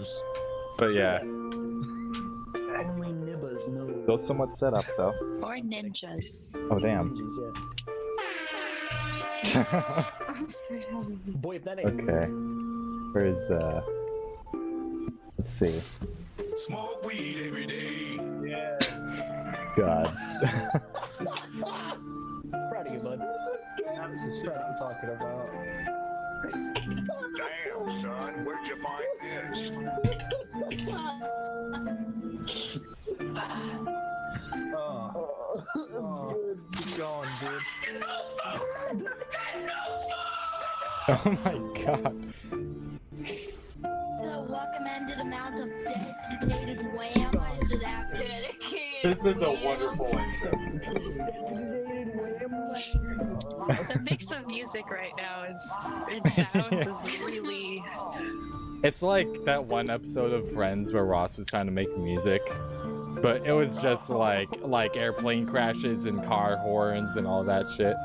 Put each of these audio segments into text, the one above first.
games. But yeah, Only nibbas know. still somewhat set up though. Or ninjas. Oh damn. Ninjas, yeah. Boy, if that ain't Okay. Where's let's see. Smoke weed every day. Yeah. God. proud of you, bud. That's the shit I'm talking about. Damn, son, where'd you find this? Keep going, dude. Oh my god. The recommended amount of dedicated wham is it after? This is a wonderful intro. The mix of music right now it sounds is really. It's like that one episode of Friends where Ross was trying to make music, but it was just like airplane crashes and car horns and all that shit.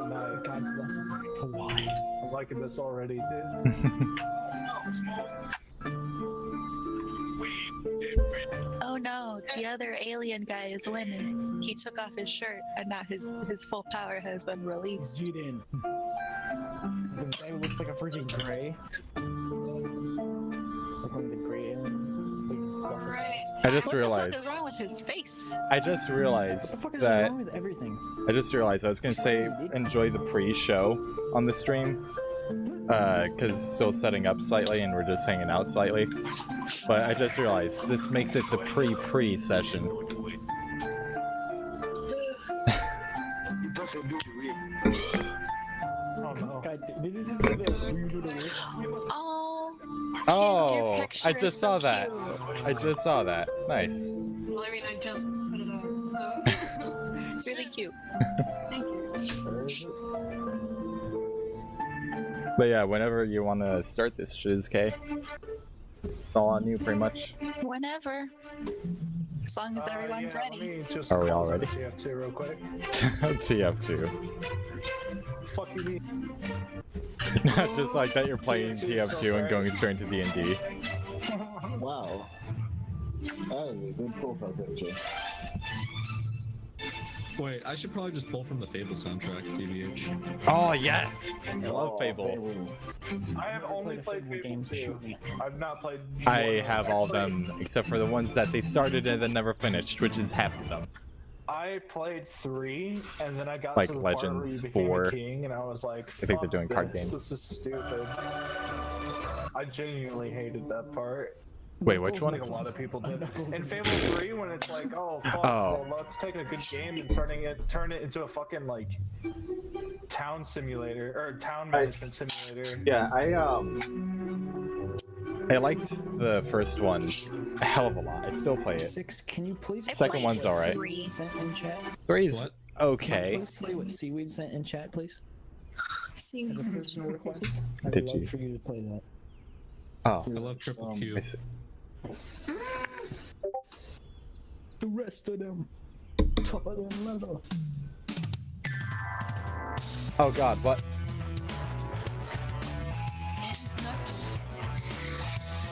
Nice. I'm liking this already, dude. Oh no, the other alien guy is winning. He took off his shirt and now his full power has been released. Get in. The guy looks like a freaking gray. Like one of the gray aliens. Like, off his head. I just What the realized. fuck is wrong with his face? I just What realized the fuck is that. wrong with everything? I just realized I was gonna say enjoy the pre-show on the stream, because still setting up slightly and we're just hanging out slightly. But I just realized this makes it the pre session. Oh no. God, did you just do the redo the wish? Oh. Oh, your I picture just is saw so that. cute. I just saw that. Nice. Well, I mean, I just put it on, so it's really cute. Thank you. But yeah, whenever you want to start this shiz, K, it's all on you, pretty much. Whenever, as long as everyone's Yeah, let ready. me just Are we all close up ready? TF2 real quick. TF2. Fuck you, me. Just like that, you're playing TF2 and going straight into D&D. Wow. That is a good profile picture. Wait, I should probably just pull from the Fable soundtrack, TBH. Oh yes, I love Fable. I have only played Fable Fable games. 2. Shoot me. I've not played. I have all of them except for the ones that they started and then never finished, which is half of them. I played 3, and then I got Like to the Legends part where you became 4. a king, and I was like, I think they're "Fuck doing card this. games. This is stupid." I genuinely hated that part. Wait, which I one? think a lot of people did. In Fable 3, when it's like, oh, fuck, Oh. well, let's take a good game and turn it into a fucking, like, town simulator, or town management simulator. Yeah, I liked the first one a hell of a lot. I still play it. 6, can you please I Second played one's alright. 3. sent in chat? Three's What? okay. Please play what Seaweed sent in chat, please. See, As a personal request. I'd Did love you? for you to play that. Oh, I love Triple Q. I see. The rest of them tougher than leather. Oh god, what?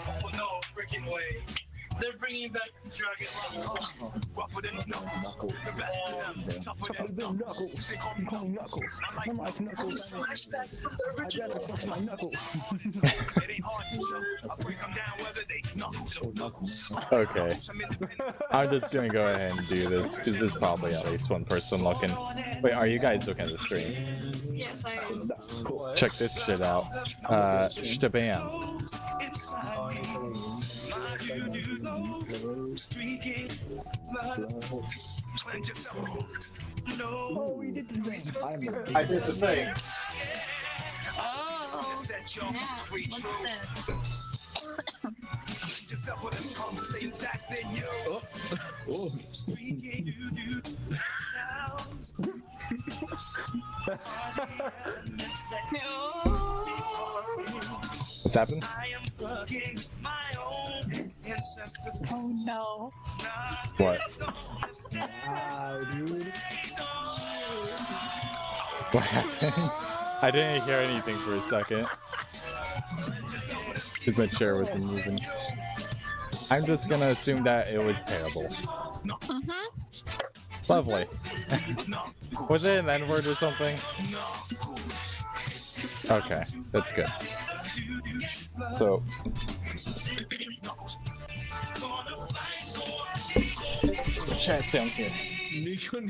Oh no, freaking way. They're bringing back the Dragon Rougher than knuckles. The best of them, tougher Tougher than than knuckles. knuckles. They call You me call me knuckles. I'm like knuckles. flashbacks from the I'd rather original. flex my knuckles. It ain't hard to show. I break them down whether they knuckles or knuckles. Okay. Some independent I'm just gonna go ahead and do this because there's probably at least one person looking. Wait, are you guys looking at the stream? yes, I am. Check this shit out. Shtabam. Oh, we did the thing. I did the thing. Oh, yeah. What's this? Oh. Oh. What's happened? Oh no. What? Ah, dude. What happened? I didn't hear anything for a second. Because my chair wasn't moving. I'm just gonna assume that it was terrible. Lovely. Was it an N-word or something? Okay, that's good. So... chat down here. Nico.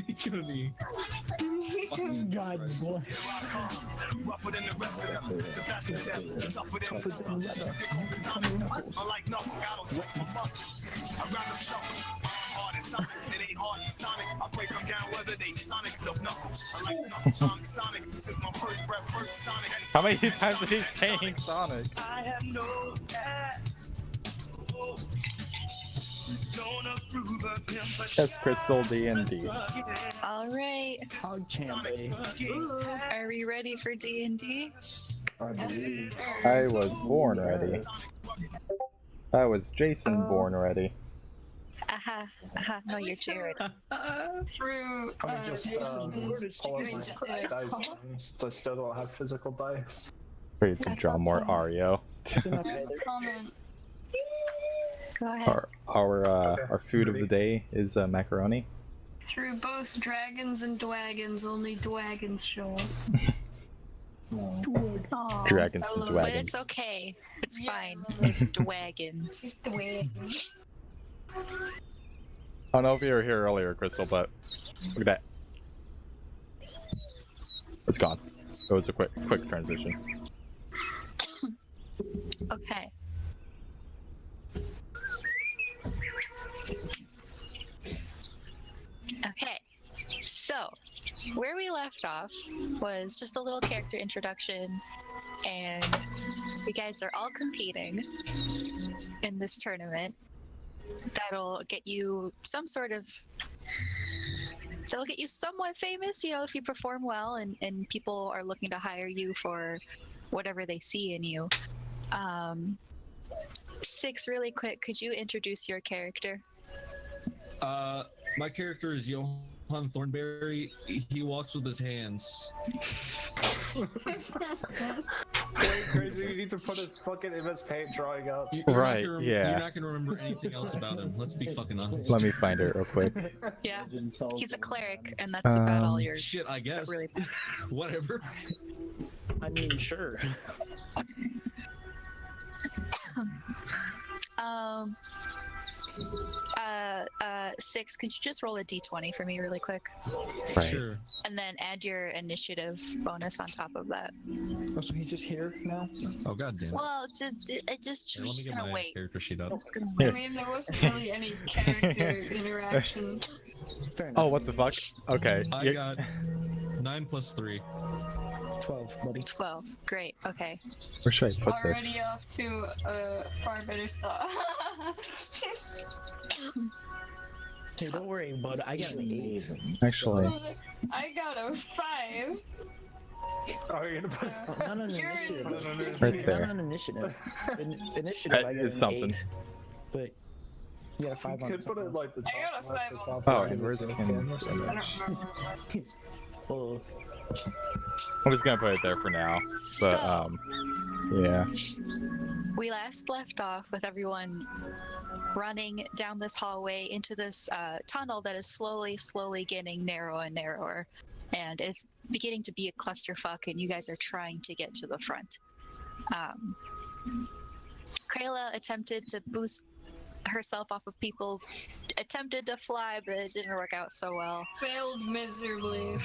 God bless. How many times is he saying Sonic? I have no past. Don't approve of him, but That's Crystal D&D. All right. How can they? Are we ready for D&D? I believe. I was born ready. I was Jason born ready. Aha. No, you're Jared. Through I'm just pull up my dice since I still don't have physical dice. Ready to draw more Ario. comment. Go ahead. Our food of the day is macaroni. Through both dragons and dwagons, only dwagons show. Aw. Dragons and But Dwagons. it's okay. It's Yeah. fine. It's Dwagons. Dwagons. I don't know if you were here earlier, Crystal, but look at that. It's gone. It was a quick transition. Okay. Okay. So, where we left off was just a little character introduction, and you guys are all competing in this tournament. That'll get you some sort of. That'll get you somewhat famous, you know, if you perform well and people are looking to hire you for whatever they see in you. Six, really quick, could you introduce your character? My character is Johan Thornberry. He walks with his hands. Wait, Crazy, you need to put his fucking MS Paint drawing up. You're not Right, gonna yeah. You're not gonna remember anything else about him. Let's be fucking honest. Let me find it real quick. Yeah, he's a cleric, and that's about all yours. Shit, I guess. Really Whatever. I mean, sure. Six, could you just roll a d20 for me really quick? Right. Sure. And then add your initiative bonus on top of that. Oh, so he's just here now? Oh goddamn. Well, I just Here, let me just get gonna my wait. character sheet up. I'm just gonna I wait. mean, there wasn't really any character interaction. Fair enough. Oh, what the fuck? Okay. I you- got 9 plus 3. 12, buddy. 12. Great. Okay. Where should I put this? Already off to a far better start. Hey, don't worry, bud. I got an 8. Actually, I got a 5. Oh, you're gonna put Oh, not on You're- initiative. right Not there. on initiative. Initiative, I got It's an something. 8. But you got a 5 You on could put it like the top I got a left, 5 the on top Oh, right, and where's the Ken's camera. I image? don't remember. He's full. I'm just gonna put it there for now. But So, yeah. we last left off with everyone running down this hallway into this tunnel that is slowly getting narrower and narrower, and it's beginning to be a clusterfuck, and you guys are trying to get to the front. Krayla attempted to boost herself off of people, attempted to fly, but it didn't work out so well. Failed miserably.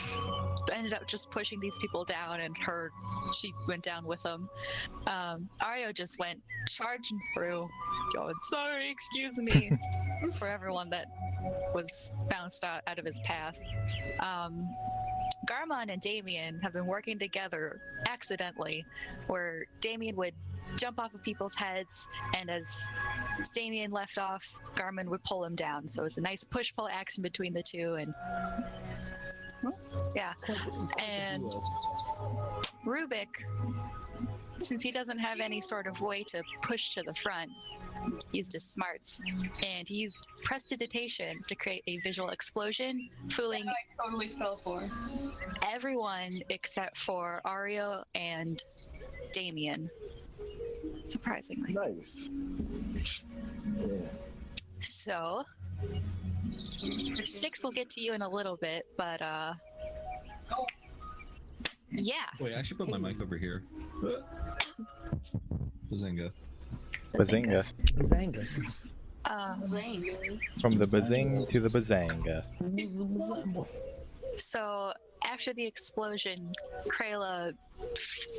Ended up just pushing these people down, and she went down with them. Ario just went charging through, going, sorry, excuse me, for everyone that was bounced out of his path. Garmon and Damien have been working together accidentally, where Damien would jump off of people's heads, and as Damien left off, Garmin would pull him down. So it's a nice push-pull action between the two, and yeah. And Rubik since he doesn't have any sort of way to push to the front, he used his smarts, and he used prestidigitation to create a visual explosion, fooling I totally fell for. everyone except for Ario and Damien. Surprisingly. Nice. Yeah. So, 6 will get to you in a little bit, but yeah. Wait, I should put my mic over here. Bazinga. Bazinga. Zanga. From the bazing to the bazanga. So after the explosion, Krayla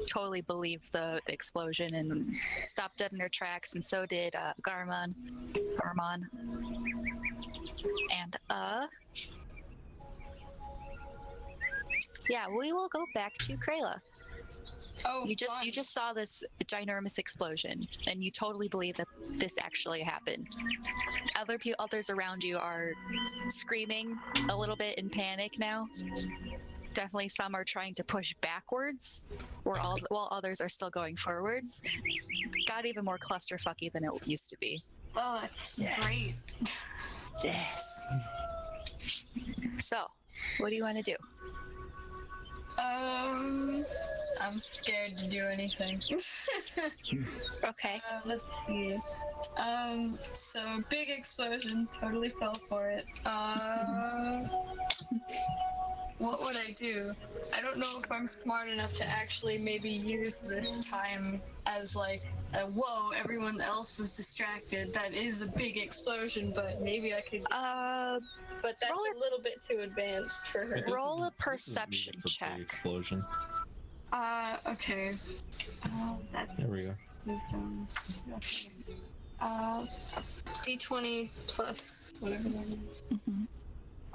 totally believed the explosion and stopped dead in her tracks, and so did Garmon. And yeah, we will go back to Krayla. Oh, You fun. just saw this ginormous explosion, and you totally believe that this actually happened. Others around you are screaming a little bit in panic now. Definitely, some are trying to push backwards, while others are still going forwards. Got even more clusterfucky than it used to be. Oh, that's great. Yes. So, what do you want to do? I'm scared to do anything. Okay. Let's see. So big explosion, totally fell for it. What would I do? I don't know if I'm smart enough to actually maybe use this time as like, whoa, everyone else is distracted. That is a big explosion, but maybe I could. But that's a little bit too advanced for her. Roll a This is perception needed for the check. Explosion. Okay. That's There we go. wisdom. Okay. D20 plus whatever that is. Mhm.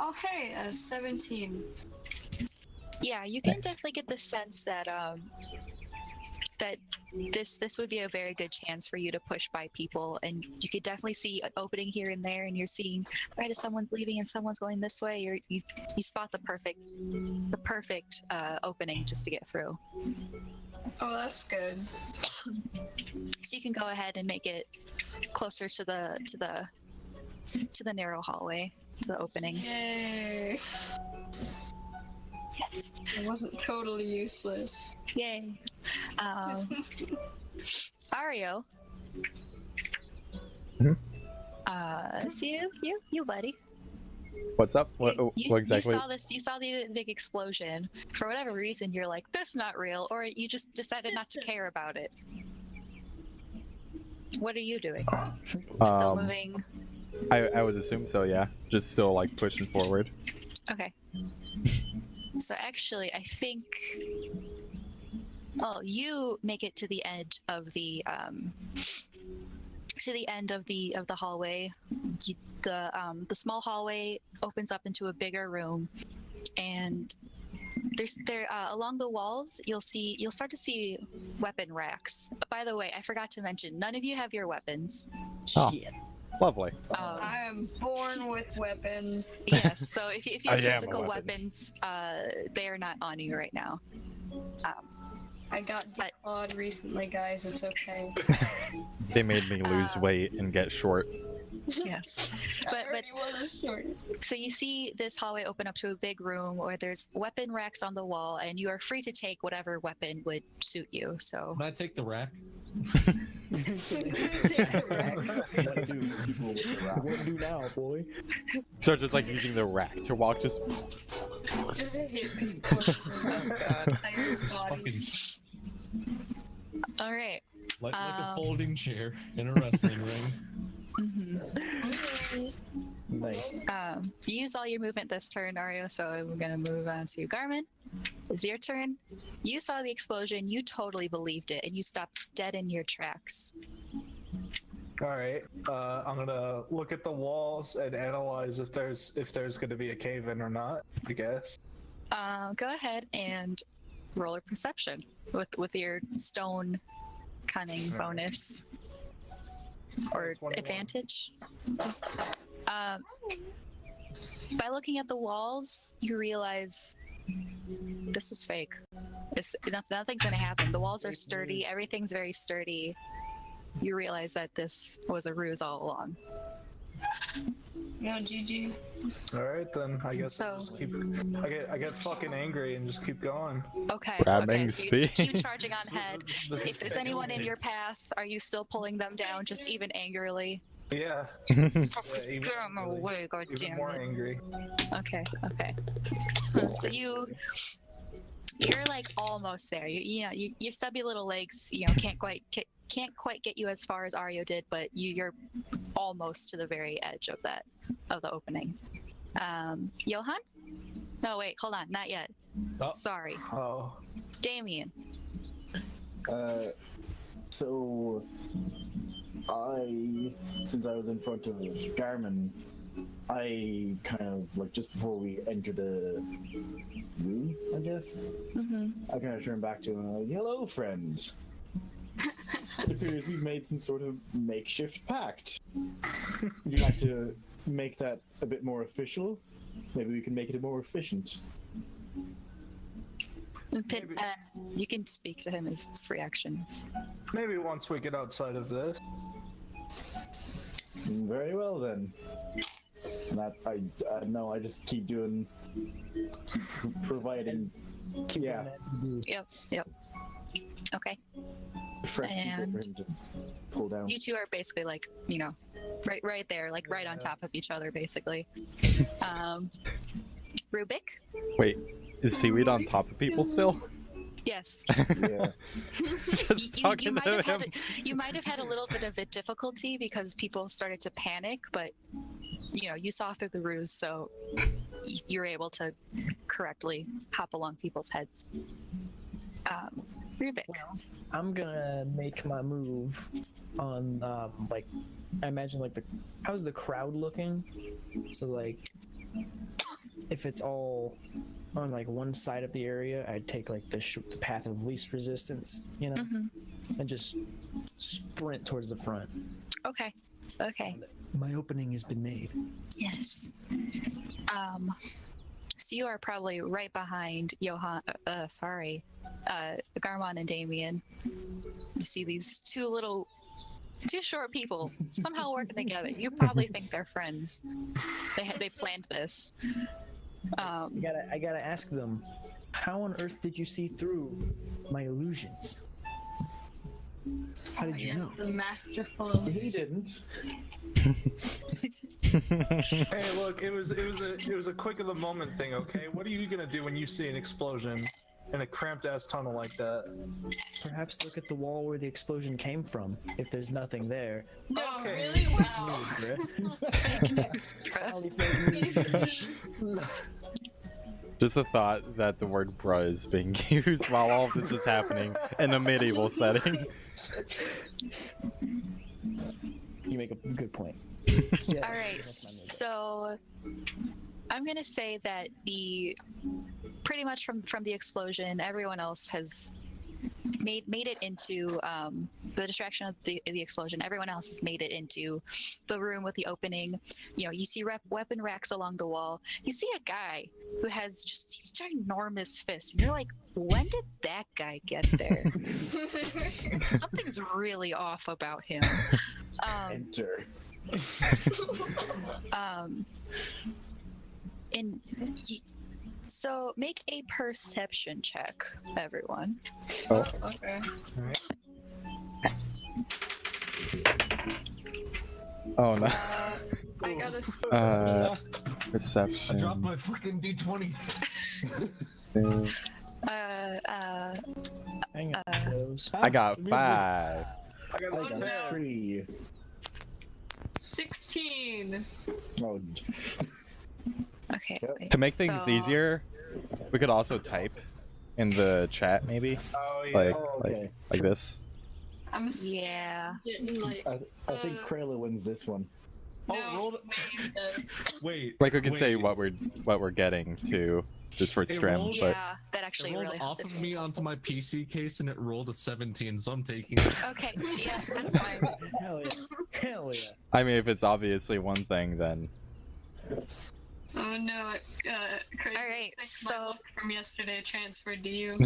Oh, hey, 17. Yeah, you can Nice. definitely get the sense that that this would be a very good chance for you to push by people, and you could definitely see an opening here and there, and you're seeing right as someone's leaving and someone's going this way, you spot the perfect opening just to get through. Oh, that's good. So you can go ahead and make it closer to the narrow hallway, to the opening. Yay. It wasn't totally useless. Yay. Ario. Mhm. So you buddy. What's up? What exactly? You saw the big explosion. For whatever reason, you're like, that's not real, or you just decided not to care about it. What are you doing? Still moving? I would assume so, yeah. Just still like pushing forward. Okay. So actually, I think. Well, you make it to the edge of the hallway. The small hallway opens up into a bigger room, and along the walls you'll start to see weapon racks. By the way, I forgot to mention, none of you have your weapons. Oh. Shit. Lovely. I am born with weapons. Yes, so if you have I am a physical weapon. weapons, they are not on you right now. I got declawed recently, guys. It's okay. They made me lose weight and get short. Yes, I but already was short. so you see this hallway open up to a big room where there's weapon racks on the wall, and you are free to take whatever weapon would suit you. So Can I take the rack? What do now, boy? So just like using the rack to walk, just Just hit people with your entire body. all right. Like a folding chair in a wrestling ring. Mm-hmm. Nice. You used all your movement this turn, Ario, so we're gonna move on to Garmin. It's your turn. You saw the explosion, you totally believed it, and you stopped dead in your tracks. All right. I'm gonna look at the walls and analyze if there's gonna be a cave in or not. I guess. Go ahead and roll a perception with your stone cunning bonus or 21. advantage. By looking at the walls, you realize this was fake. Nothing's gonna happen. The walls are sturdy. Everything's very sturdy. You realize that this was a ruse all along. No, GG. All right, then I guess So- I'll just keep. I get fucking angry and just keep going. Okay. Grabbing okay. So you speed. keep charging on head. This If there's anyone in your path, are you still pulling them down, just even angrily? Yeah. Get even them away, even goddammit. more angry. Okay. So you're like almost there. Your stubby little legs, can't quite get you as far as Ario did, but you're almost to the very edge of the opening. Johan? No, wait, hold on, not yet. Oh. Sorry, Oh. Damien. So since I was in front of Garmin, I kind of like just before we enter the room, I guess, I kind of turned back to him and I'm like, "Hello, friend. It appears we've made some sort of makeshift pact. Would you like to make that a bit more official? Maybe we can make it more efficient." You can speak to him as free action. Maybe once we get outside of this. Very well then. And I just keep providing. Yeah. Yep. Okay. Fresh people for And him to pull down. you two are basically like, right there, like right on top of each other, basically. Rubik? Wait, is seaweed on top of people still? Yes. Yeah. Just talking to him. You might have had a little bit of a difficulty because people started to panic, but you saw through the ruse, so you're able to correctly hop along people's heads. Rubik. Well, I'm gonna make my move on I imagine how's the crowd looking? So if it's all on one side of the area, I'd take the path of least resistance, and just sprint towards the front. Okay. My opening has been made. Yes. So you are probably right behind Garmon and Damien. You see these two short people somehow working together. You probably think they're friends. They planned this. I gotta ask them, how on earth did you see through my illusions? How did you know? The masterful. He didn't. Hey, look, it was a quick of the moment thing, okay? What are you gonna do when you see an explosion in a cramped ass tunnel like that? Perhaps look at the wall where the explosion came from. If there's nothing there. No, Okay. really? Wow. Fake news, bruh. Just a thought that the word bruh is being used while all of this is happening in a medieval setting. You make a good point. Yeah, All right, so I'm gonna say that pretty much from the explosion, everyone else has made it into the distraction of the explosion. Everyone else has made it into the room with the opening. You see weapon racks along the wall. You see a guy who has just these ginormous fists, and you're like, when did that guy get there? Something's really off about him. Enter. So make a perception check, everyone. Oh, Okay. oh no. I got a. I Perception. dropped my freaking D20. Hang on, those. I got 5. I got I got 3. 16. Oh, Okay. Yep. wait. To make things So- easier, we could also type in the chat, maybe, Oh yeah. like okay. like this. I'm Yeah. getting like. I think Krayla wins this one. Oh, No, roll Wait. Like we could say wait. what we're getting to, just for It Strim, rolled- but Yeah, that actually It rolled really helped off this of me one. onto my PC case and it rolled a 17, so I'm taking it. Okay, yeah, that's fine. Hell yeah. Hell yeah. I mean, if it's obviously one thing, then Oh no, Crazy. All right, My so luck from yesterday transferred to you.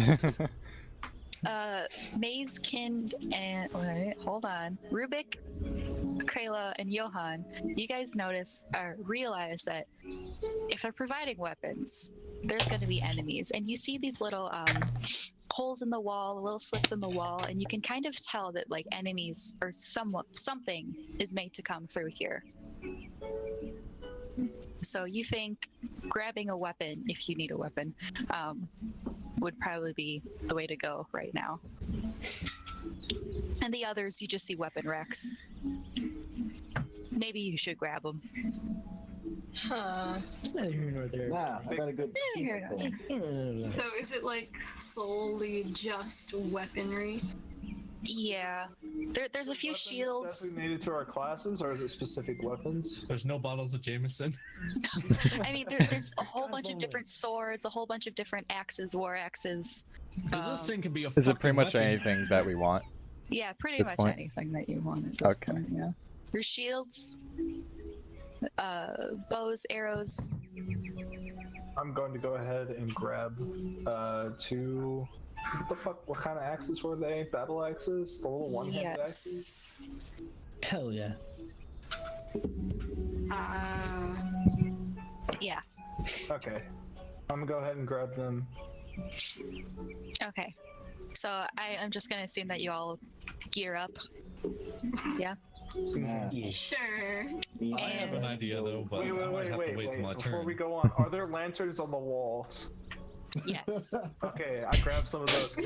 Mazekind and wait, hold on, Rubik, Kayla, and Johan, you guys notice or realize that if they're providing weapons, there's going to be enemies, and you see these little holes in the wall, little slits in the wall, and you can kind of tell that like enemies or something is made to come through here. So you think grabbing a weapon, if you need a weapon, would probably be the way to go right now. And the others, you just see weapon racks. Maybe you should grab them. Huh. It's neither here nor there. Nah, I got a good. Here, So is it like solely just weaponry? Yeah, there's a few Weapons shields. designated to our classes, or is it specific weapons? There's no bottles of Jameson. I mean, there's a whole bunch of different swords, a whole bunch of different axes, war axes. Because this thing can be a Is it fucking pretty much weapon. anything that we want? Yeah, pretty This much point? anything that you want at this Okay. point, yeah. Your shields, bows, arrows. I'm going to go ahead and grab two. What the fuck? What kind of axes were they? Battle axes? The little one-handed axes? Yes. Hell yeah. Yeah. Okay. I'm gonna go ahead and grab them. Okay. So I'm just gonna assume that you all gear up. Yeah. Nah. Sure. I have an idea though, but I might have to wait till my Before turn. we go on, are there lanterns on the walls? Yes. Okay, I grabbed some of those too.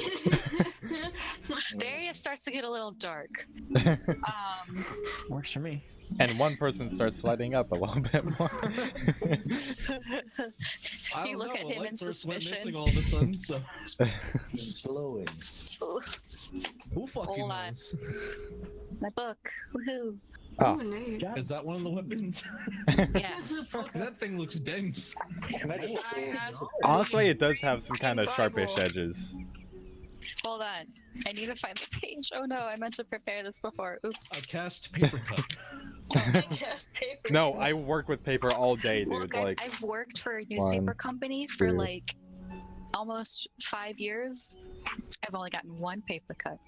The area starts to get a little dark. Works for me. And one person starts lighting up a little bit more. I You don't look know, at the him in lights are went suspicion. missing all of a sudden, so Glowing. who fucking Hold on. knows? My book. Woohoo. Oh. Ooh, nice. God, Is that one of the weapons? Yes. That thing looks dense. I asked Honestly, it does have some kind of Bible. sharpish edges. Hold on. I need to find the page. Oh no, I meant to prepare this before. Oops. I cast paper cut. Yes, paper. No, I work with paper all day, dude. Look, Like, I've worked for a newspaper one, company for two. like almost 5 years. I've only gotten one paper cut.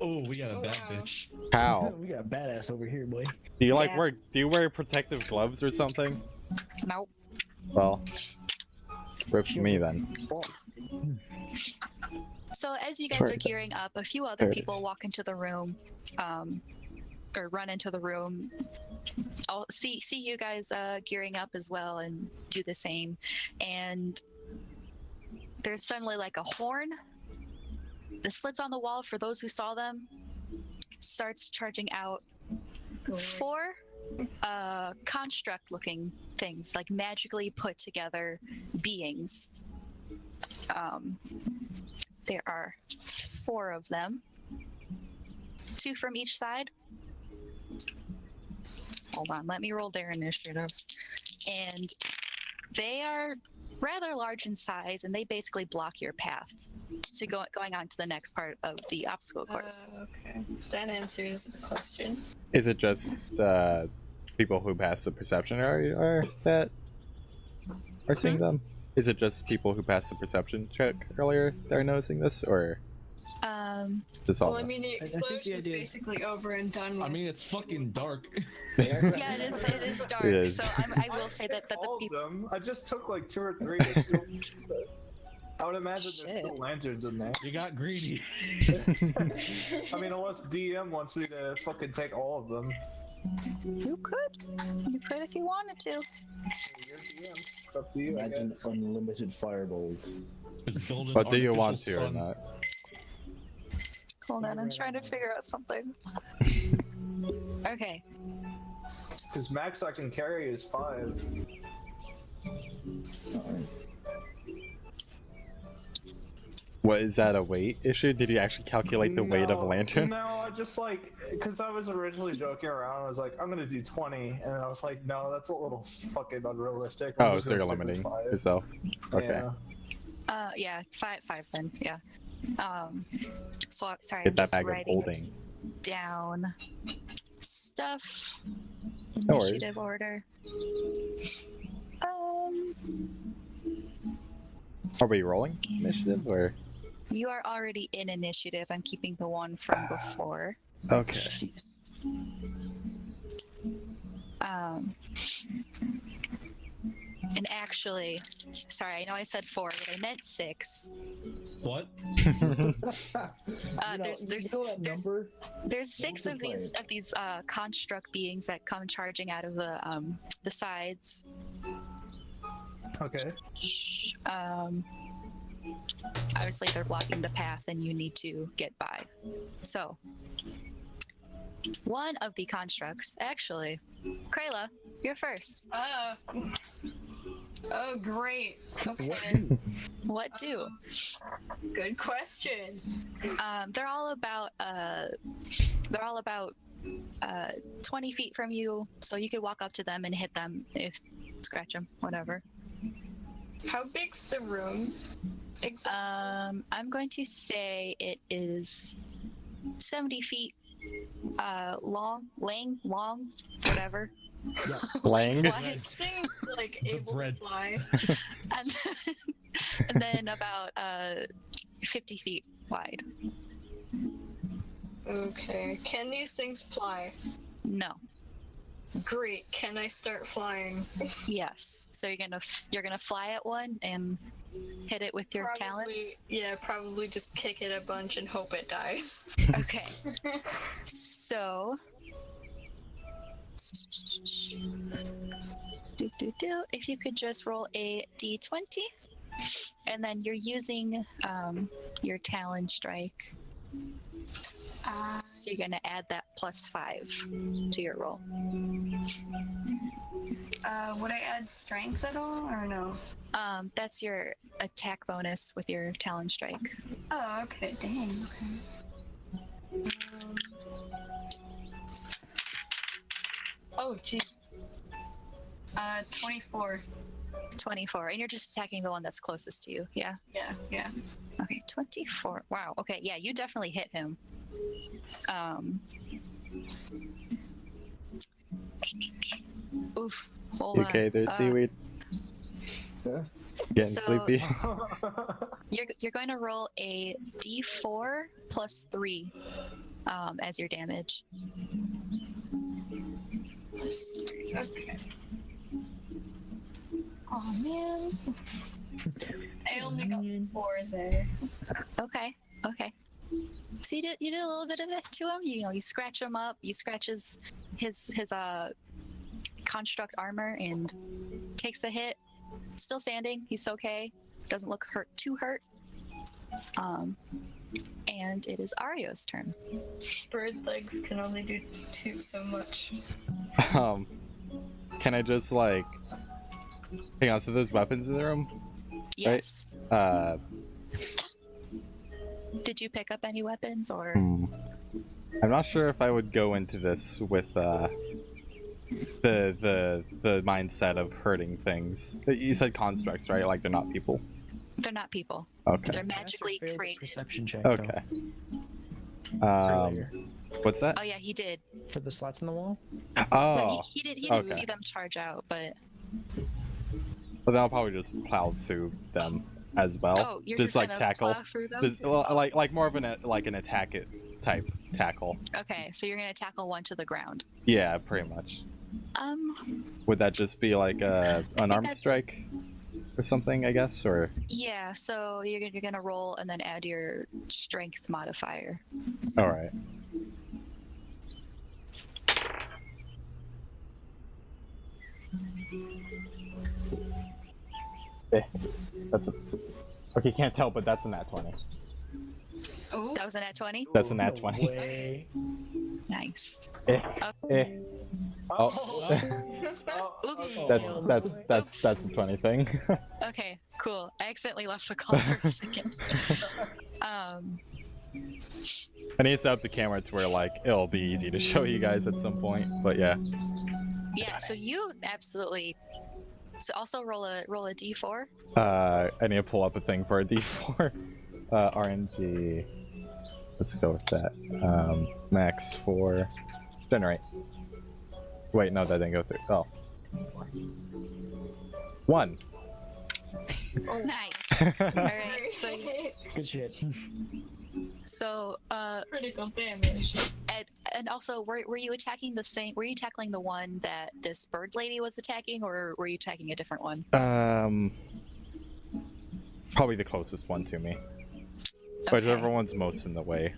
Oh, we got a bad Wow. bitch. how? we got a badass over here, boy. Do you like Yeah. wear? Do you wear protective gloves or something? Nope. Well, rip me then. So as you guys Sorry. are gearing up, a few other There it people is. walk into the room, or run into the room. I'll see you guys gearing up as well and do the same. And there's suddenly like a horn. The slits on the wall, for those who saw them, starts charging out 4 construct-looking things, like magically put together beings. There are 4 of them, 2 from each side. Hold on, let me roll their initiatives. And they are rather large in size, and they basically block your path to going on to the next part of the obstacle course. Okay. That answers the question. Is it just people who pass the perception area that are seeing them? Is it just people who passed the perception check earlier that are noticing this, or just all Well, I of us? mean, the I think the explosion's idea is- basically over and done with. I mean, it's fucking dark. Yeah, it is dark. It is. So I will say that the All of people. them. I just took like 2 or 3. There's still- I would imagine there's Shit. still lanterns in there. You got greedy. I mean, unless DM wants me to fucking take all of them. You could if you wanted to. You're DM. It's up to you, I Imagine guess. unlimited fireballs. Just build an But do you artificial want to or sun. not? Hold on, I'm trying to figure out something. Okay. Because max I can carry is 5. Alright. What, is that a weight issue? Did you actually calculate the weight of a lantern? No, I just like, because I was originally joking around. I was like, I'm gonna do 20, and I was like, no, that's a little fucking unrealistic. I'm Oh, just so you're gonna stick with limiting 5. yourself. Okay. Yeah. Yeah, five then. Yeah. So sorry, Get I'm that just bag of writing holding. down stuff. No worries. Initiative order. Are we rolling initiative or? You are already in initiative. I'm keeping the one from before. Okay. Oops. And actually, sorry, I know I said 4, but I meant 6. What? There's 6 of these construct beings that come charging out of the sides. Okay. Obviously they're blocking the path and you need to get by. So one of the constructs, actually, Krayla, you're first. Oh, great. Okay. What do? Good question. They're all about 20 feet from you, so you could walk up to them and hit them, scratch them, whatever. How big's the room? I'm going to say it is 70 feet long, whatever. Lang. This thing's like able to fly. and then about 50 feet wide. Okay. Can these things fly? No. Great. Can I start flying? Yes. So you're gonna fly at one and hit it with your talons? Yeah, probably just kick it a bunch and hope it dies. Okay. So if you could just roll a d20 and then you're using your talon strike. So you're gonna add that +5 to your roll. Would I add strength at all or no? That's your attack bonus with your talon strike. Oh, okay. Dang. Okay. Oh, geez. 24. 24, and you're just attacking the one that's closest to you. Yeah. Yeah. Okay, 24. Wow. Okay, yeah, you definitely hit him. Oof. Hold on. Okay, there's seaweed. Getting sleepy. You're going to roll a d4 plus 3 as your damage. Okay. Oh man. I only got 4 there. Okay. So you did a little bit of it to him. You scratch him up. You scratch his construct armor and takes a hit. Still standing. He's okay. Doesn't look too hurt. And it is Ario's turn. Bird legs can only do so much. Can I just like hang on? So there's weapons in the room. Yes. Right? Did you pick up any weapons or? I'm not sure if I would go into this with the mindset of hurting things. You said constructs, right? Like they're not people. They're not people. Okay. They're magically created. Perception check. Okay. What's that? Oh yeah, he did. For the slots in the wall? Oh. He didn't see them charge out, but. Well, then I'll probably just plow through them as well. Oh, you're just like gonna tackle. plow through them? Just like more of an attack type tackle. Okay, so you're gonna tackle one to the ground. Yeah, pretty much. Would that just be like a unarmed strike or something? I guess, or. Yeah, so you're gonna roll and then add your strength modifier. All right. That's a. Okay, can't tell, but that's a nat 20. Oh, that was a nat 20. That's a nat 20. Nice. Oops. That's a 20 thing. Okay, cool. I accidentally left the call for a second. I need to set up the camera to where like it'll be easy to show you guys at some point, but yeah. Yeah, so you absolutely. So also roll a d4. I need to pull up a thing for a d4. RNG. Let's go with that. Max 4. Generate. Wait, no, that didn't go through. Oh. 1. Nice. All right. Good shit. So Critical damage. and also, were you attacking the same? Were you tackling the one that this bird lady was attacking, or were you attacking a different one? Probably the closest one to me. Whichever one's most in the way.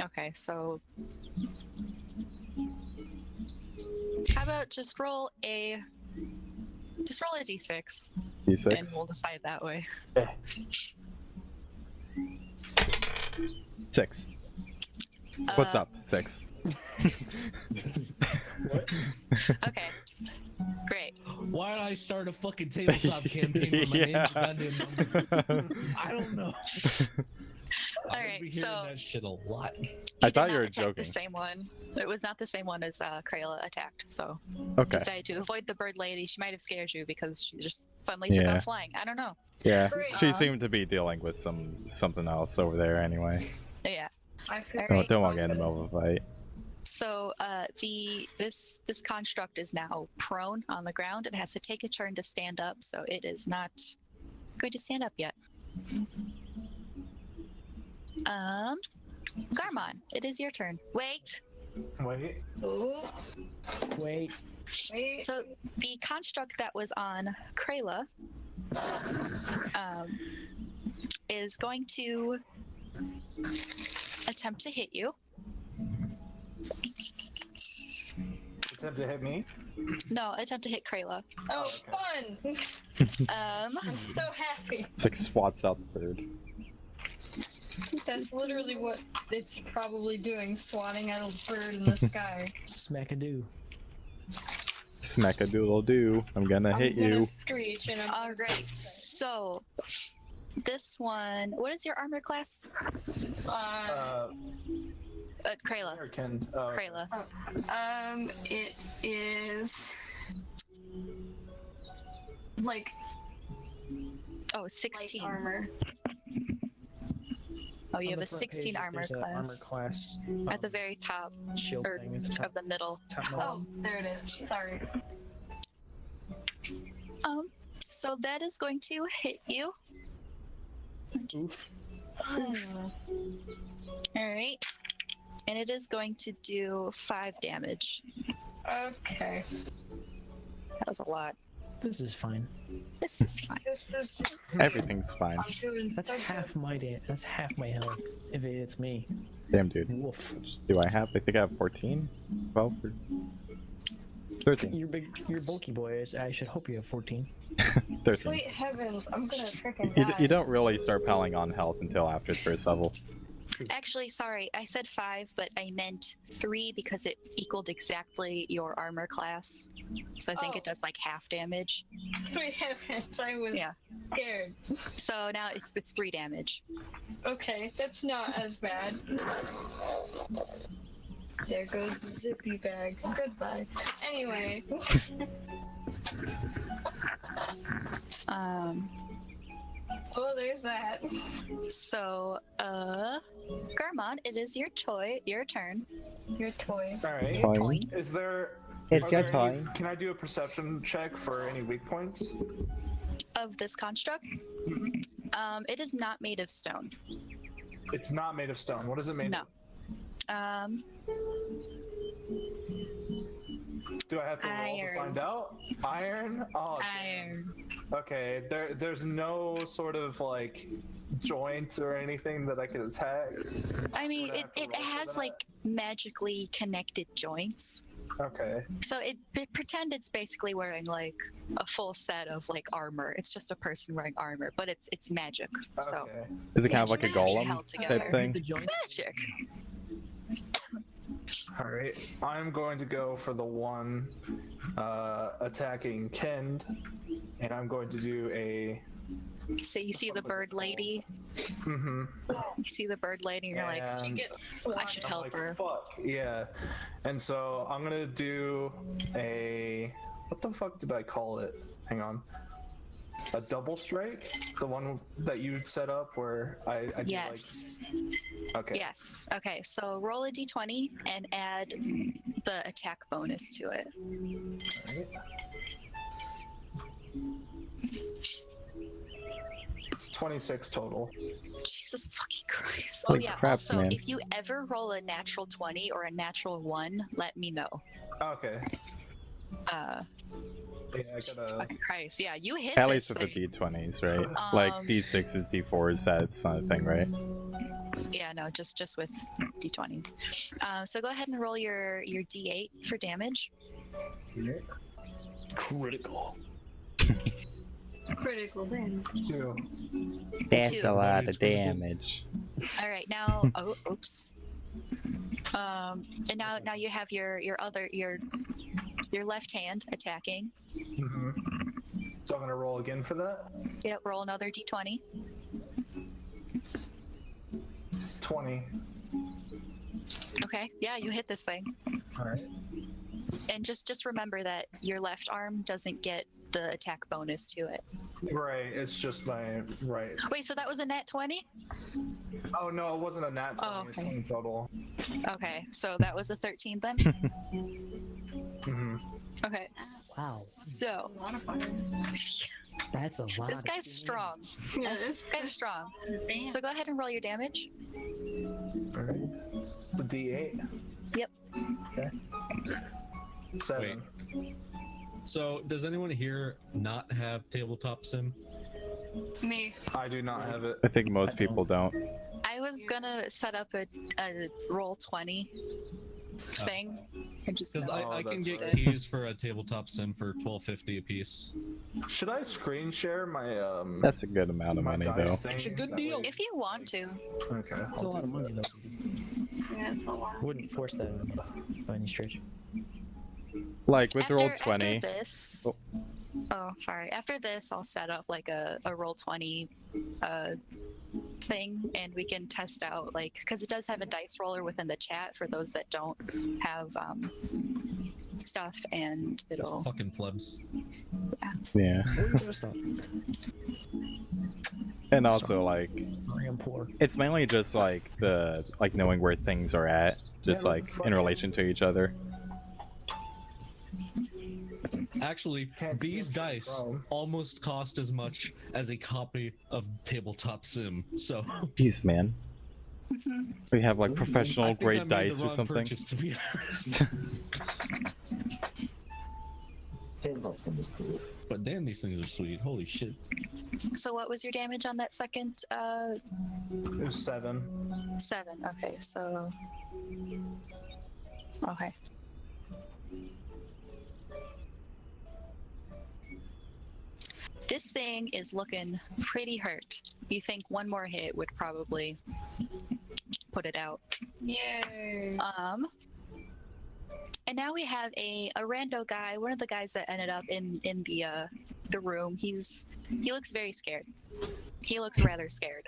Okay, so how about just roll a d6, D6. and we'll decide that way. 6. What's up? 6. Okay, great. Why did I start a fucking tabletop campaign with my name's a goddamn number? I don't know. All I'm right, gonna be hearing so that shit a lot. I thought did you were not attack joking. The same one. It was not the same one as Krayla attacked. So Okay. decided to avoid the bird lady. She might have scared you because she just suddenly took Yeah. off flying. I don't know. Yeah. Great. She seemed to be dealing with something else over there anyway. Yeah. I feel Alright. Don't want to get in the middle of a fight. So this construct is now prone on the ground and has to take a turn to stand up. So it is not going to stand up yet. Garmon, it is your turn. Wait. Wait. Wait. So the construct that was on Krayla is going to attempt to hit you. Attempt to hit me? No, attempt to hit Krayla. Oh, okay. fun! Um, I'm so happy. It's like swats out the bird. That's literally what it's probably doing, swatting at a bird in the sky. Smack-a-doo. Smack-a-doodle-doo. I'm gonna hit I'm gonna you. screech and I'm all right. So this one, what is your armor class? Krayla. American. Krayla. It is like Oh, light 16. armor. Oh, you On have the a front 16 page, armor there's a class. Armor class. At the very top Shield or thing at the top. of the middle. Top middle. Oh, there it is. Sorry. So that is going to hit you. Oof. All right. And it is going to do 5 damage. Okay. That was a lot. This is fine. This is fine. This is Everything's fine. I'm doing That's so half my That's half my health. If it's me. Damn, dude. Woof. Do I have? I think I have 14? 12? 13. You're bulky boy. I should hope you have 14. 13. Sweet heavens, I'm gonna freaking You, die. you don't really start piling on health until after the first level. Actually, sorry, I said 5, but I meant 3 because it equaled exactly your armor class. So I think it does like half damage. Sweet heavens, I was scared. So now it's 3 damage. Okay, that's not as bad. There goes the zippy bag. Goodbye. Anyway. Oh, there's that. So, Garmon, it is your turn. Your toy. All right. Toy. Is there? It's are your there toy. Can I do a perception check for any weak points? Of this construct, it is not made of stone. It's not made of stone. What is it made No. of? Do I have to roll to Iron. find out? Iron? Oh, damn. Iron. Okay. There's no sort of like joint or anything that I could attack. I mean, Would I it, have to it roll for has that? like magically connected joints. Okay. So pretend it's basically wearing like a full set of like armor. It's just a person wearing armor, but it's magic. So Okay. Is it kind of like a It's magic golem held type together. thing? The joints. it's magic. All right. I'm going to go for the one attacking Kend, and I'm going to do a. So you see the bird lady. Mm-hmm. You see the bird lady, and you're like, She And gets I should I'm help like, her. fuck yeah. And so I'm gonna do a. What the fuck did I call it? Hang on. A double strike, the one that you set up where I do Yes. like. Okay. Yes. Okay. So roll a d20 and add the attack bonus to it. Alright. 26 total. Jesus fucking Christ. Holy oh yeah. crap, also, man. if you ever roll a natural 20 or a natural 1, let me know. Okay. Uh, Yeah, I Jesus gotta. fucking Christ. Yeah, you hit At this least with the thing. d20s, right? Like Um, d6s, d4s, that's not a thing, right? Yeah, no, just with d20s. So go ahead and roll your d8 for damage. Critical. Critical damage. 2. That's Two. a lot Nice, of critical. damage. All right, now. Oh, oops. And now you have your left hand attacking. Mm-hmm. So I'm gonna roll again for that. Yep, roll another d20. 20. Okay, yeah, you hit this thing. All right. And just remember that your left arm doesn't get the attack bonus to it. Right. It's just my right. Wait, so that was a nat 20? Oh no, it wasn't a nat 20. Oh, It's okay. 20 total. Okay, so that was a 13 then? Mm-hmm. Okay. Wow. So, A lot of fire. That's a lot. this of guy's damage. strong. Yeah, This guy's strong. Damn. So go ahead and roll your damage. All right. The D8. Yep. Okay. 7. So, does anyone here not have tabletop sim? Me. I do not have it. I think most people don't. I was gonna set up a roll 20 thing and just Because Oh, I can that's get right. keys for a tabletop sim for $12.50 a piece. Should I screen share my That's a good amount of my money, dice though. thing? It's a good That deal. way- if you want to. Okay. That's a I'll lot do of money, that. though. Yeah, it's a lot. Wouldn't force that by any stretch. Like with roll After 20. this, sorry. After this, I'll set up like a roll 20 thing, and we can test out like because it does have a dice roller within the chat for those that don't have stuff, and it'll. Fucking plebs. Yeah. Stop. And also, like, I am poor. it's mainly just like the knowing where things are at, just Yeah, like fuck in it. relation to each other. Actually, Can't these see dice from. almost cost as much as a copy of tabletop sim. So Jeez, man. We have like I professional think I grade made the dice or wrong something. Purchase, to be honest. Tabletop sim is cool. But damn, these things are sweet. Holy shit. So what was your damage on that second? It was 7. 7. Okay, so. Okay. This thing is looking pretty hurt. You think one more hit would probably put it out. Yay. And now we have a rando guy, one of the guys that ended up in the room. He looks very scared. He looks rather scared.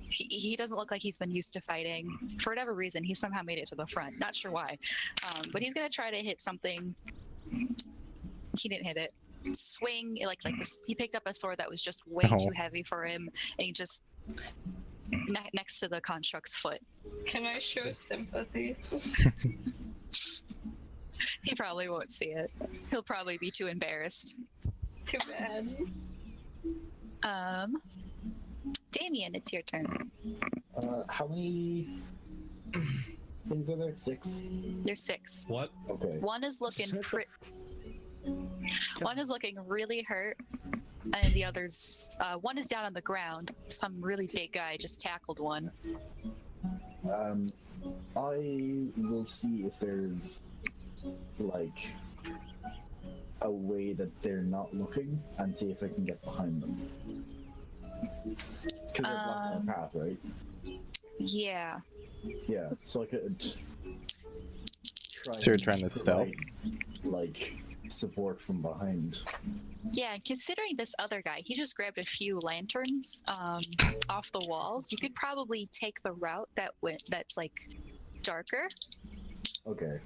He doesn't look like he's been used to fighting. For whatever reason, he somehow made it to the front. Not sure why. But he's gonna try to hit something. He didn't hit it. Swing like this. He picked up a sword that was just way Oh. too heavy for him, and he just next to the construct's foot. Can I show sympathy? He probably won't see it. He'll probably be too embarrassed. Too bad. Damien, it's your turn. How many things are there? 6? There's 6. What? Okay. One is looking One is looking really hurt, and the others. One is down on the ground. Some really big guy just tackled one. I will see if there's like a way that they're not looking and see if I can get behind them. Because they're blocking our path, right? Yeah. Yeah, so I could try So you're and trying to stealth? provide, like support from behind. Yeah, considering this other guy, he just grabbed a few lanterns off the walls. You could probably take the route that's like darker. Okay.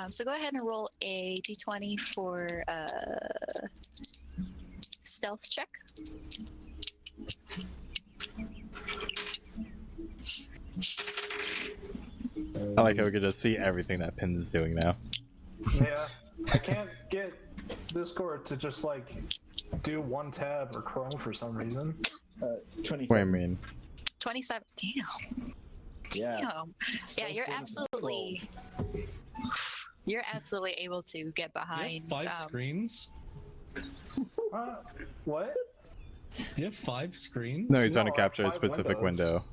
So go ahead and roll a d20 for stealth check. I like how we could just see everything that Pin's doing now. Yeah. I can't get Discord to just like do one tab or Chrome for some reason. 27. What do you mean? 27. Damn. Yeah. Damn. Yeah, you're absolutely. You're absolutely able to get You behind. have 5 screens? What? Do you have 5 screens? No, he's trying to No, I have capture a 5 specific windows. window.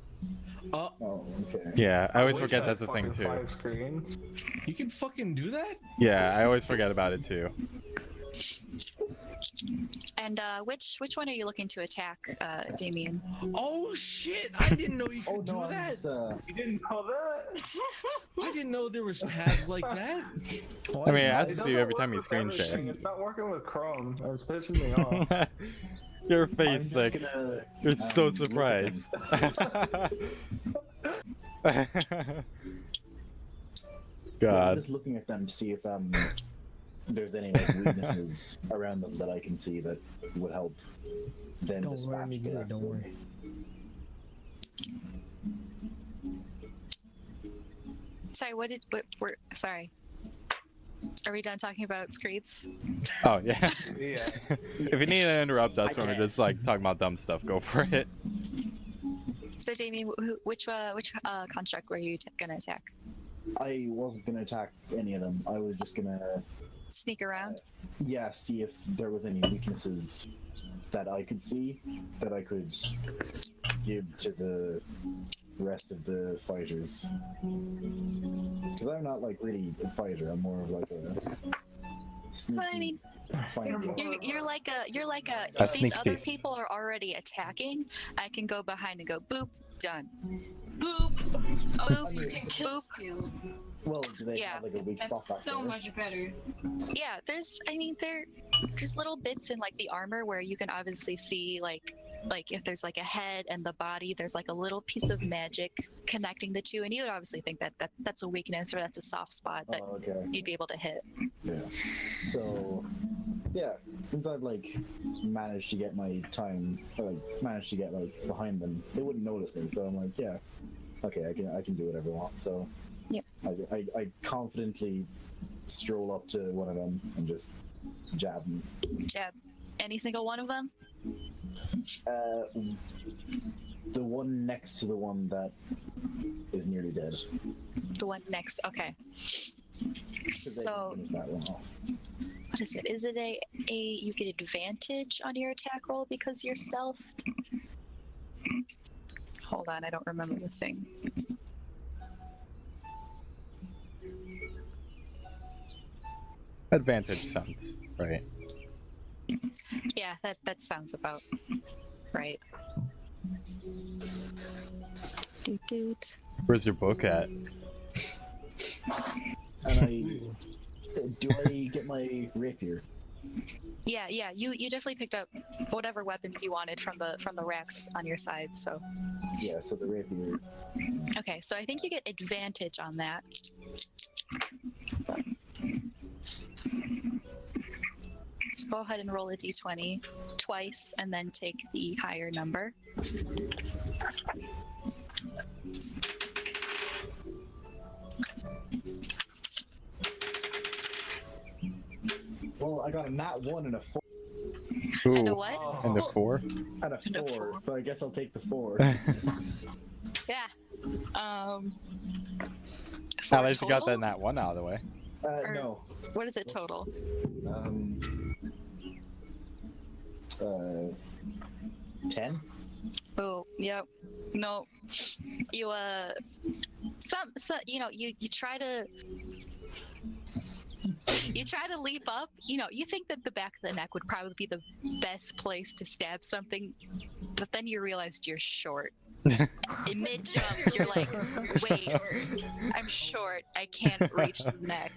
Oh, okay. Yeah, I always wish forget I that's had a thing fucking too. 5 screens. You can fucking do that? Yeah, I always forget about it too. And which one are you looking to attack, Damien? Oh shit! I didn't know you could Oh do no, I'm that. just, You didn't know that? I didn't know there was tabs like that. I mean, it It asks you doesn't every work time you with screen everything. share. It's not working with Chrome. It's pissing me off. Your I'm face, just Six. gonna, You're so look at surprised. I'm God. just looking at them to see if there's any like weaknesses around them that I can see that would help them Don't dispatch worry, me the good. rest Don't of them. worry. Sorry, sorry. Are we done talking about screeds? Oh, yeah. Yeah. If you need to interrupt us I when we're just guess. like talking about dumb stuff, go for it. So, Jamie, which construct were you gonna attack? I wasn't gonna attack any of them. I was just gonna, Sneak around. yeah, see if there was any weaknesses that I could see that I could give to the rest of the fighters. Because I'm not like really a fighter. I'm more of like a sneaky Well, I mean, finder. you're like a A if these sneak other thief. people are already attacking, I can go behind and go boop, done. Boop, Oh, boop, so you can kill boop. steal. Well, do they Yeah. have like a weak spot back That's so there? much better. Yeah, there's little bits in like the armor where you can obviously see like if there's like a head and the body, there's like a little piece of magic connecting the two, and you would obviously think that's a weakness or that's a soft spot that Oh, okay. you'd be able to hit. Yeah. So, yeah, since I've like managed to get my time, or like managed to get like behind them, they wouldn't notice me. So I'm like, yeah, okay, I can do whatever I want. So, Yeah. I confidently stroll up to one of them and just jab him. Jab any single one of them. The one next to the one that is nearly dead. The one next. Okay. 'Cause they So can finish that one off. what is it? Is it a you get advantage on your attack roll because you're stealthed? Hold on, I don't remember the thing. Advantage sounds right. Yeah, that sounds about right. Doot doot. Where's your book at? And do I get my rapier? Yeah, you definitely picked up whatever weapons you wanted from the racks on your side. So Yeah, so the rapier. okay, so I think you get advantage on that. So go ahead and roll a d20 twice, and then take the higher number. Well, I got a nat 1 and a 4. And a Ooh, what? and a 4? And a And a 4, four. so I guess I'll take the 4. Yeah. At least you got total? that nat 1 out of the way. No. What is it total? 10? Oh, yep. No. You you try to leap up. You think that the back of the neck would probably be the best place to stab something, but then you realized you're short. In mid jump, you're like, wait, I'm short. I can't reach the neck,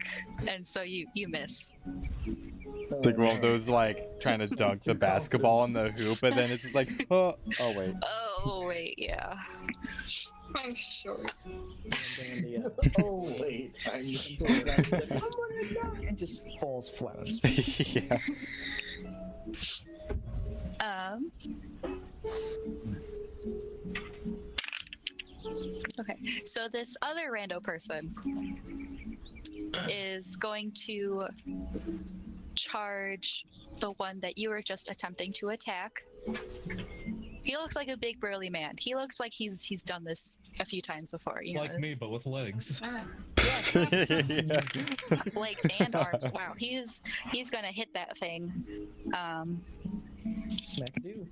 and so you miss. It's like one of those like trying to dunk the basketball in the hoop, and then it's just like, oh wait. Oh wait, yeah. I'm short. Oh, wait. I'm And just falls flat on his face. Yeah. Okay, so this other rando person is going to charge the one that you were just attempting to attack. He looks like a big burly man. He looks like he's done this a few times before. You know, Like me, but with legs. Yeah. legs and arms. Wow, he's gonna hit that thing. Smack-a-doo.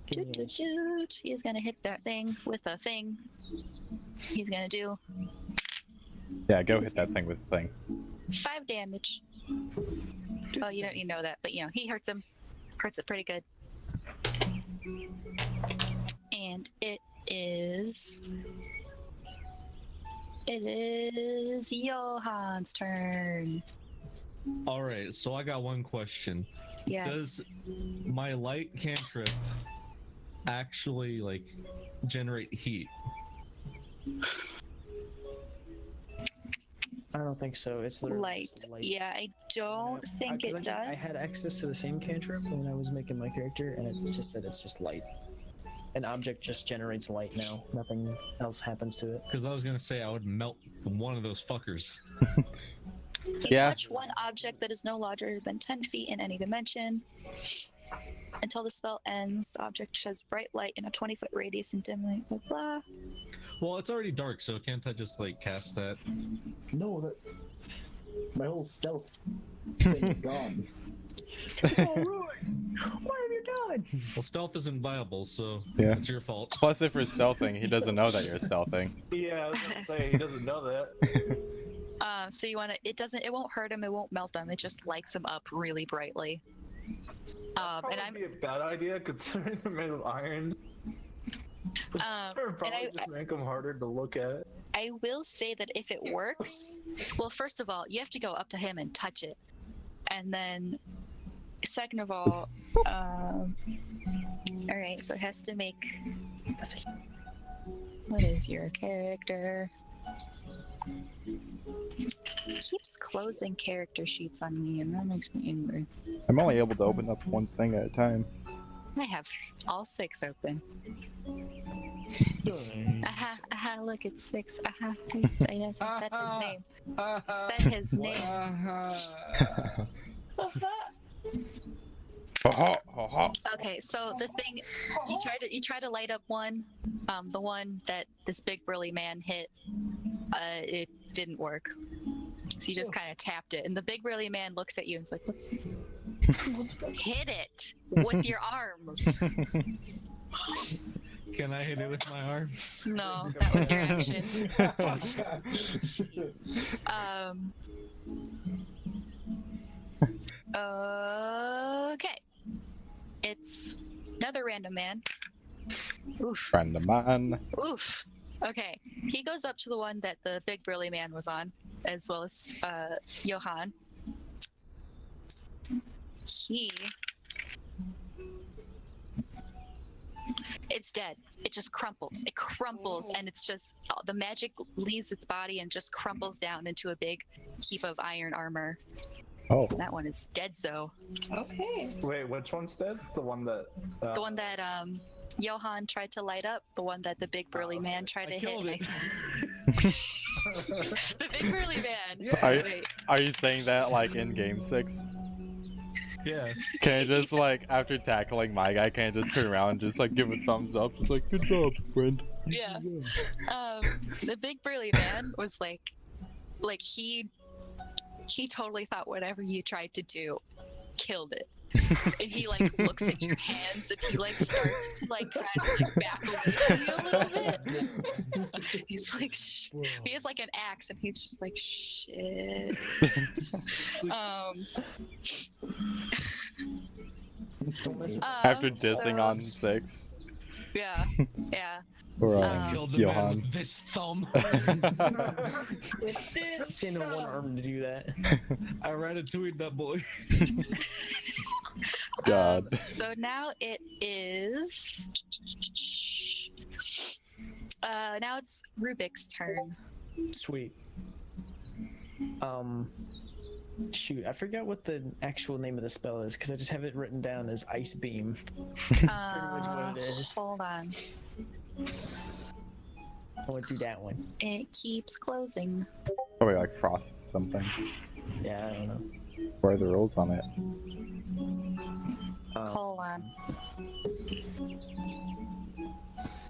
Doot, doot, doot. He's gonna hit that thing with a thing. He's gonna do Yeah, go hit that thing with the thing. 5 damage. Oh, you don't even know that, but you know, he hurts him. Hurts it pretty good. And it is Johan's turn. All right, so I got one question. Yes. Does my light cantrip actually like generate heat? I don't think so. It's literally Light. just light. Yeah, I don't think it does. I had access to the same cantrip when I was making my character, and it just said it's just light. An object just generates light now. Nothing else happens to it. Because I was gonna say I would melt one of those fuckers. You Yeah. touch one object that is no larger than 10 feet in any dimension. Until the spell ends, the object sheds bright light in a 20-foot radius and dim light, blah, blah. Well, it's already dark, so can't I just like cast that? No, that my whole stealth thing is gone. It's all ruined. What have you done? Well, stealth isn't viable, so Yeah. it's your fault. Plus, if you're stealthing, he doesn't know that you're stealthing. Yeah, I was gonna say he doesn't know that. So you want to? It won't hurt him. It won't melt him. It just lights him up really brightly. Probably And I'm be a bad idea considering they're made of iron. Probably just make them harder to look at. I will say that if it works, well, first of all, you have to go up to him and touch it, and then, second of all, all right. So it has to make. What is your character? It keeps closing character sheets on me, and that makes me angry. I'm only able to open up one thing at a time. I have all 6 open. Aha, look, it's 6. Aha, I said his name. Said his name. Okay, so the thing, you try to light up one, the one that this big burly man hit, it didn't work. So you just kind of tapped it, and the big burly man looks at you and is like, hit it with your arms. Can I hit it with my arms? No, that was your action. Okay. It's another random man. Oof. Friend of mine. Oof. Okay. He goes up to the one that the big burly man was on, as well as Johan. It's dead. It just crumples. It crumples, and it's just the magic leaves its body and just crumples down into a big heap of iron armor. Oh. That one is dead. So. Okay. Wait, which one's dead? The one that. The one that Johan tried to light up. The one that the big burly man tried to hit. Killed it. The big burly man. Yeah. Are you saying that like in game 6? Yeah. Can I just like after tackling my guy, can I just turn around and just like give a thumbs up? It's like, good job, friend. Yeah. The big burly man was like he totally thought whatever you tried to do killed it. And he like looks at your hands and he like starts to like kind of like back away from you a little bit. He's like, shh. He has like an axe and he's just like, shit. After dissing on 6. Yeah, yeah. Or I killed the man Johan. with this thumb. With this. Stand on one arm to do that. I ratatouille that boy. God. So now it is. Now it's Rubik's turn. Sweet. Shoot, I forgot what the actual name of the spell is because I just have it written down as Ice Beam. Pretty much what it is. Hold on. I want to do that one. It keeps closing. Probably like frost something. Yeah, I don't know. What are the rules on it? Hold on.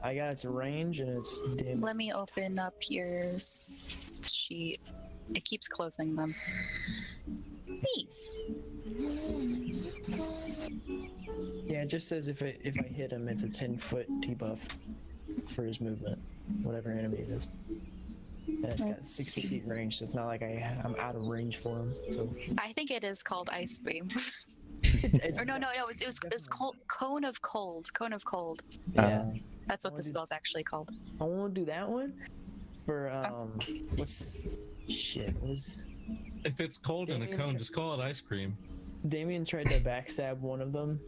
I got its range and its damage. Let me open up your sheet. It keeps closing them. Please. Yeah, it just says if I hit him, it's a 10-foot debuff for his movement, whatever enemy it is. And it's got 60 feet range, so it's not like I'm out of range for him. So I think it is called Ice Beam. it's Or no, it was Cone of Cold. Cone of Cold. yeah. That's what I the wanna spell's actually called. I want to do that one for what's shit was If it's cold in a Damien cone, tri- just call it ice cream. Damien tried to backstab one of them.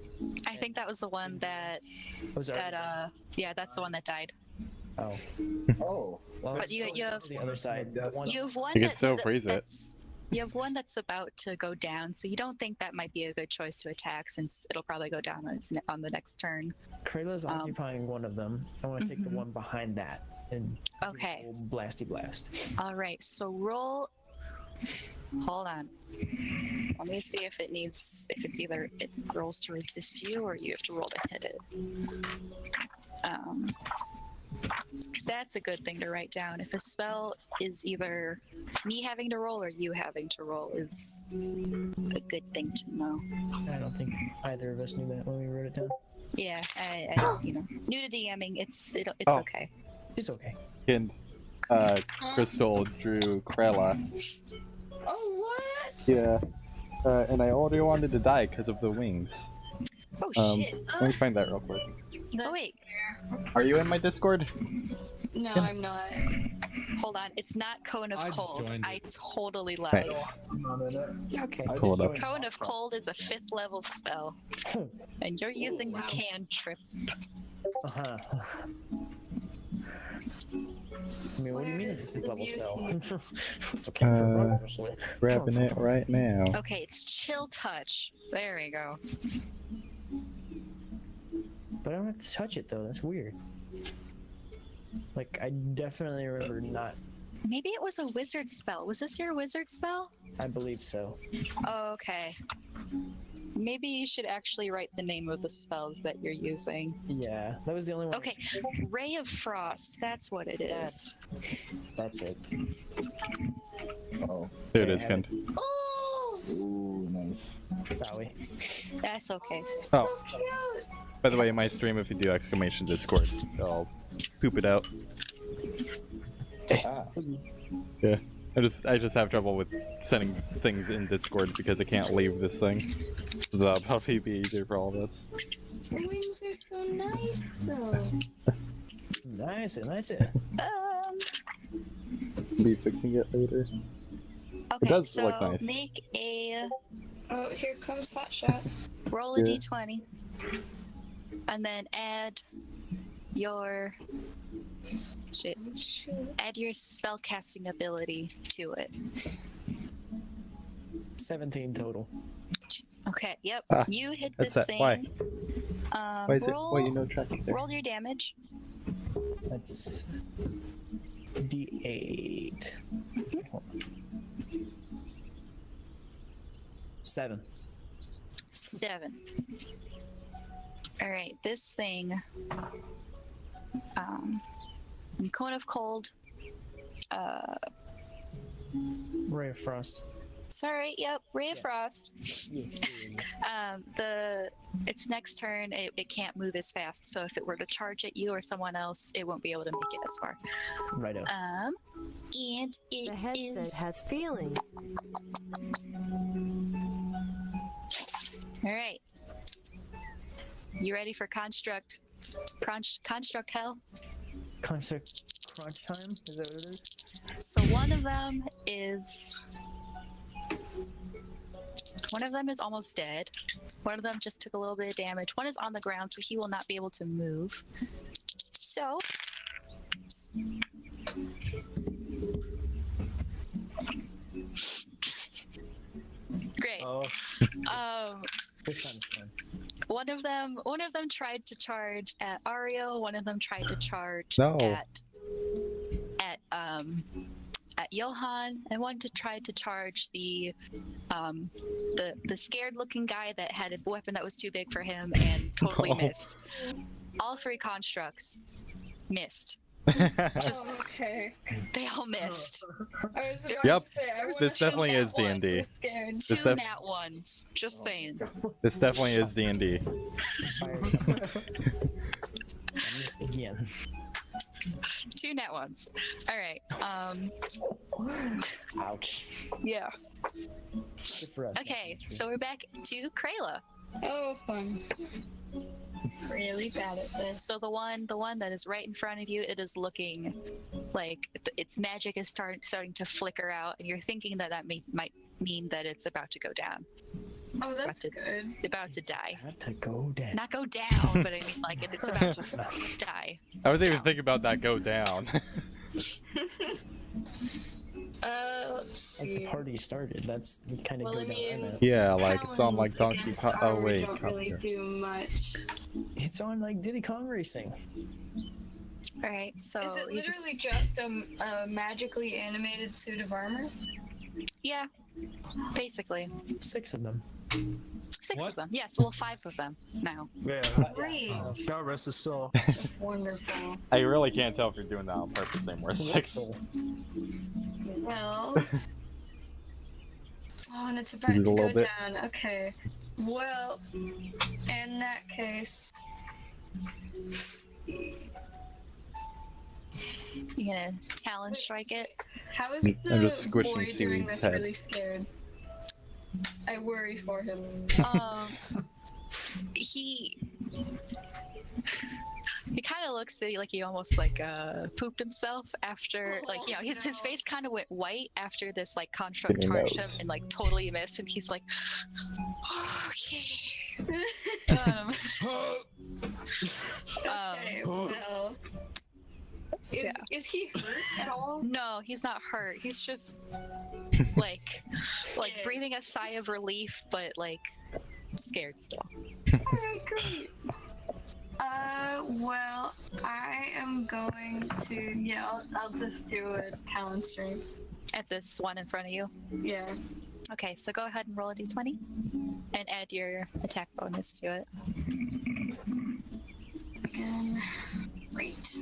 I think that was the one that Was it yeah, that's the one that died. oh Oh, well, But you have to the other side. The one- you have one You can that, still freeze it. that's you have one that's about to go down, so you don't think that might be a good choice to attack since it'll probably go down on the next turn. Krayla's occupying one of them. I want to take the one behind that and give it a Okay. little blasty blast. All right, so roll. Hold on. Let me see if it's either it rolls to resist you or you have to roll to hit it. Because that's a good thing to write down. If a spell is either me having to roll or you having to roll is a good thing to know. I don't think either of us knew that when we wrote it down. Yeah, I new to DMing, it's Oh. okay. It's okay. And Crystal drew Krella. Oh, what? Yeah. And I already wanted to die because of the wings. Oh shit! Let me find that real quick. Oh wait, Are you in my Discord? No, I'm not. hold on. It's not Cone of I just Cold. joined I totally lied. Nice. I'm not in it. Yeah, okay. I Pull it just up. joined Cone of Minecraft. Cold is a 5th level spell, and you're using the cantrip. Uh-huh. I mean, what do you mean it's a Where's level the spell? It's okay for runners. Grabbing it right now. Okay, it's Chill Touch. There we go. But I don't have to touch it though. That's weird. Like I definitely remember not. Maybe it was a wizard spell. Was this your wizard spell? I believe so. Oh, okay. Maybe you should actually write the name of the spells that you're using. Yeah, that was the only one. Okay, Ray of Frost. That's what it is. That's it. Oh, There it is, Kent. Oh, ooh, nice. Sorry. That's okay. Oh, so cute. by the way, in my stream, if you do exclamation Discord, I'll poop it out. Ah, Yeah. I just have trouble with sending things in Discord because I can't leave this thing. So that'll probably be easier for all of us. The wings are so nice, though. Nice. Be fixing it later. Okay, does so look nice. make a Oh, here comes Hot Shot. roll a Yeah. d20, and then add your add your spell casting ability to it. 17 total. Okay, yep. Ah, You hit that's this it. thing. Why? Why is it? Roll, Why you no track there? roll your damage. That's D8. Hold on. 7. 7. All right, this thing. In Cone of Cold. Ray of Frost. Sorry, yep, Ray of Yeah. Frost. Its next turn, it can't move as fast. So if it were to charge at you or someone else, it won't be able to make it as far. Righto. And it The headset is has feelings. all right. You ready for construct hell? Construct crunch time? Is that what it is? So one of them is almost dead. One of them just took a little bit of damage. One is on the ground, so he will not be able to move. So great. Oh, This sounds fun. One of them tried to charge at Ario. One of them tried to charge No. at at Johan, and one to try to charge the scared-looking guy that had a weapon that was too big for him and totally missed. All 3 constructs missed. Just Okay. they all missed. I was about Yep. to say, I This was definitely two is nat ones. D&D. scared. This 2 def- nat ones. Just saying. This definitely is D&D. I missed again. 2 nat ones. All right. Ouch. Yeah. Good for us. Okay. So we're back to Krayla. Oh, fun. Really bad at this. So the one that is right in front of you, it is looking like its magic is starting to flicker out, and you're thinking that might mean that it's about to go down, Oh, that's About good. about to die. Had to go down. Not go down, but I mean like it's about to die. I was even thinking about that go down. Let's Like the see. party started. That's kind of Well, go I down. mean- right now. Yeah, like it's on like Talons Donkey against Kong. Oh armor wait, don't really do much. It's on like Diddy Kong Racing. All right. So Is it you just literally just a magically animated suit of armor? yeah, basically 6 of them. 6 What? of them. Yes, well 5 of them now. Yeah. Great. God rest his soul. That's wonderful. I really can't tell if you're doing that on purpose anymore. 6. Well. Oh, and it's about Use to a go little bit. down. Okay. Well, in that case. You gonna talon strike it? How is I'm the just squishing boy doing Seaweed's that's head. really scared? I worry for him. He kind of looks like he almost like pooped himself after like his face kind of went white after this like construct Giving charged him notes. and like totally missed, and he's like okay. Okay, well. Is he hurt at all? No, he's not hurt. He's just like Scared. breathing a sigh of relief, but like scared still. Alright, great. Well, I am going to, I'll just do a talent strength. At this one in front of you. Yeah. Okay, so go ahead and roll a d20 and add your attack bonus to it. And, great.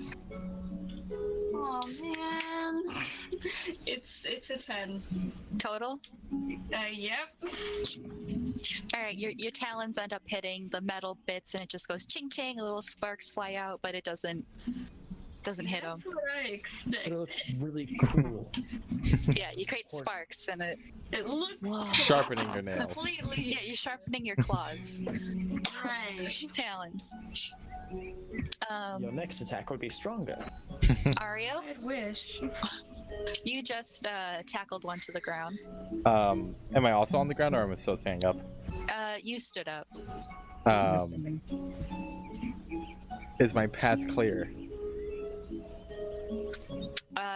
Oh man. It's a 10. Total? Yep. All right, your talons end up hitting the metal bits, and it just goes ching ching. Little sparks fly out, but it doesn't hit them. That's what I expect. But it looks really cool. Yeah, you create sparks, and it. It looks Sharpening your nails. completely Yeah, you're sharpening your claws, right. talons. Your next attack would be stronger. Ario, I wish. you just tackled one to the ground. Am I also on the ground or am I still standing up? You stood up. Is my path clear?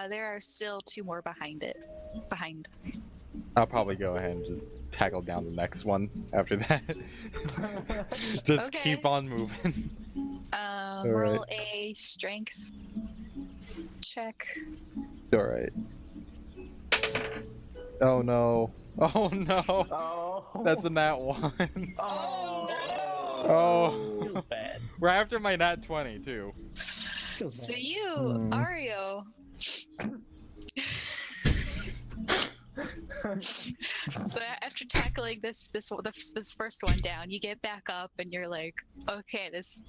There are still 2 more behind it. Behind. I'll probably go ahead and just tackle down the next one after that. Just Okay. keep on moving. Roll a strength check. Alright. Oh no. Oh no. Oh. That's a nat 1. Oh. Oh. Feels bad. Right after my nat 20 too. Feels So bad. you, Hmm. Ario. So after tackling this first one down, you get back up and you're like, okay, this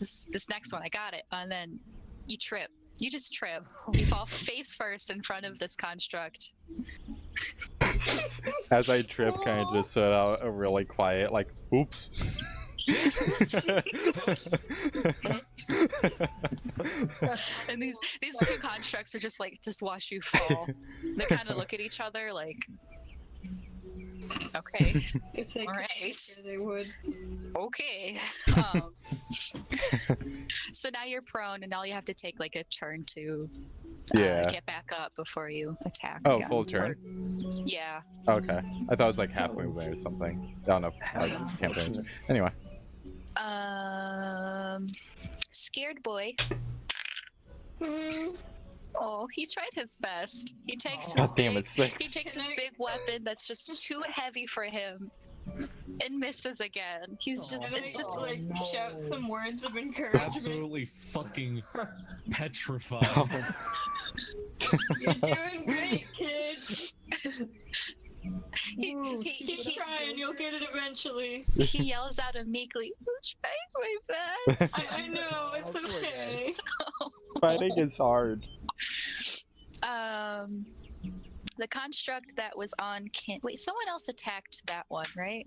next one, I got it. And then you trip. You just trip. You fall face first in front of this construct. As I trip, kind of just set out a really quiet, like, oops. And these 2 constructs are just like, just watch you fall. They kind of look at each other like, okay, If they All could, right. sure they would. okay. So now you're prone, and all you have to take like a turn to Yeah. get back up before you attack. Oh, again. full turn? Yeah. Okay. I thought it was like half movement or something. I don't know. I can't answer. Anyway. Scared boy. Oh No, he tried his best. He takes God damn it, he 6. takes his big weapon that's just too heavy for him and misses again. He's just And then it's just just like shout some words of encouragement. Absolutely fucking petrified. You're doing great, kid. Keep trying, you'll get it eventually. he yells out meekly, "I'm trying my best." I know, it's okay. Fighting is hard. The construct that was on Kind. Wait, someone else attacked that one, right?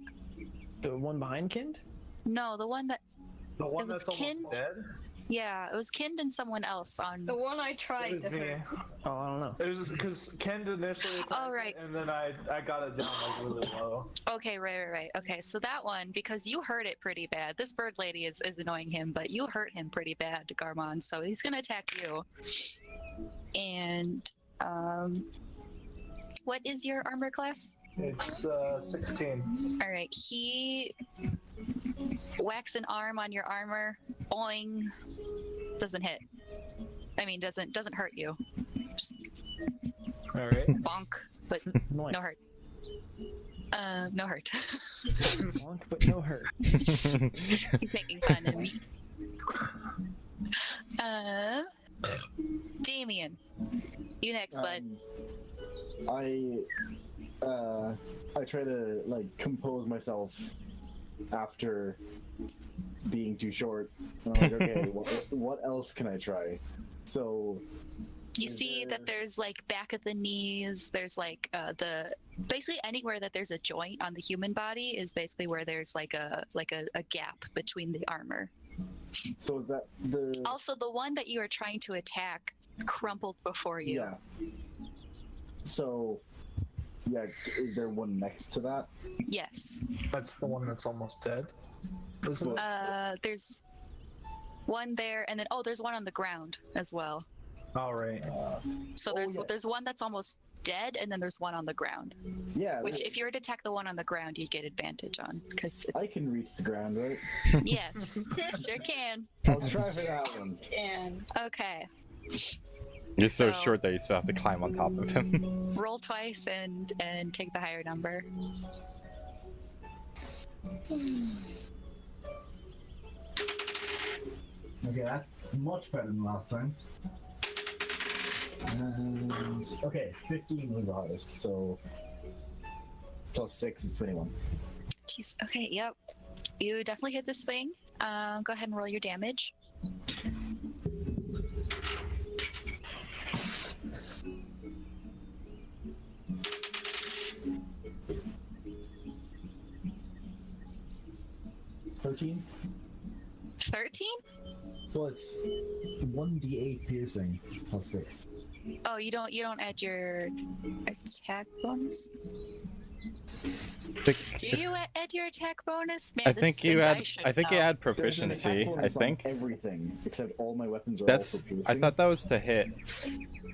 The one behind Kind? No, the one that. The one It was that's almost Kind. dead? Yeah, it was Kind and someone else on. The one I It tried was to me. hurt. Oh, I don't know. It was because Ken initially attacked Oh, right. it, and then I got it down like really low. Okay, right. Okay, so that one, because you hurt it pretty bad. This bird lady is annoying him, but you hurt him pretty bad, Garmon. So he's gonna attack you. And what is your armor class? It's 16. All right, he whacks an arm on your armor. Boing. Doesn't hit. I mean, doesn't hurt you. Just All right. bonk, but Nice. no hurt. No hurt. Bonk, but no hurt. He's making fun of me. Damien, you next, bud. I try to like compose myself after being too short. I'm like, okay, what else can I try? So You is see that there- there's like back of the knees. There's like basically anywhere that there's a joint on the human body is basically where there's like a gap between the armor. So is that the Also, the one that you are trying to attack crumpled before you. yeah? So yeah, is there one next to that? Yes. That's the one that's almost dead, isn't it? There's one there, and then there's one on the ground as well. All right. So yeah. there's one that's almost dead, and then there's one on the ground. Yeah, Which, if you were to attack the one on the ground, you'd get advantage on, because I it's can reach the ground, right? yes, sure can. I'll try for that one. And Okay, You're so So- short that you still have to climb on top of him. roll twice and take the higher number. Okay, that's much better than last time. And, okay, 15 was the hardest, so plus 6 is 21. Jeez. Okay. Yep. You definitely hit this thing. Go ahead and roll your damage. $13? 13? Well, it's 1d8 piercing plus 6. Oh, you don't add your attack bonus? Do you add your attack bonus? Man, I this think you things add. I should I think you know. add There's an proficiency. attack I bonus on think everything except all my weapons are that's. also piercing. I thought that was to hit.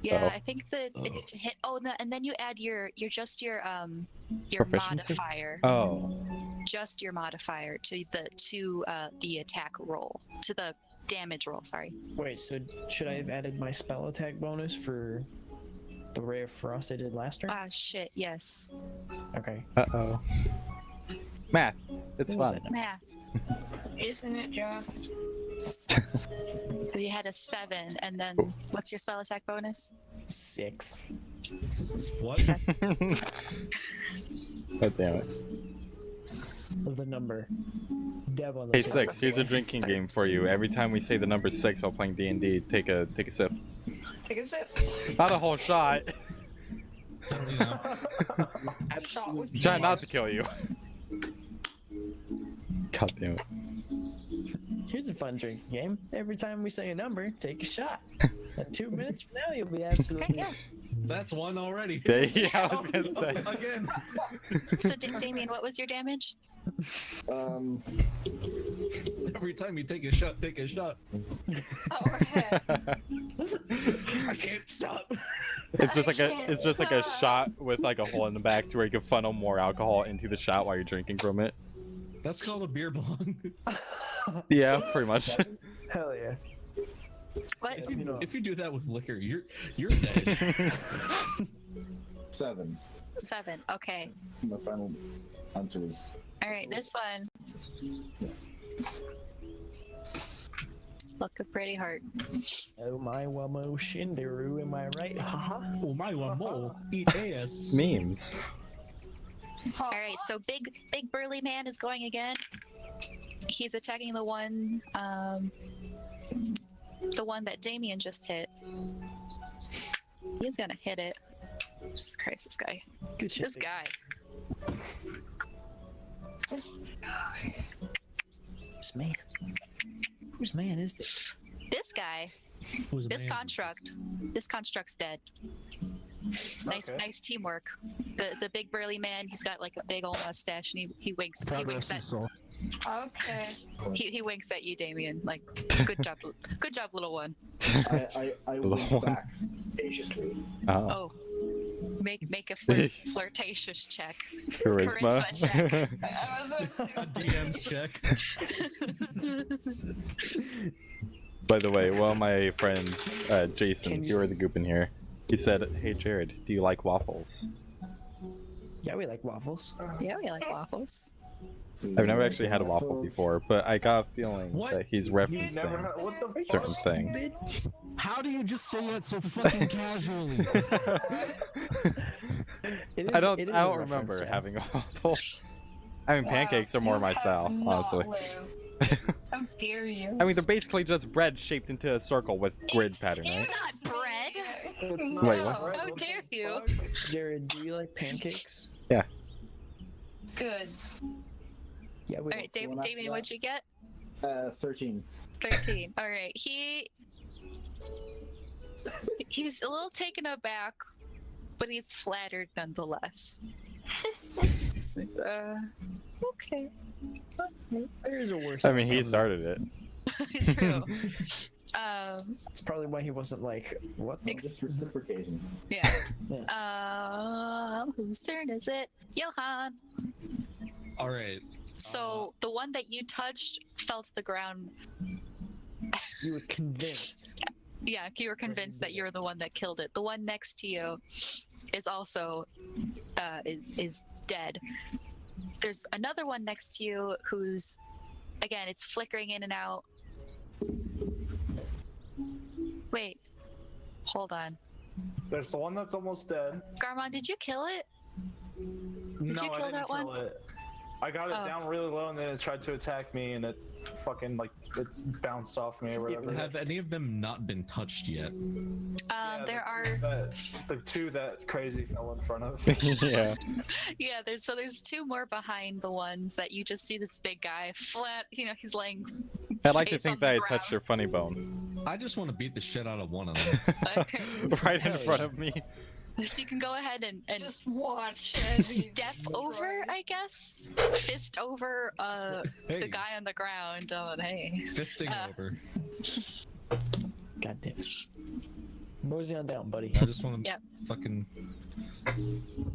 Yeah, Oh. I think that it's to hit. Oh, and then you add your Proficiency? modifier, Oh, just your modifier to the attack roll, to the damage roll. Sorry. Wait, so should I have added my spell attack bonus for the Ray of Frost I did last turn? Ah, shit. Yes. Okay. oh. Math. It's What was fun. it? Math. isn't it just? So you had a 7, and then what's your spell attack bonus? 6. What? That's God damn it. The number. Deb on the Hey, chat. 6. Here's a drinking game for you. Every time we say the number 6 while playing D&D, take a sip. Take a sip. Not a whole shot. You know, Absolute Try not to kill you. God damn it. Here's a fun drinking game. Every time we say a number, take a shot. And 2 minutes from now, you'll be absolutely. okay. Yeah. that's one already. Yeah, I was gonna say. Again. So Damien, what was your damage? Every time you take a shot, take a shot. Oh, heck. I can't stop. It's just like I a can't it's just like a stop. shot with like a hole in the back to where you can funnel more alcohol into the shot while you're drinking from it. That's called a beer bong. Yeah, pretty much. Hell yeah. What? If you do that with liquor, you're dead. 7. 7. Okay. My final answer is All right, this one. Look a pretty heart. Oh my wamo shinderu, am I right? Haha. Oh my wamo, eat ass. Memes. All right, so big burly man is going again. He's attacking the one that Damien just hit. He's gonna hit it. Jesus Christ, this guy. Good shit. This guy. This man. Whose man is this? This guy. Who's This man? construct. This construct's dead. Nice teamwork. The big burly man, he's got like a big old mustache, and he winks. He winks at. Okay. He winks at you, Damien. Like, good job, little one. I went back spaciously. Oh, make a flirtatious check. Charisma. check. I was about to A DM's check. By the way, one of my friends, Jason, you were the goop in here. He said, "Hey Jared, do you like waffles?" Yeah, we like waffles. Yeah, we like waffles. I've never actually had a waffle before, but I got a feeling What? that he's Never referencing had, what the a certain fuck? thing. How do you just say that so fucking casually? It is, I don't it is a remember reference, yeah. having a waffle. I mean, pancakes are more my style, honestly. How dare you? I mean, they're basically just bread shaped into a circle with grid pattern, right? It's not bread. It's Wait, not what? bread, How the dare you? fuck? Jared, do you like pancakes? Good. Yeah, we All right, Damien, what'd you get? 13. 13. All right, he's a little taken aback, but he's flattered nonetheless. It's like, okay. There's a worse. I mean, he outcome. started it. It's true. That's probably why he wasn't like, what? I'm just reciprocating. Yeah. Yeah. Whose turn is it? Johan. All right. So the one that you touched fell to the ground. You were convinced. Yeah, you were convinced that you're the one that killed it. The one next to you is also is dead. There's another one next to you who's, again, it's flickering in and out. Wait, hold on. There's the one that's almost dead. Garmon, did you kill it? No, you I kill didn't that kill one? it. I got it Oh. down really low and then it tried to attack me and it fucking like it's bounced off me or whatever. Have any of them not been touched yet? Yeah, There are, the two that Crazy fell in front of. Yeah. yeah. There's two more behind the ones that you just see this big guy flat. You know, he's laying. I'd like to face think on that I the touched your funny bone. I just want to beat the shit out of one of them. Okay, Right in front of me. so you can go ahead and Just watch as he step over, I guess, fist over Hey, the guy on the ground. Oh, hey. fisting over. God damn. Mosey on down, buddy. I just want to Yep. fucking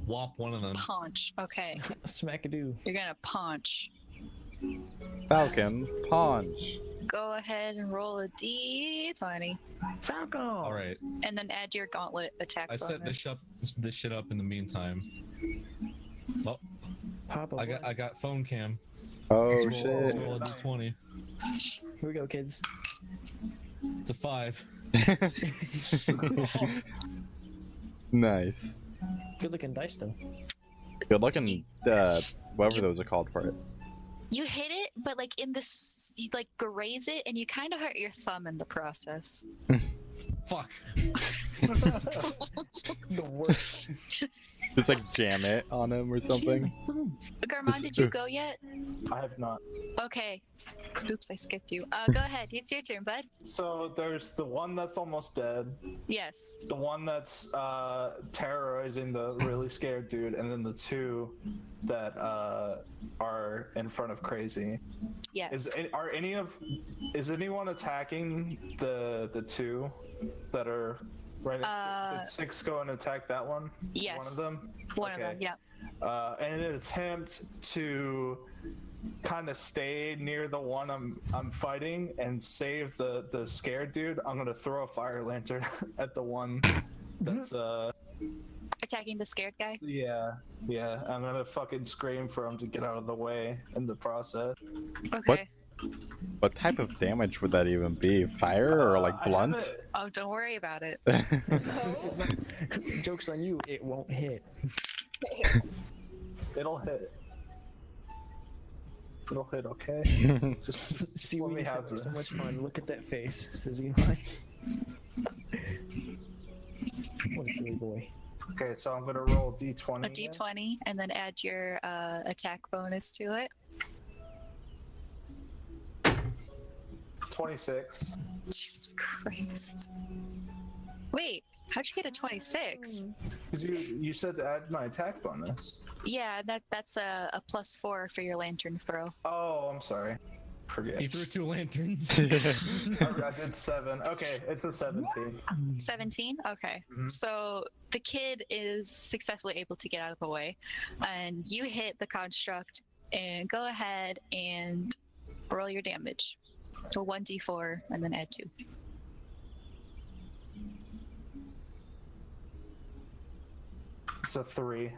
whop one of them. Punch. Okay, Smackadoo. you're gonna punch. Falcon punch. Go ahead and roll a d20, Falcon! All right, and then add your gauntlet attack I bonus. set this shit up in the meantime. Well, Papa I got phone cam. Oh Let's shit. roll a d20. Here we go, kids. It's a 5. Nice. Good looking dice, though. Good looking, whatever those are called for it. You hit it, but like in this, you like graze it, and you kind of hurt your thumb in the process. Fuck. The worst. Just like jam it on him or something. Garmon, did you go yet? I have not. Okay. Oops, I skipped you. Go ahead. It's your turn, bud. So there's the one that's almost dead, Yes. the one that's terrorizing the really scared dude, and then the two that are in front of Crazy. Yes. Is anyone attacking the two that are right? Did 6 go and attack that one? Yes. One of them. One of them. Okay. Yeah. In an attempt to kind of stay near the one I'm fighting and save the scared dude, I'm gonna throw a fire lantern at the one that's Attacking the scared guy. yeah, I'm gonna fucking scream for him to get out of the way in the process. Okay. What type of damage would that even be? Fire or like I blunt? haven't- Oh, don't worry about it. It's not, joke's on you, it won't hit. It'll hit. It'll hit, okay? Just See, let we me just have have so this. much fun. Look at that face, says Eli. What a silly boy. Okay, so I'm gonna roll d20. A d20, and then add your attack bonus to it. 26. Jesus Christ. Wait, how'd you get a 26? Because you said to add my attack bonus. Yeah, that's a +4 for your lantern throw. Oh, I'm sorry. Forget. He threw 2 lanterns. I did 7. Okay, it's a 17. 17? Okay. Mhm. So the kid is successfully able to get out of the way, and you hit the construct, and go ahead and roll your damage. So 1d4, and then add 2. It's a 3.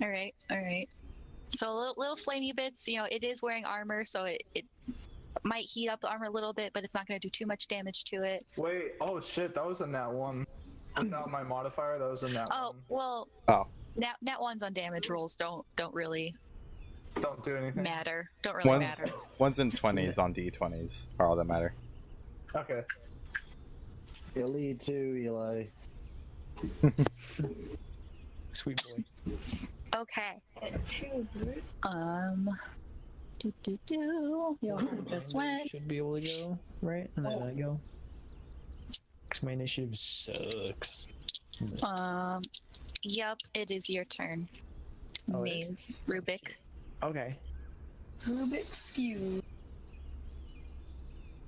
All right, all right. So little flamey bits, you know, it is wearing armor, so it might heat up the armor a little bit, but it's not going to do too much damage to it. Wait, oh shit, that was a nat 1. Without my modifier, that was a nat Oh, 1. well, Oh. nat ones on damage rolls don't really Don't do anything. matter. Don't really Ones, matter. ones and 20s on d20s are all that matter. Okay. Illy too, Eli. Sweet boy. Okay. You'll this went. Should be able to go, right? And then I go. Because my initiative sucks. Yep, it is your turn. Oh, it is? Maze, Rubik. Okay. Rubik's Cube.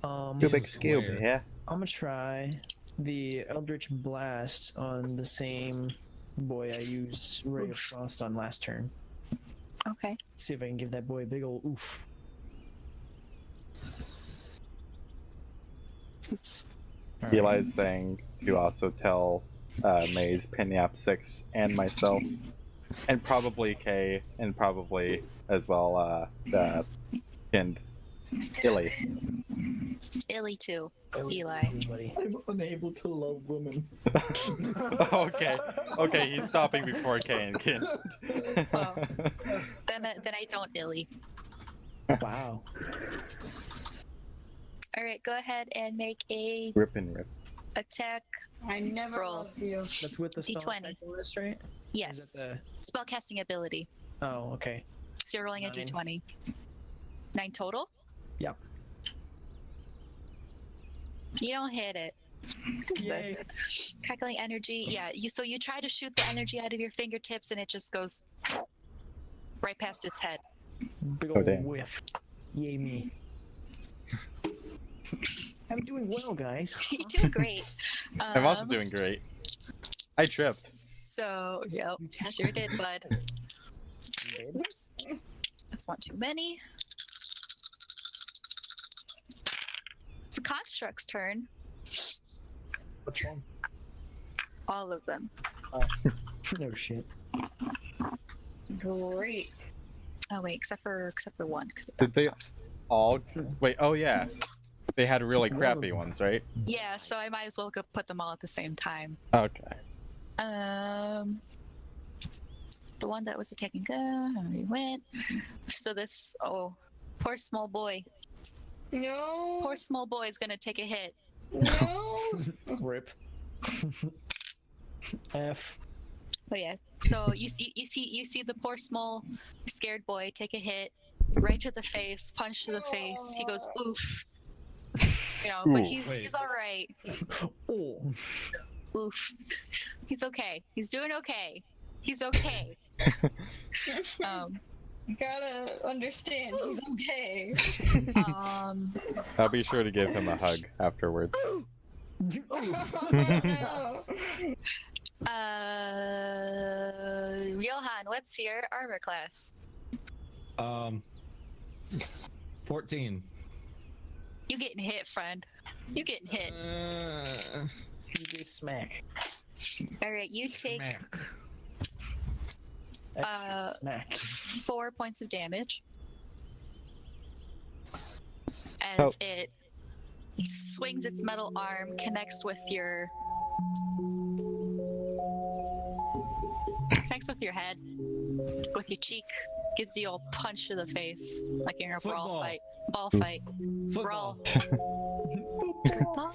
Rubik's Cube, square. yeah. I'm gonna try the Eldritch Blast on the same boy I used Ray of Frost on last turn. Okay. See if I can give that boy a big ol' oof. Oops. Alright. Eli is saying to also tell Maze, Pinyap 6, and myself, and probably Kay, and probably as well the Kind. Illy. Illy too. Oh, Eli. buddy. I'm unable to love women. Okay, he's stopping before Kay and Kind. Oh. Then I don't Illy. Wow. All right, go ahead and make a Rip and rip. attack. I never Roll. loved you. That's with the spell D20. attack bonus, right? Or Yes. Is that Spellcasting ability. the... Oh, okay. So you're rolling a 9. d20. 9 total? Yep. You don't hit it. What's Yay. this? Crackling energy. Yeah, so you try to shoot the energy out of your fingertips and it just goes right past its head. Big Oh, old damn. whiff. Yay me. I'm doing well, guys. You're doing great. I'm also doing great. I tripped. So, yep, You tackled sure did, bud. Babe. Oops. That's one too many. It's the construct's turn. Which one? All of them. No shit. Great. Oh wait, except for one. 'Cause it Did they bounced off. all... Wait, oh yeah. They had really One of crappy them. ones, right? Yeah, so I might as well go put them all at the same time. Okay. The one that was attacking already went. So this, oh, poor small boy. No. Poor small boy is gonna take a hit. No. Rip. F. Oh yeah. So you see the poor small scared boy take a hit right to the face, punch to the face. He goes oof. You know, but Oof. he's all right. Oh. Oof. He's okay. He's doing okay. He's okay. You gotta understand, he's okay. I'll be sure to give him a hug afterwards. No. Johan, what's your armor class? 14. You getting hit, friend. You getting hit. You get smack. All right, you take Smack. Extra smack. 4 points of damage as it swings its metal arm, connects with your head, with your cheek, gives the old punch to the face, like you're in a Football. ball fight, Football. Football.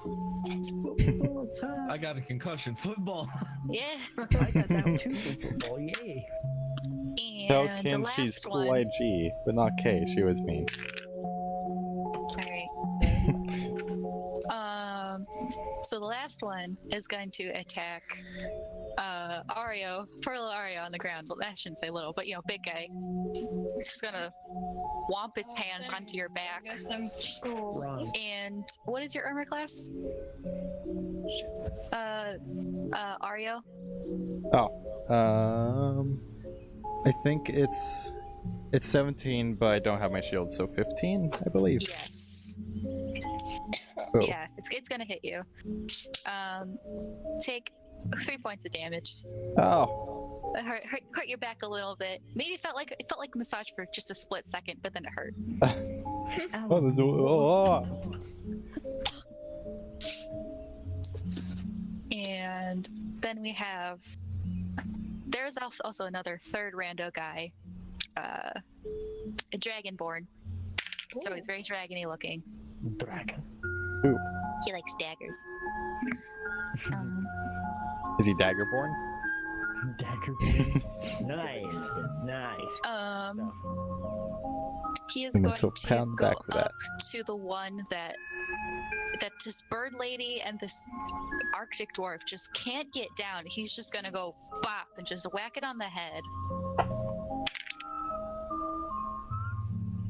Football time. I got a concussion. Football. Yeah. I got that one too for football. Yay. Tell And the Kim she's last cool one. IG, but not K. She was mean. Alright. So the last one is going to attack Ario, poor little Ario on the ground. Well, I shouldn't say little, but big guy. It's just gonna womp its hands onto your back. I guess I'm cool. Wrong. And what is your armor class? Ario? I think it's 17, but I don't have my shield, so 15, I believe. Yes. Oh. Yeah, it's gonna hit you. Take 3 points of damage. Oh. It hurt your back a little bit. Maybe it felt like a massage for just a split second, but then it hurt. Oh, there's And then we have. There's also another third rando guy, a dragonborn. So he's very dragony looking. Dragon. He likes daggers. Is he Daggerborn? Dagger. Nice. Stuff. He is And going then so to pound go back for that. up to the one that this bird lady and this Arctic dwarf just can't get down. He's just gonna go bop and just whack it on the head.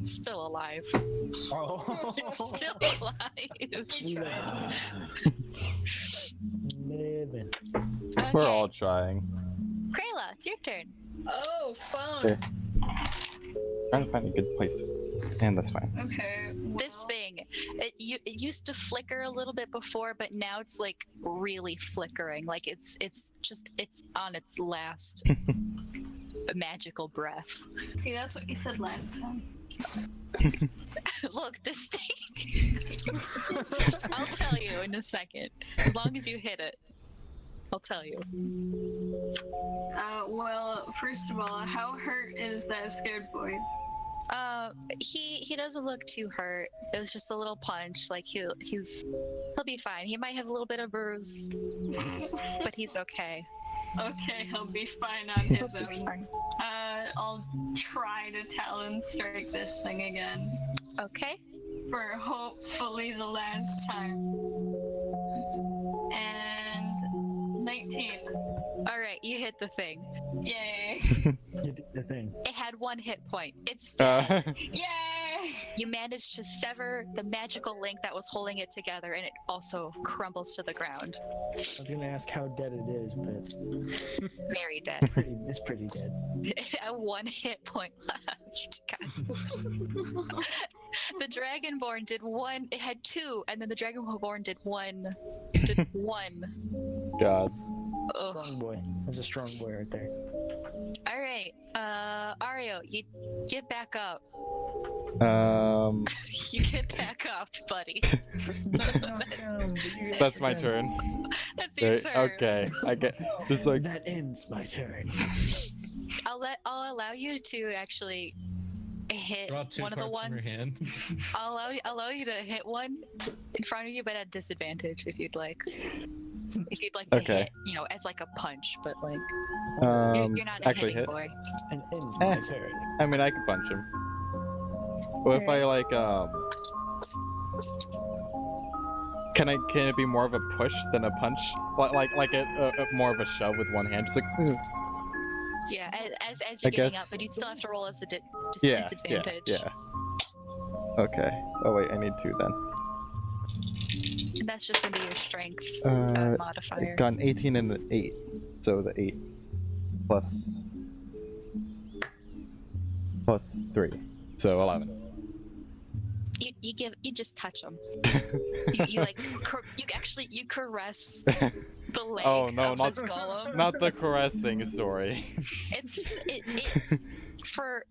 Still alive. Oh. Still alive. Living. Okay. We're all trying. Krayla, it's your turn. Oh, phone. Okay. Trying to find a good place. And that's fine. Okay. This thing, it used to flicker a little bit before, but now it's like really flickering. Like it's on its last magical breath. See, that's what you said last time. Look, this thing. I'll tell you in a second. As long as you hit it, I'll tell you. Well, first of all, how hurt is that scared boy? He doesn't look too hurt. It was just a little punch. Like he'll be fine. He might have a little bit of bruise, but he's okay. Okay, he'll be fine on his own. I'll try to talon strike this thing again. Okay. For hopefully the last time. And 19. All right, you hit the thing. Yay! You did the thing. It had 1 hit point. It's dead. Yay! You managed to sever the magical link that was holding it together, and it also crumbles to the ground. I was gonna ask how dead it is, but Very dead. it's pretty dead. It had 1 hit point left, guys. The Dragonborn did 1. It had 2, and then the Dragonborn did 1. Did 1. God. Ugh. Strong boy. That's a strong boy right there. All right, Ario, you get back up. You get back up, buddy. That's my turn. That's your turn. Okay, I get just like That ends my turn. I'll allow you to actually hit Draw 2 one of the cards from ones. your hand. I'll allow you to hit one in front of you, but at disadvantage if you'd like. If you'd like to Okay. hit, as like a punch, but like you're not a actually hitting hit. boy. And ends my turn. I mean I could punch him. What if I like can it be more of a push than a punch? Like a more of a shove with one hand, just like Yeah, as you're I getting guess- up, but you'd still have to roll as a yeah, disadvantage. yeah. Okay. Oh wait, I need 2 then. And that's just gonna be your strength Uh, modifier. Got an 18 and an 8, so the 8 plus plus 3. So 11. You just touch him. you like you caress the leg Oh no, of not this golem. not the caressing story. For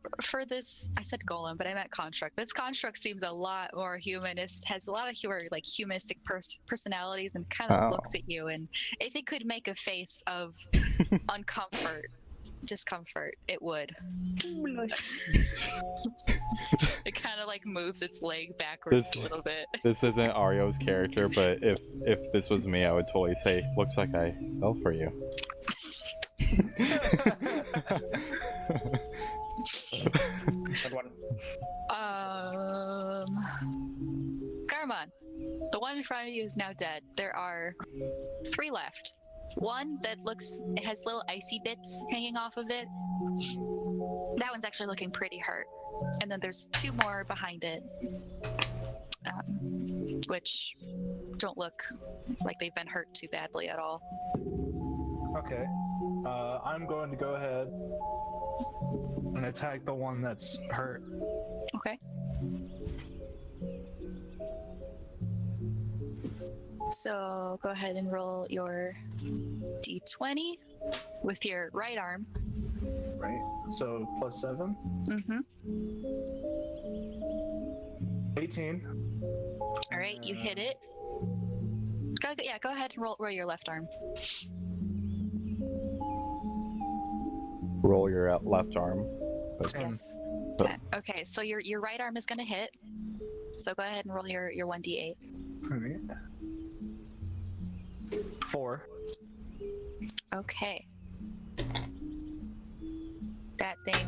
this, I said golem, but I meant construct. This construct seems a lot more humanist, has a lot of humanistic personalities, and kind of looks at you. And if it could make a face of discomfort, it would. It kind of like moves its leg backwards a little bit. This isn't Ario's character, but if this was me, I would totally say, "Looks like I fell for you." Good one. Garmon, the one in front of you is now dead. There are 3 left. One that it has little icy bits hanging off of it. That one's actually looking pretty hurt. And then there's 2 more behind it, which don't look like they've been hurt too badly at all. Okay. I'm going to go ahead and attack the one that's hurt. Okay. So go ahead and roll your d20 with your right arm. Right. So plus 7. Mm-hmm. 18. All right, you hit it. Go ahead and roll your left arm. Roll your left arm. Yes. 10. Okay, so your right arm is gonna hit. So go ahead and roll your 1d8. All right. 4. Okay. That thing.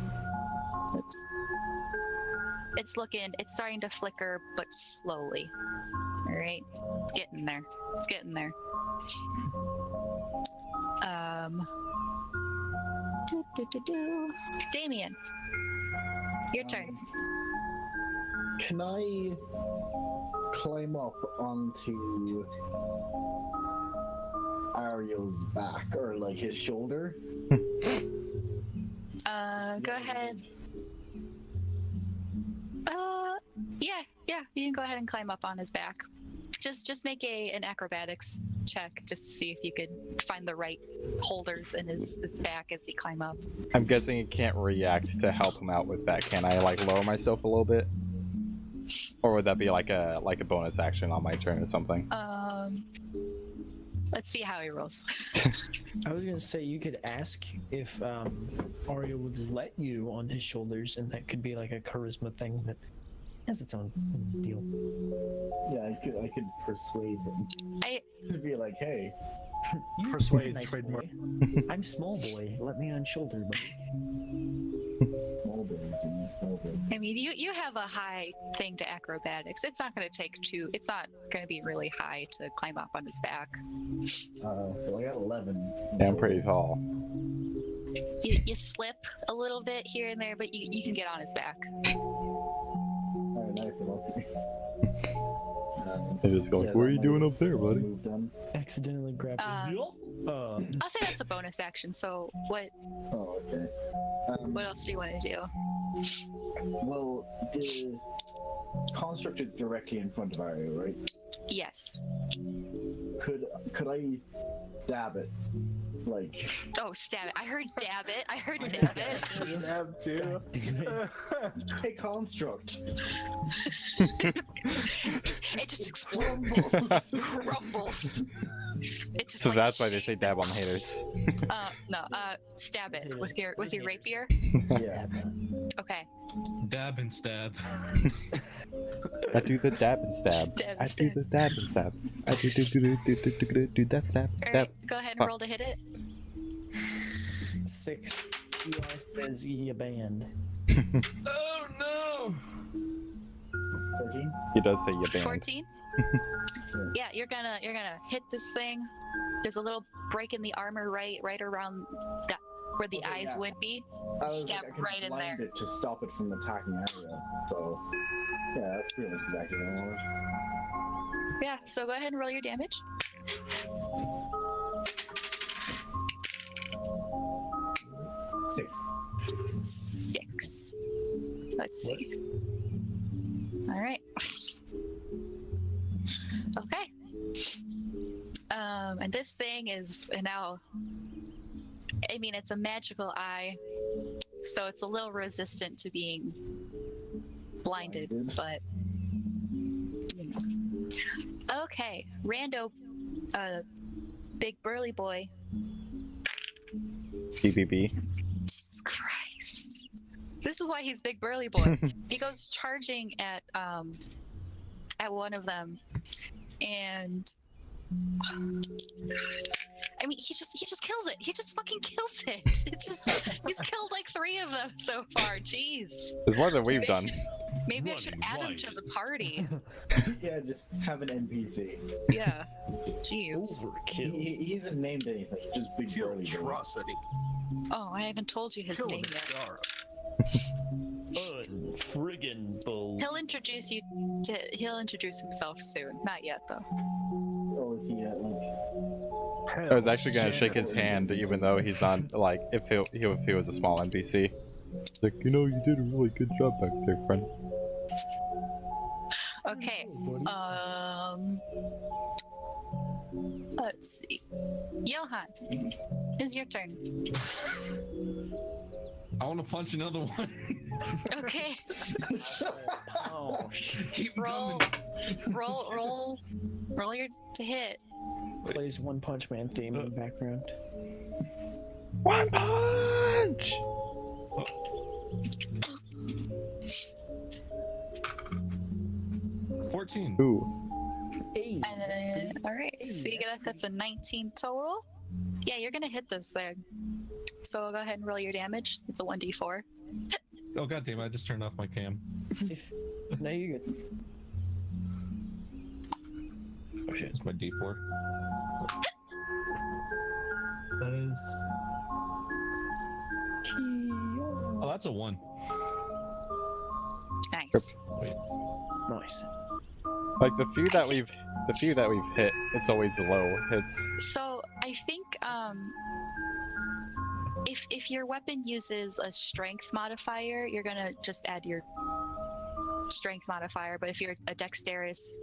Oops. It's starting to flicker, but slowly. All right, it's getting there. It's getting there. Damien, your turn. Can I climb up onto Ariel's back or like his shoulder? Go ahead. Yeah, you can go ahead and climb up on his back. Just make an acrobatics check just to see if you could find the right holders in his back as you climb up. I'm guessing it can't react to help him out with that. Can I like lower myself a little bit? Or would that be like a bonus action on my turn or something? Let's see how he rolls. I was gonna say you could ask if Aria would let you on his shoulders, and that could be like a charisma thing that has its own deal. Yeah, I could persuade him. It'd be like, hey, You Persuade, nice trade boy. I'm small boy. Let me on shoulder, buddy. small boy, Jimmy, small boy. I mean, you have a high thing to acrobatics. It's not going to take 2. It's not going to be really high to climb up on his back. Well, I got 11. Yeah, I'm pretty tall. You slip a little bit here and there, but you can get on his back. Alright, nice. I just go like, what are you doing up there, buddy? Move done. Accidentally grabbed him. I'll say that's a bonus action. So what? Oh, okay. What else do you want to do? Well, the construct is directly in front of Aria, right? Yes. Could I stab it? Like. Oh, stab it! I heard dab it. I heard dab it. Stab too. Hey, construct. It just explodes. Crumbles. It just, So like, that's why they say dab on haters. No. Stab it with your rapier. Yeah. Okay. Dab and stab. I do the dab and stab. Dab and I do stab. the dab and stab. I do that stab. All Dab. right. Go ahead and Fuck. roll to hit it. 6. Eli says you banned. Oh no! 13? He does say you banned. 14. Yeah, you're gonna hit this thing. There's a little break in the armor right around where the Okay, eyes yeah. would be. I was Stab like, I could right in blind there. it to stop it from attacking Aria. So, yeah, that's pretty much exactly what I wanted. Yeah, so go ahead and roll your damage. 6. 6. Let's see. All right. Okay. And this thing is now, I mean, it's a magical eye, so it's a little resistant to being blinded, but you know. Okay, rando, big burly boy. BBB. Jesus Christ. This is why he's big burly boy. He goes charging at one of them, and I mean, he just kills it. He just fucking kills it. He's killed like 3 of them so far. Jeez. There's more than we've done. Maybe I should add him to the party. Yeah, just have an NPC. Yeah. Jeez. Overkill. He isn't named anything, just big burly boy. Atrocity. Oh, I haven't told you his name yet. Friggin' bull. He'll introduce himself soon. Not yet though. Oh, is he like... I was actually gonna shake his hand, even though he's on, like, if he was a small NPC. Like, you know, you did a really good job back there, friend. Okay. Let's see. Johan, it's your turn. I want to punch another one. Okay. Oh shit. Keep Roll. coming. Roll your to hit. Plays One Punch Man theme in the background. One punch! Oh. 14. Ooh. Hey. All right. So you get that's a 19 total. Yeah, you're gonna hit this thing. So go ahead and roll your damage. It's a 1d4. Oh god damn! I just turned off my cam. No, you're good. Oh shit! It's my d4. That is. Oh, that's a 1. Nice. Wait. Nice. Like the few that we've hit, it's always low. It's So I think if your weapon uses a strength modifier, you're gonna just add your strength modifier. But if you're a dexterous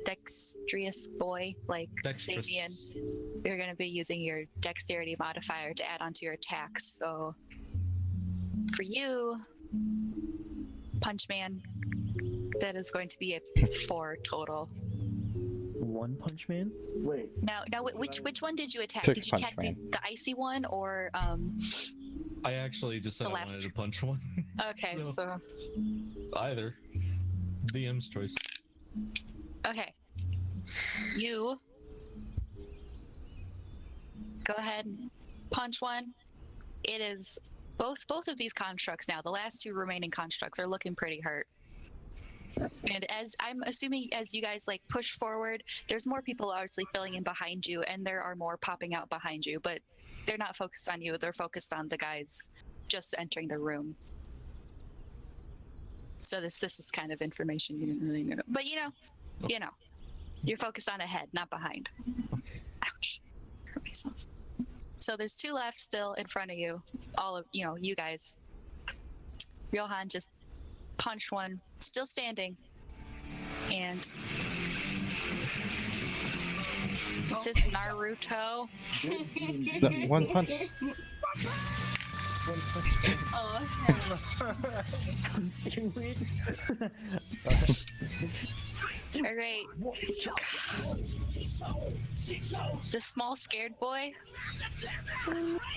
boy like Dexterous. Damien, you're gonna be using your dexterity modifier to add onto your attacks. So for you, Punch Man, that is going to be a 4 total. One Punch Man? Wait, Now, which one did you attack? 6 Did you Punch attack Man. the icy one or I actually just said The I last wanted to punch one. Okay, so Either. DM's choice. okay. You go ahead and punch one. It is both of these constructs now. The last 2 remaining constructs are looking pretty hurt. And as I'm assuming, as you guys like push forward, there's more people obviously filling in behind you, and there are more popping out behind you, but they're not focused on you. They're focused on the guys just entering the room. So this is kind of information you didn't really know, but you know, you're focused on ahead, not behind. Ouch! Hurt myself. So there's 2 left still in front of you. All of you guys. Johan just punched one, still standing, and this is Naruto. the one punch. One Punch Man. Oh, Seaweed. Sorry. All right. The small scared boy.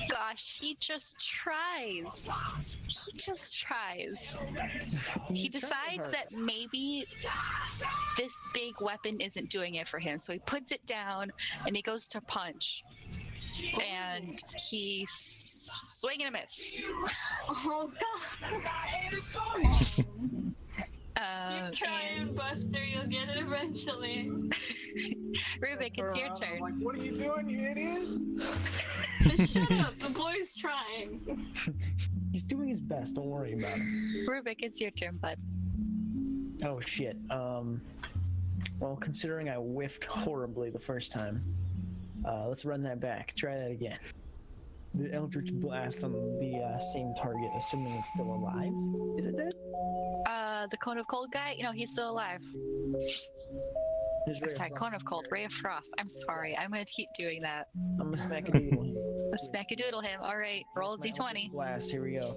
Gosh, he just tries. He decides that maybe this big weapon isn't doing it for him, so he puts it down and he goes to punch. And he swing and a miss. oh god. You try and Buster, you'll get it eventually. Rubik, it's your turn. Like, what are you doing, you idiot? Just shut up, the boy's trying. He's doing his best. Don't worry about him. Rubik, it's your turn, bud. Oh shit. Well, considering I whiffed horribly the first time, let's run that back. Try that again. the Eldritch Blast on the same target, assuming it's still alive. Is it dead? The Cone of Cold guy? No, he's still alive. There's Ray of Sorry, Frost. Cone of Cold, Ray of Frost. I'm sorry. I'm gonna keep doing that. I'm gonna smack a doodle. Smack-a-doodle him. All right, roll a d20. Blast. Here we go.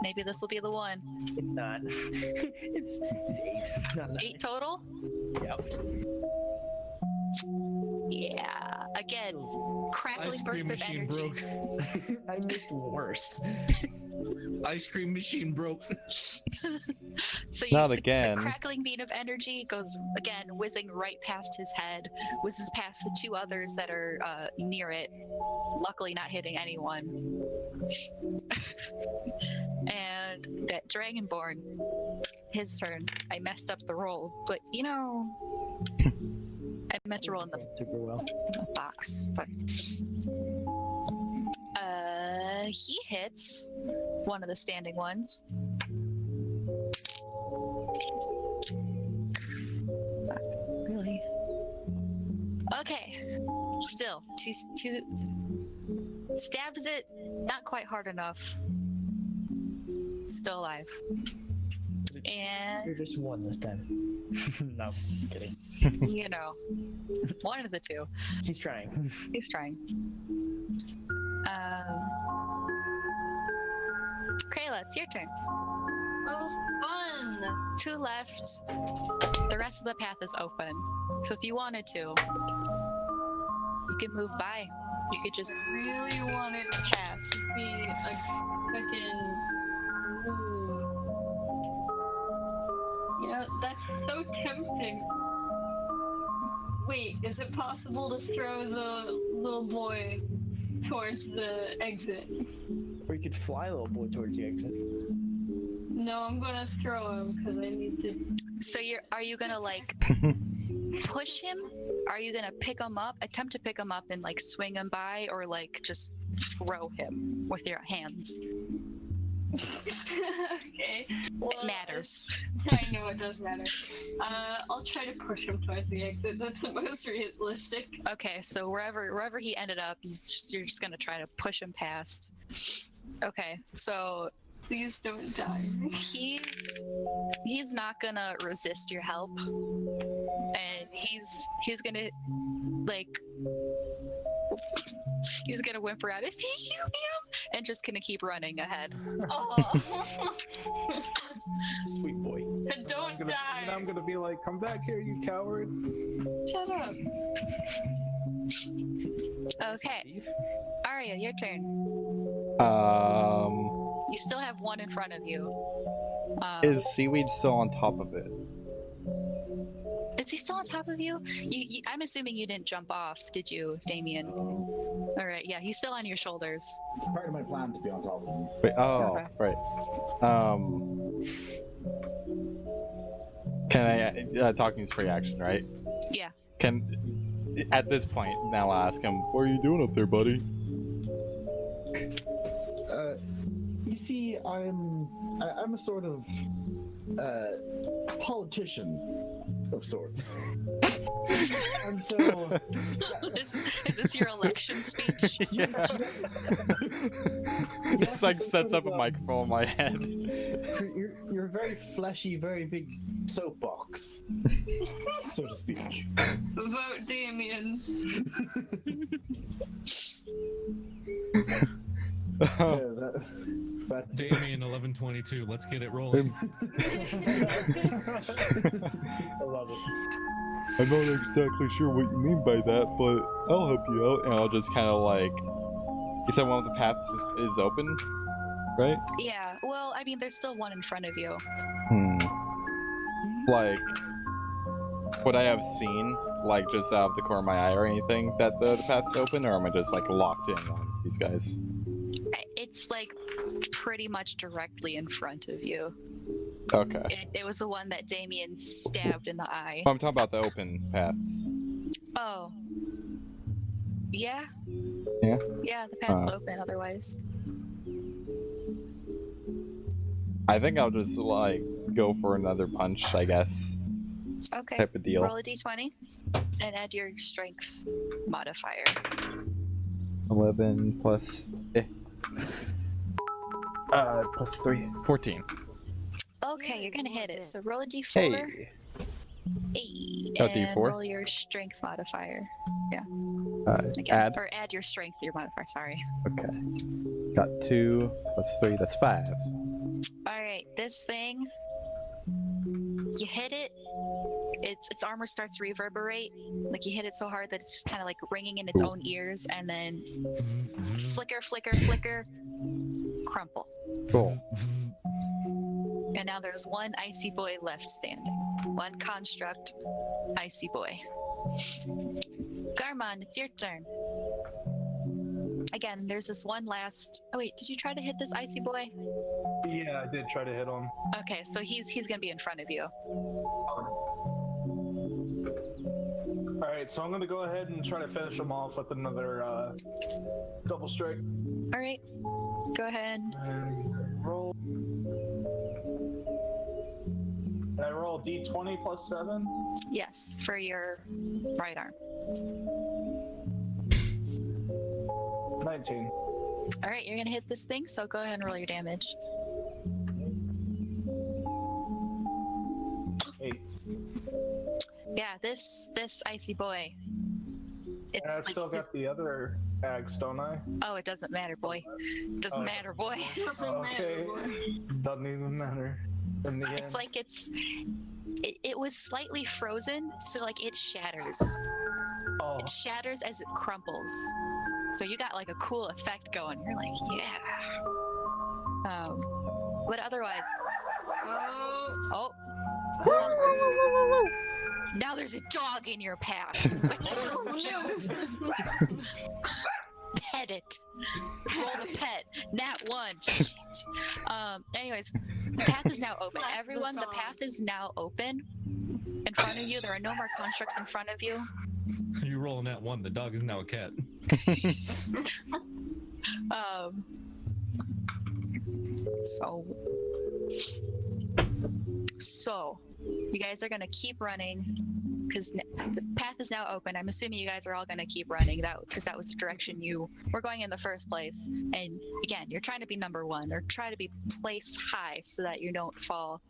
Maybe this will be the one. It's not. it's 8. Not 9. 8 total? Yep. Yeah. Again, crackling Ice burst cream of machine energy. broke. I missed worse. Ice cream machine broke. So Not the again. crackling beam of energy goes again, whizzing right past his head, whizzes past the 2 others that are near it, luckily not hitting anyone. And that Dragonborn, his turn. I messed up the roll, but you know, I meant to roll in the Super well. box. But he hits one of the standing ones. Really? Okay. Still, two stabs it, not quite hard enough. Still alive. And You're just 1 this time. No, I'm kidding. you know, one of the 2. He's trying. He's trying. Kayla, it's your turn. Oh, fun! 2 left. The rest of the path is open. So if you wanted to, you could move by. You could just Really wanted to pass. be a fucking. You know, that's so tempting. Wait, is it possible to throw the little boy towards the exit? Or you could fly, little boy, towards the exit. No, I'm gonna throw him because I need to. So are you gonna like push him? Are you gonna pick him up, attempt to pick him up and like swing him by, or like just throw him with your hands? Okay. Well, It matters. I know it does matter. I'll try to push him towards the exit. That's the most realistic. Okay, so wherever he ended up, you're just gonna try to push him past. Okay, so Please don't die. he's not gonna resist your help, and he's gonna like he's gonna whimper out, "Is he you, ma'am?" and just gonna keep running ahead. Oh, Sweet boy. don't And die. I'm gonna be like, come back here, you coward. Shut up. Okay, Beef? Arya, your turn. You still have 1 in front of you. Is seaweed still on top of it? Is he still on top of you? I'm assuming you didn't jump off, did you, Damien? All right, yeah, he's still on your shoulders. It's part of my plan to be on top of him. Wait, oh, Okay. right. Can I talking's free action, right? Yeah. At this point, now I'll ask him, what are you doing up there, buddy? You see, I'm a sort of politician of sorts, and so Is this your election speech? It's like sets up a microphone in my head. You're a very fleshy, very big soapbox, so to speak. Vote Damien. Yeah, that Damien 1122. Let's get it rolling. I love it. I'm not exactly sure what you mean by that, but I'll help you out. And I'll just kind of like... You said one of the paths is open, right? Yeah, well, I mean, there's still 1 in front of you. Like, would I have seen, like, just out of the corner of my eye or anything, that the path's open, or am I just, like, locked in on these guys? It's like pretty much directly in front of you. Okay. It was the one that Damien stabbed in the eye. I'm talking about the open paths. Oh. Yeah? Yeah? Yeah, the path's open otherwise. I think I'll just, like, go for another punch, I guess. Okay. Type of deal. Roll a d20 and add your strength modifier. 11 plus plus 3. 14. Okay, you're gonna hit it. So roll a d4. Hey. Hey, Oh, and D4? roll your strength modifier. Again, Add. or add your strength to your modifier. Sorry. Okay. Got 2 plus 3. That's 5. All right, this thing. You hit it. Its armor starts to reverberate. Like you hit it so hard that it's just kind of like ringing in its own ears, and then flicker, flicker, flicker, crumple. Cool. And now there's one icy boy left standing. One construct icy boy. Garmon, it's your turn. Again, there's this one last. Oh wait, did you try to hit this icy boy? Yeah, I did try to hit him. Okay, so he's gonna be in front of you. All right, so I'm gonna go ahead and try to finish him off with another double strike. All right, go ahead. And roll. Can I roll D20 plus 7? Yes, for your right arm. 19. All right, you're gonna hit this thing, so go ahead and roll your damage. 8. Yeah, this icy boy. It's And I've like, still got the other axe, don't I? oh, it doesn't matter, boy. Doesn't Oh. matter, boy. Doesn't matter, Okay. boy. Doesn't even matter. In the end. It's like it was slightly frozen, so like it shatters. Oh, It shatters as it crumples. So you got like a cool effect going. You're like, yeah. But otherwise, Oh, oh. Now there's a dog in your path. oh no. Pet it. Roll the pet. Nat 1. Shit. Anyways, the path is now open. Slap the Everyone, the dog. path is now open. In front of you, there are no more constructs in front of you. You rolling that one. The dog is now a cat. So you guys are gonna keep running because the path is now open. I'm assuming you guys are all gonna keep running because that was the direction you were going in the first place. And again, you're trying to be number one or try to be placed high so that you don't fall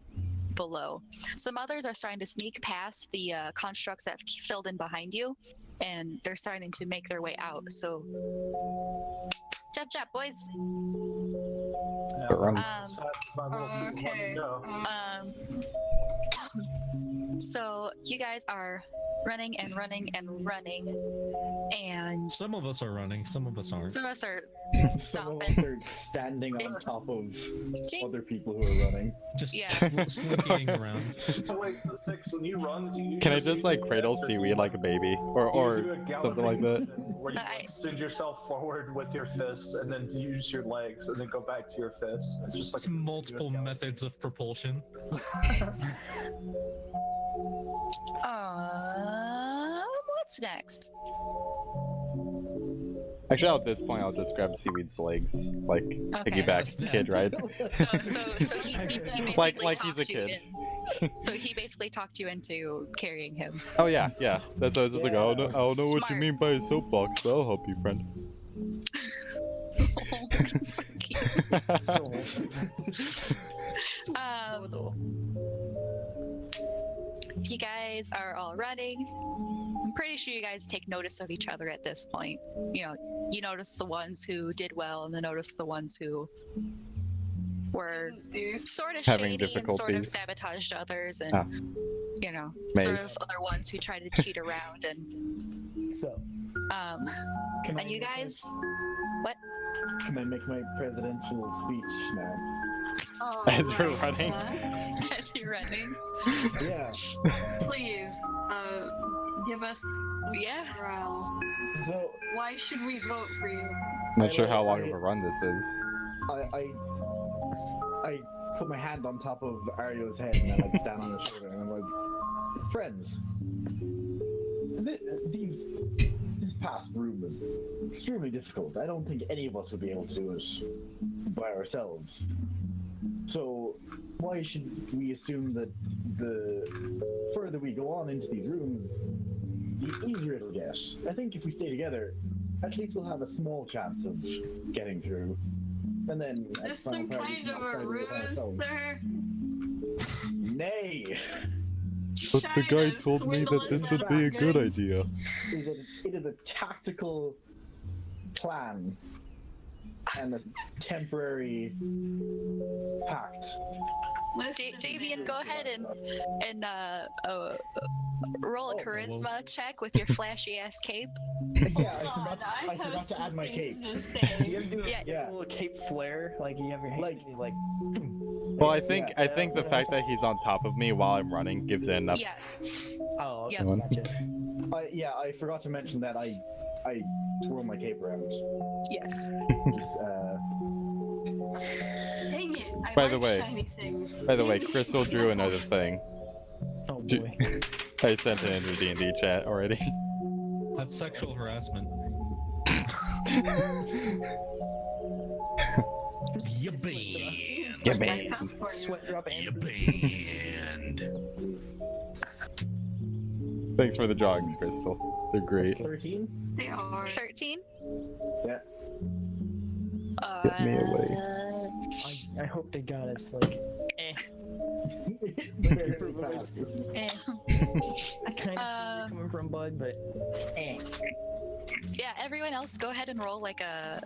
below. Some others are starting to sneak past the constructs that filled in behind you, and they're starting to make their way out. So, chop chop, boys. Okay. So you guys are running and running and running, and Some of us are running. Some of us aren't. some of us are Some of stomping. us are standing on It's- top of Jing. other people who are running. Just Yeah. slinking around. Wait, so 6, when you run, do you Can I just like cradle seaweed like a baby, or something like that? Where you like, send yourself forward with your fists and then use your legs and then go back to your fists. It's just like It's multiple methods of propulsion. What's next? Actually, at this point, I'll just grab Seaweed's legs, like piggyback Yes, kid ride. So he basically Like he's a talked you kid. So he basically talked you into carrying him. Oh yeah, yeah. That's what I was just like. I don't know what you Smart. mean by a soapbox, but I'll help you, friend. So cute. You guys are all running. I'm pretty sure you guys take notice of each other at this point. You know, you notice the ones who did well, and then notice the ones who were sort of Having shady and sort of difficulties. sabotaged others, and Ah. you know, Maze. sort of other ones who tried to cheat around. And So, Can and I you make guys, my, can I make my presidential speech now? As we're running. as you're running, Yeah. Please, give us yeah. morale. So Why should we vote for you? Not sure how long of a run this is. I put my hand on top of Ario's head and I like stand on his shoulder and I'm like, friends, this past room was extremely difficult. I don't think any of us would be able to do it by ourselves. So why should we assume that the further we go on into these rooms, the easier it'll get? I think if we stay together, at least we'll have a small chance of getting through. And then Is this some kind of a ruse, sir? Nay! But the guy China told me that this would be a good swindles idea. It is a tactical plan and a temporary pact. Damien, go ahead and roll a Oh, charisma check with your flashy ass cape. Yeah, God, I forgot to add my cape. You gotta do Yeah. a little cape flare, like you have your hand, Like- and you like. Well, I think the fact that he's on top of me while I'm running gives it enough. Yes. Oh, okay, Yep. gotcha. I forgot to mention that I twirl my cape around. Yes. Just, Dang it! I By like the way- shiny things. By the way, Crystal drew another thing. Oh Ju- boy. I sent it into D&D chat already. That's sexual harassment. You banned. Get me. Sweat drop and You banned. Thanks for the jogs, Crystal. They're great. 13? They are. 13? Yeah. Get me away. I hope to God it's like, Very fast. I kind of see where you're coming from, bud, but Yeah, everyone else go ahead and roll like a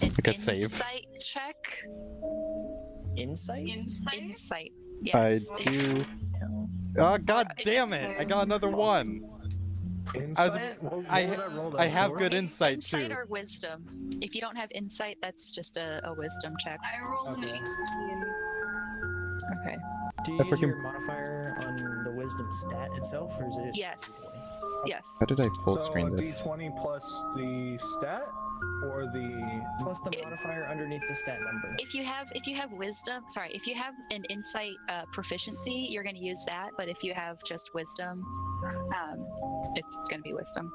Like a save. insight check. insight. Insight. I Yes. do. Oh, god damn it! I got another one. Insight? What would I roll that I have for? good insight Insight too. or wisdom. If you don't have insight, that's just a wisdom check. I rolled an Okay. 18. Okay. Do you I use freaking- your modifier on the wisdom stat itself, or is it? Yes. Yes. How did I full So screen a this? D20 plus the stat, or the Plus the modifier underneath the stat number. If you have wisdom, sorry, if you have an insight proficiency, you're going to use that. But if you have just wisdom, it's going to be wisdom.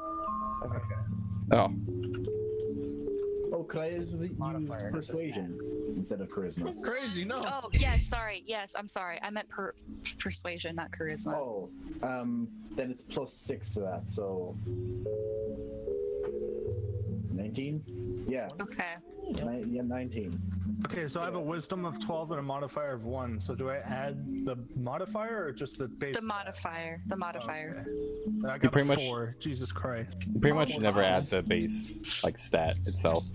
Oh, Oh, could I use Modifier, not the persuasion instead of charisma? Crazy, no. Oh yes, sorry. Yes, I'm sorry. I meant persuasion, not charisma. Oh, then it's plus 6 to that, so 19? Yeah, Okay. 19. Okay, so I have a wisdom of 12 and a modifier of 1. So do I add the modifier or just the base? The modifier. The modifier. Okay. I got pretty a much- 4. Jesus Christ. you pretty much never add the base like stat itself.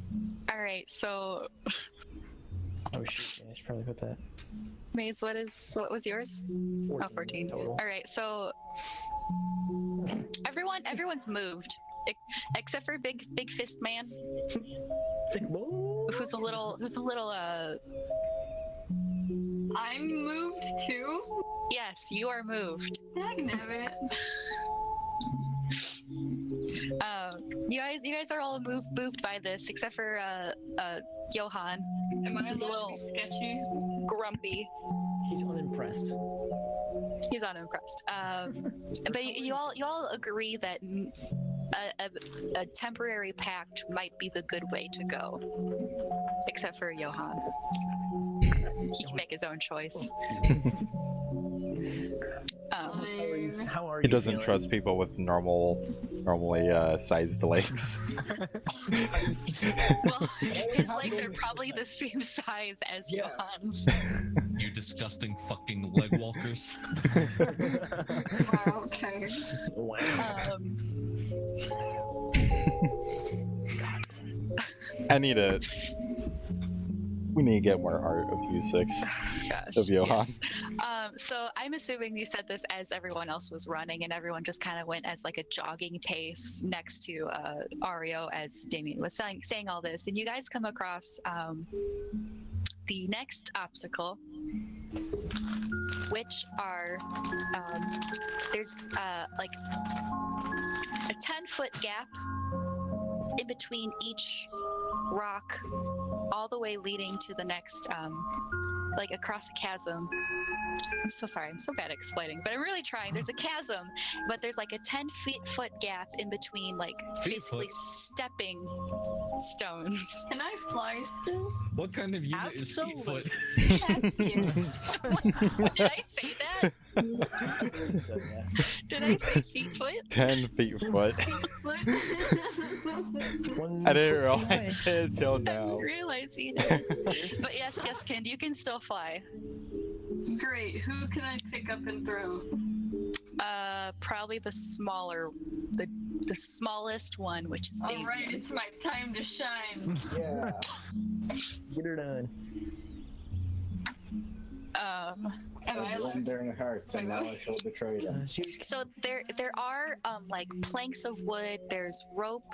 All right. So, Oh shoot! Yeah, I should probably put that. Maze, what was yours? 14 Oh, 14. total. All right. So, everyone's moved, except for Big Fist Man, who's a little I'm moved too? Yes, you are moved. Dagnabbit. You guys are all moved by this, except for Johan. Am I He's a allowed little to be sketchy? grumpy. He's unimpressed. He's unimpressed. But you all agree that a temporary pact might be the good way to go, except for Johan. He can make his own choice. How are you? He doesn't feeling? trust people with normally sized legs. Well, his legs are probably the same size as Yeah. Johan's. You disgusting fucking leg walkers. Wow, okay. Wow. We need to get more art of U6 Gosh, of Johan. yes. So I'm assuming you said this as everyone else was running, and everyone just kind of went as like a jogging pace next to Ario as Damien was saying all this, and you guys come across the next obstacle, which are there's like a 10-foot gap in between each rock, all the way leading to the next like across a chasm. I'm so sorry, I'm so bad at explaining, but I'm really trying. There's a chasm, but there's like a 10-foot gap in between, like basically stepping stones. Can I fly still? What kind of unit is feet foot? Yes. Did I say that? I believe so, yeah. Did I say feet foot? 10 feet foot. One I didn't foot away. realize it until I now. didn't realize you did. But yes, Kind, you can still fly. Great. Who can I pick up and throw? Probably the smallest one, which is Damien. All right, it's my time to shine. Yeah. Get her done. Am I I allowed there in the hearts, and now I shall betray them. So there are like planks of wood. There's rope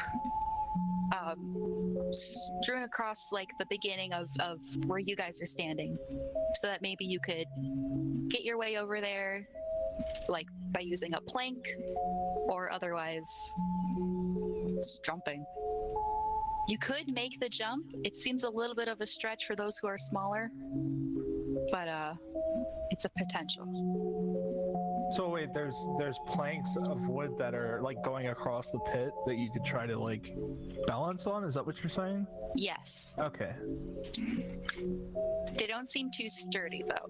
strewn across like the beginning of where you guys are standing, so that maybe you could get your way over there, like by using a plank, or otherwise just jumping. You could make the jump. It seems a little bit of a stretch for those who are smaller, but it's a potential. So wait, there's planks of wood that are like going across the pit that you could try to like balance on. Is that what you're saying? Yes. Okay. They don't seem too sturdy though.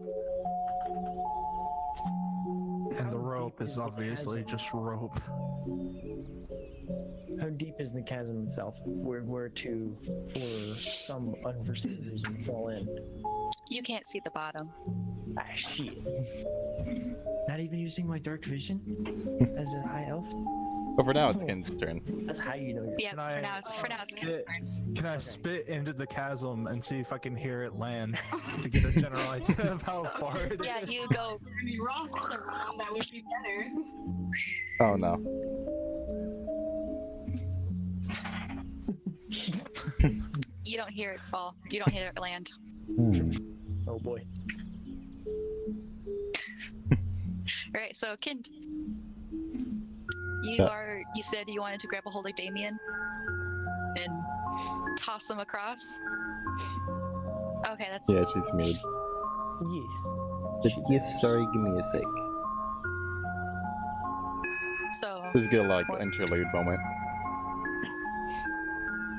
And the How rope deep is the obviously chasm? just rope. How deep is the chasm itself if we were to, for some unforeseen reason, fall in? You can't see the bottom. Ah, shit. Not even using my dark vision as a high elf? But for now, it's Kin's turn. That's how you know you're... Yeah, Can for I- now it's Spit- concerned. Can I spit into the chasm and see if I can hear it land to get a general idea of how far it is? Yeah, you go. any rocks around? That would be better. Oh no. You don't hear it fall. You don't hear it land. Oh boy. Alright, so Kind, you you said you wanted to grab a hold of Damien and toss him across? Okay, that's Yeah, she's muted. Yes. Yes, sorry, give me a sec. so This is a good, like, interlude moment.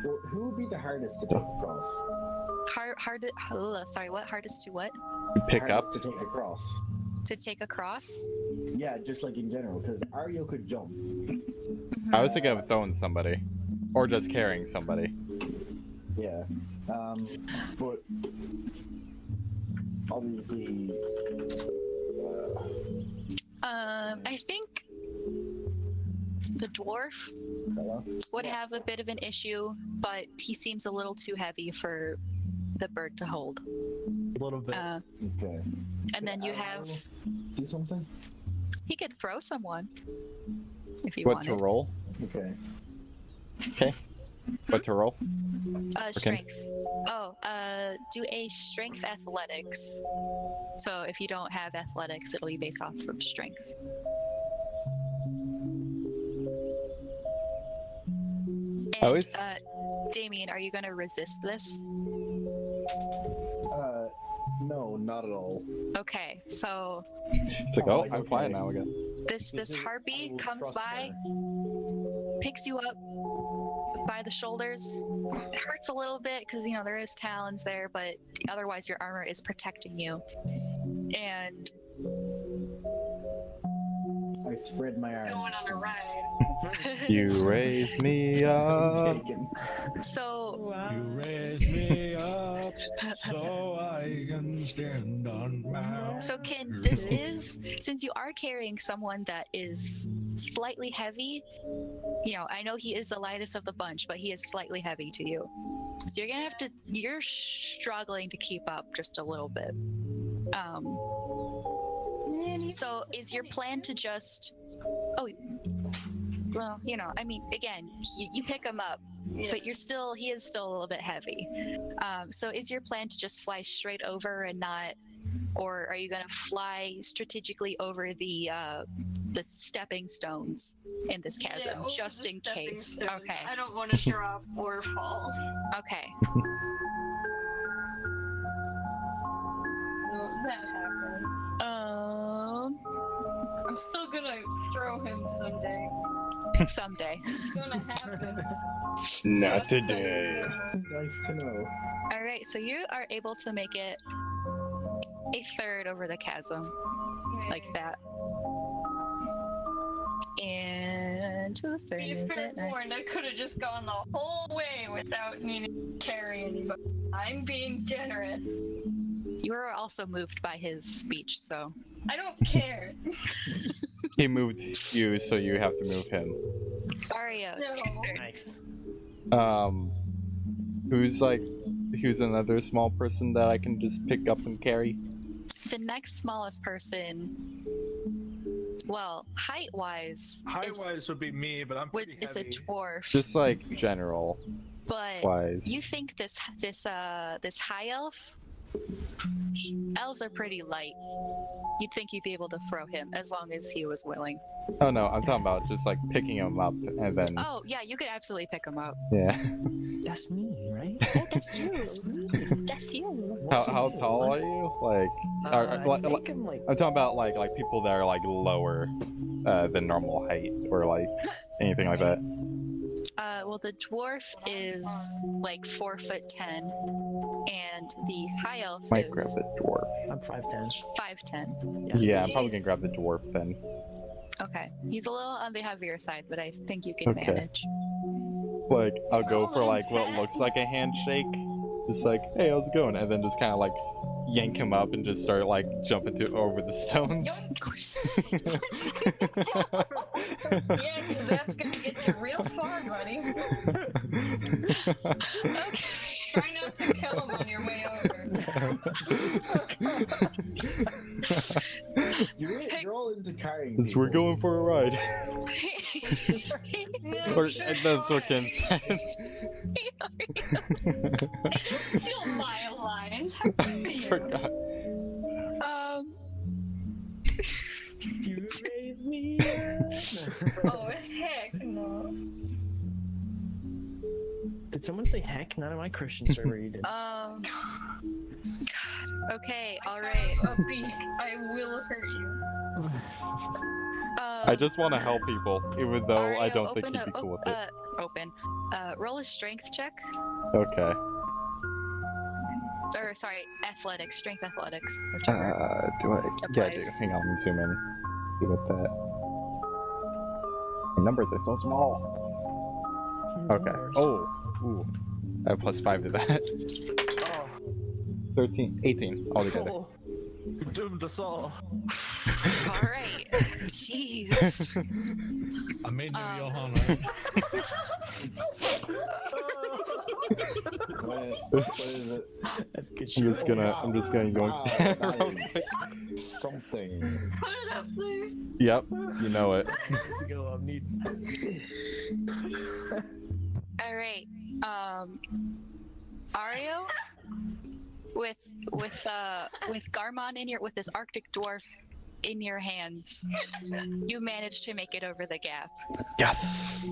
Well, who would be the hardest to take across? sorry, what? Hardest to what? Pick Hardest up. to take across. To take across? Yeah, just like in general, because Ario could jump. I was thinking of throwing somebody. Or just carrying somebody. Yeah. But obviously, I think the dwarf would have a bit of an issue, but he seems a little too heavy for the bird to hold. A little bit. okay. And then you have, Do something. he could throw someone if you What wanted. to roll? Okay. Okay. What to roll? Strength. Oh, do a strength athletics. So if you don't have athletics, it'll be based off of strength. And, I always- Damien, are you going to resist this? No, not at all. Okay, so It's like, oh, I'm flying now, I guess. this harpy will comes trust by, picks you up by the shoulders. It hurts a little bit because, you know, there is talons there, but otherwise your armor is protecting you. And I spread my arms. Going on a ride. You raise me up. Taken. so You raise me up so I can stand on my So Ken, this is, since you are carrying someone that is slightly heavy, you know, I know he is the lightest of the bunch, but he is slightly heavy to you. So you're gonna have to, you're struggling to keep up just a little bit. So is your plan to just, oh, well, you know, I mean, again, you pick him up, but he is still a little bit heavy. So is your plan to just fly straight over and not, or are you going to fly strategically over the stepping stones in this chasm, over just the in stepping case? stones. Okay. I don't want to drop or fall. Okay. someday. Someday. It's gonna happen. Not Just today. Nice to know. All right, so you are able to make it a third over the chasm, like that. And whose turn Be is fair it warned, I next? could have just gone the whole way without needing to carry anybody. I'm being generous. You were also moved by his speech, so I don't care. He moved you, so you have to move him. Ario, it's your No. turn. Nice. Who's another small person that I can just pick up and carry? The next smallest person, well, height-wise, Height-wise would be me, but I'm pretty is a heavy. dwarf. Just like general But wise. you think this high elf? Elves are pretty light. You'd think you'd be able to throw him as long as he was willing. Oh no, I'm talking about just like picking him up and then Oh yeah, you could absolutely pick him up. yeah. That's me, right? Oh, that's you. That's me. That's you. What's How me? tall are you? Like, I think I'm like. I'm talking about like people that are like lower than normal height or like anything like that. Well, the dwarf is like 4'10", and the high elf Might is grab the dwarf. I'm 5'10". 5'10". Yeah, I'm probably gonna grab the dwarf then. Okay, he's a little on the heavier side, but I think you can Okay. manage. Like, I'll go for like what looks like a handshake. Just like, hey, how's it going? And then just kind of like yank him up and just start like jumping over the stones. Yeah, because that's gonna get you real far, buddy. Okay. Try not to kill him on your way over. You're all into carrying. Yes, we're people. going for a ride. No, Or sure that's what fine. Ken said. Steal my lines. How dare you? Forgot. Um, You raise me up. Oh, heck no. Did someone say heck? Not in my Christian server. You did. okay, I alright. have a beak. I will hurt you. I just want to help people, even though I Ario, don't think open he'd be cool with it. roll a strength check. Okay. Or, sorry, athletics. Strength athletics. Whichever. Do I? Yeah, I do. applies. Hang on, let me zoom in. See what that. The numbers are so small. Okay. Oh. Ooh. I have +5 to that. Oh, 13, 18 altogether. oh, you doomed us all. Alright. Jeez. I made new Um, Johanna. What is it? That's good I'm shit. just gonna yoink Wow, that real that quick. is something. Put it up there. Yep, you know it. Let's go. I need. Alright. Ario? With Garmon with this Arctic dwarf in your hands, you managed to make it over the gap. Yes.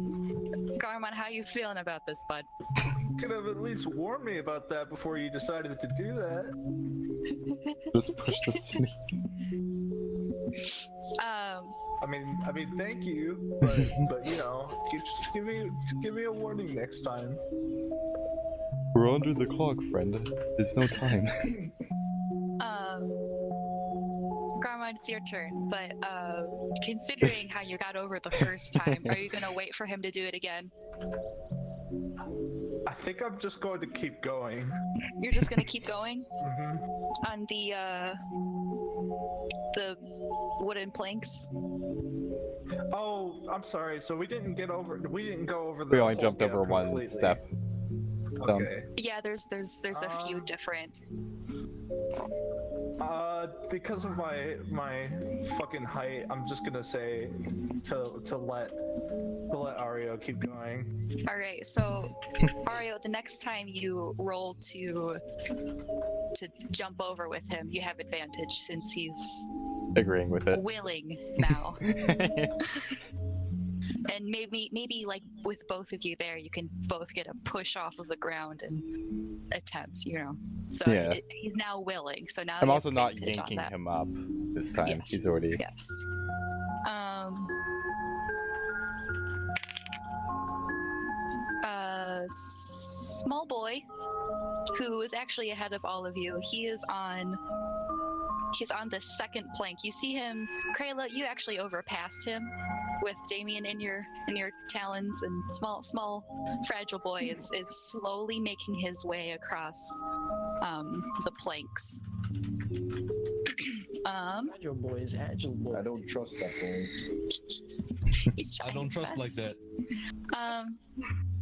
Garmon, how you feeling about this, bud? Could have at least warned me about that before you decided to do that. Just push the city. I mean, thank you, but you know, just give me a warning next time. We're under the clock, friend. There's no time. Garmon, it's your turn, but considering how you got over the first time, are you gonna wait for him to do it again? I think I'm just going to keep going. You're just gonna keep going hmm on the wooden planks? Oh, I'm sorry. So we didn't go over the. We only whole jumped over gap one completely. step. Okay. Yeah, there's a few different. Because of my fucking height, I'm just gonna say to let Ario keep going. All right, so Ario, the next time you roll to jump over with him, you have advantage since he's Agreeing with it. willing now. And maybe like with both of you there, you can both get a push off of the ground and attempt, you know. So Yeah. he's now willing. So now I'm you also have not advantage on yanking that. him up this time. Yes. He's already. Yes. small boy who is actually ahead of all of you. He's on the second plank. You see him, Krayla, you actually overpassed him with Damien in your talons, and small fragile boy is slowly making his way across the planks. Agile boy is agile boy. I don't trust that boy. He's I trying don't his trust like best. that.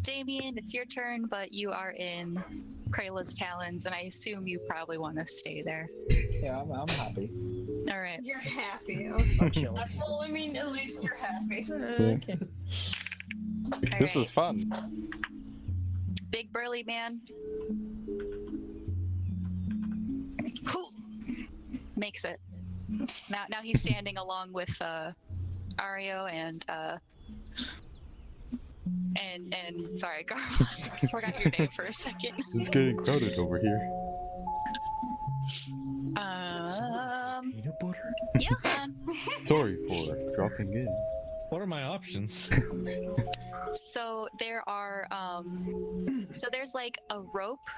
Damien, it's your turn, but you are in Krayla's talons, and I assume you probably want to stay there. Yeah, I'm happy. All right. You're happy. I'm chilling. Well, I mean, at least you're happy. Okay. This All is fun. Big burly man. Whew. Makes it. Now he's standing along with Ario and sorry, Gar. I forgot your name for a second. It's getting crowded over here. Peanut butter? Johan. Sorry for dropping in. What are my options? So there are there's like a rope,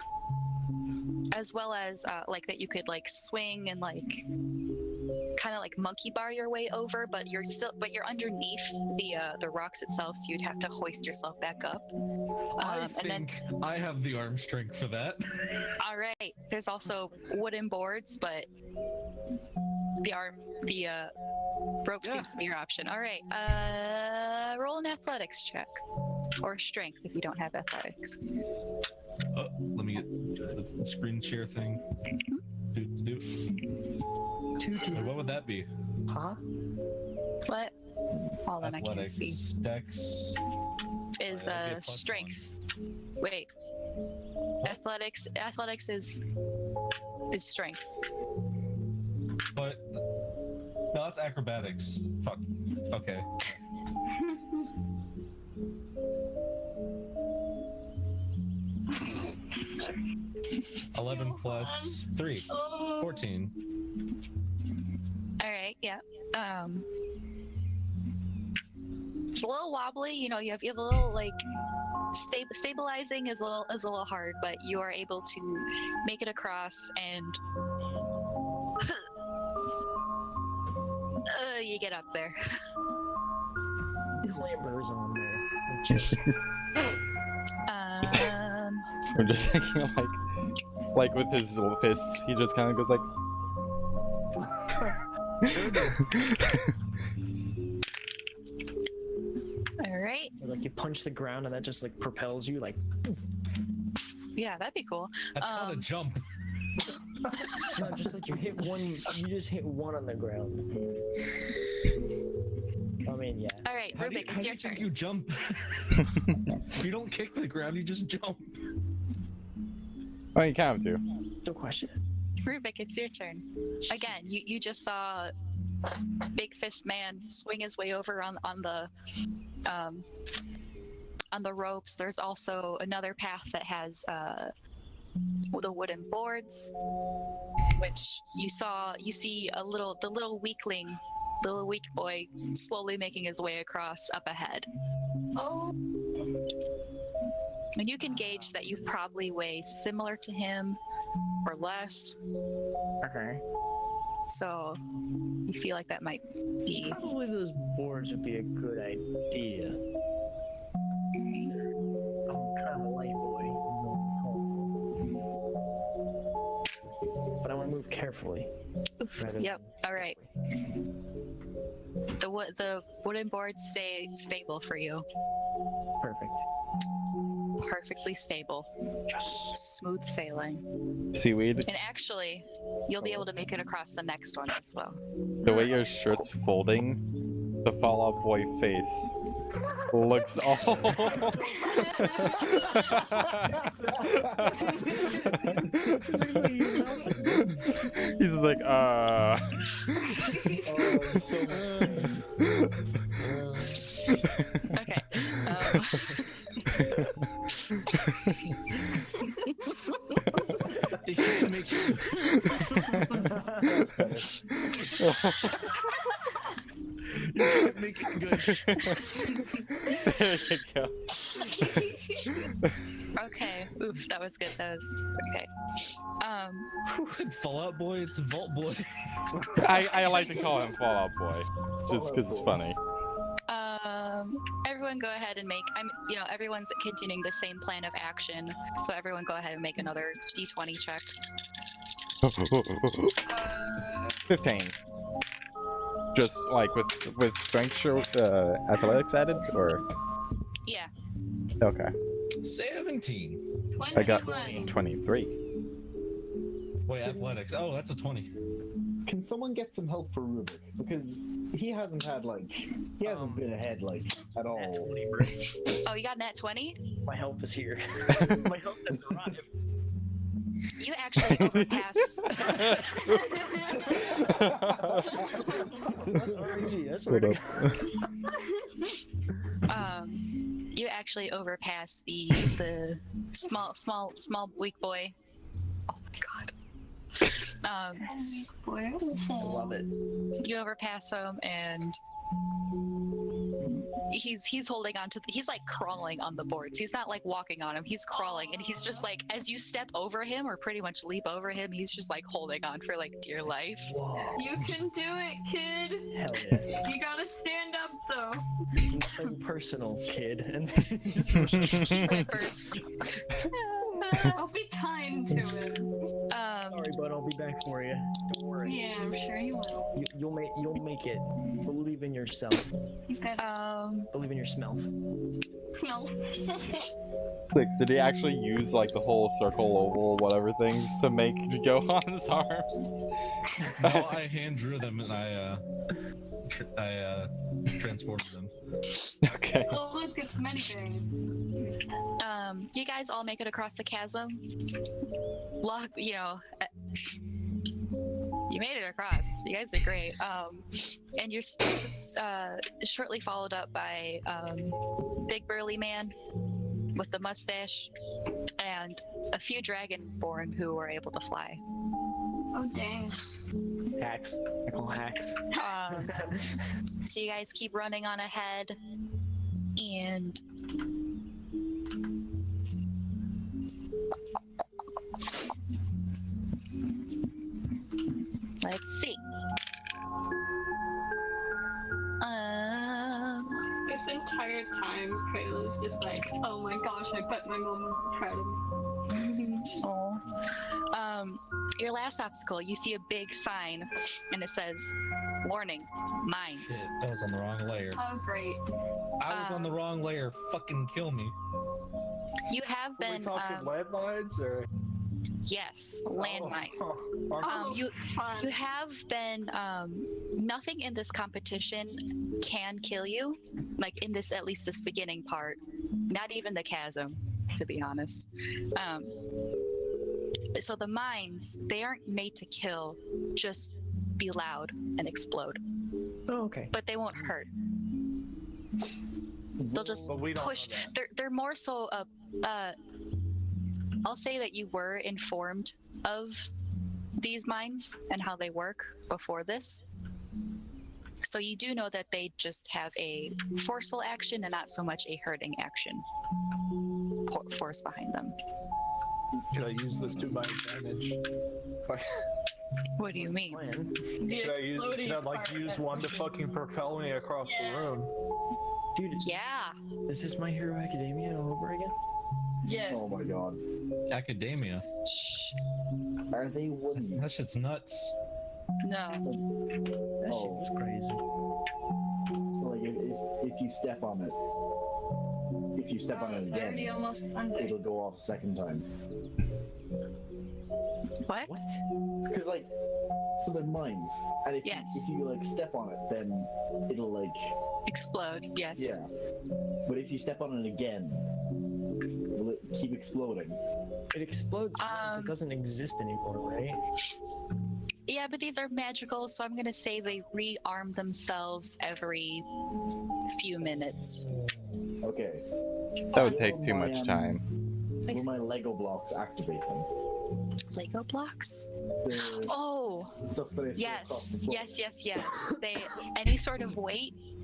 as well as like that you could like swing and like kind of like monkey bar your way over, but you're underneath the rocks itself, so you'd have to hoist yourself back up. I think I have the arm strength for that. All right. There's also wooden boards, but the rope seems to be your option. All right. Roll an athletics check, or strength if you don't have athletics. Let me get the screen share thing. What would that be? Huh? What? Hold on, I can't see. Athletics, dex. Is That'd be a plus strength. Wait. Athletics is strength. But no, that's acrobatics. Fuck. Okay. $11 plus 3. 14. All right, yeah. It's a little wobbly, you have a little like stabilizing is a little hard, but you are able to make it across, and you get up there. Clambers on there. I'm just thinking like with his little fists, he just kind of goes like. All right. Or, like you punch the ground and that just like propels you like. Yeah, that'd be cool. That's called a jump. No, just like you just hit one on the ground. I mean, yeah. All right, How do Rubik, it's your turn. you jump? You don't kick the ground, you just jump. Oh, you kind of do. No question. Rubik, it's your turn. Again, you just saw Big Fist Man swing his way over on the ropes. There's also another path that has the wooden boards, which you see the little weakling, the little weak boy slowly making his way across up ahead. Oh. And you can gauge that you probably weigh similar to him or less. Okay. So you feel like that might be. Probably those boards would be a good idea. I'm kind of a light boy. But I want to move carefully. Yep. All right. The wooden boards stay stable for you. Perfect. Perfectly stable. Yes. Smooth sailing. Seaweed. And actually, you'll be able to make it across the next one as well. The way your shirt's folding, the Fall Out Boy face looks all. He's just like, Okay. You can't make it. You can't make it good. There you go. Okay. Oof, that was good. That was okay. Who said Fallout Boy? It's Vault Boy. I like to call him Fallout Boy, just because it's funny. Everyone go ahead and make. Everyone's continuing the same plan of action. So everyone go ahead and make another D20 check. 15. Just like with strength, athletics added, or Yeah. okay. 17. I got 21. 23. Wait, athletics. Oh, that's a 20. Can someone get some help for Rubik? Because he hasn't been ahead at all. Oh, you got nat 20? My help is here. My help has arrived. You actually overpass. That's RNG. That's What right. up? You actually overpass the small weak boy. Oh my god. Boy, I love it. You overpass him, and he's holding on to. He's like crawling on the boards. He's not like walking on him. He's crawling, and he's just like, as you step over him or pretty much leap over him, he's just like holding on for like dear life. Whoa. You can do it, kid. Hell yeah. You gotta stand up though. Nothing personal, kid. And Flippers. I'll be kind to him. sorry, bud. I'll be back for you. Don't worry. Yeah, I'm sure you will. You'll make it. Believe in yourself. You better Believe in your smell. smell. Six, did he actually use like the whole circle, oval, whatever things to make you go on his arms? No, I hand drew them and I transported them. Okay. Oh look, it's Medivain. You guys all make it across the chasm. You made it across. You guys did great. And you're shortly followed up by big burly man with the mustache and a few dragonborn who were able to fly. Oh dang. Hacks. I call hacks. So you guys keep running on ahead, and let's see. This entire time, Kayla's just like, oh my gosh, I bet my mom would be proud of me. Your last obstacle, you see a big sign, and it says, "Warning, mines." Shit, that was on the wrong layer. Oh great. I was on the wrong layer. Fucking kill me. You have Are been, we talking landmines or? yes, landmine. Oh, You fun. have been. Nothing in this competition can kill you, like in this, at least this beginning part. Not even the chasm, to be honest. So the mines, they aren't made to kill, just be loud and explode. Oh, okay. But they won't hurt. They'll just But we don't push. know that. They're more so I'll say that you were informed of these mines and how they work before this. So you do know that they just have a forceful action and not so much a hurting action force behind them. Can I use this to my advantage? What do you mean? Plan. The Can I like part use that one to we fucking can- propel me across the Yeah. room? Dude, Yeah. is this My Hero Academia all over again? Yes. Oh my god. Academia. Shh. Are they wooden? That shit's nuts. No. That shit was crazy. So like if you step on it, Oh, it's again, already almost Sunday. it'll go off a second time. What? What? Because like, so they're mines, and if Yes. you like step on it, then it'll like Explode. Yes. yeah. But if you step on it again, will it keep exploding? It explodes once. It Um, doesn't exist anymore, right? Yeah, but these are magical, so I'm gonna say they rearm themselves every few minutes. Okay. That would take too much time. Will my Lego blocks activate them? Lego blocks? The Oh, stuff that I throw across yes, the floor. yes. They any sort of weight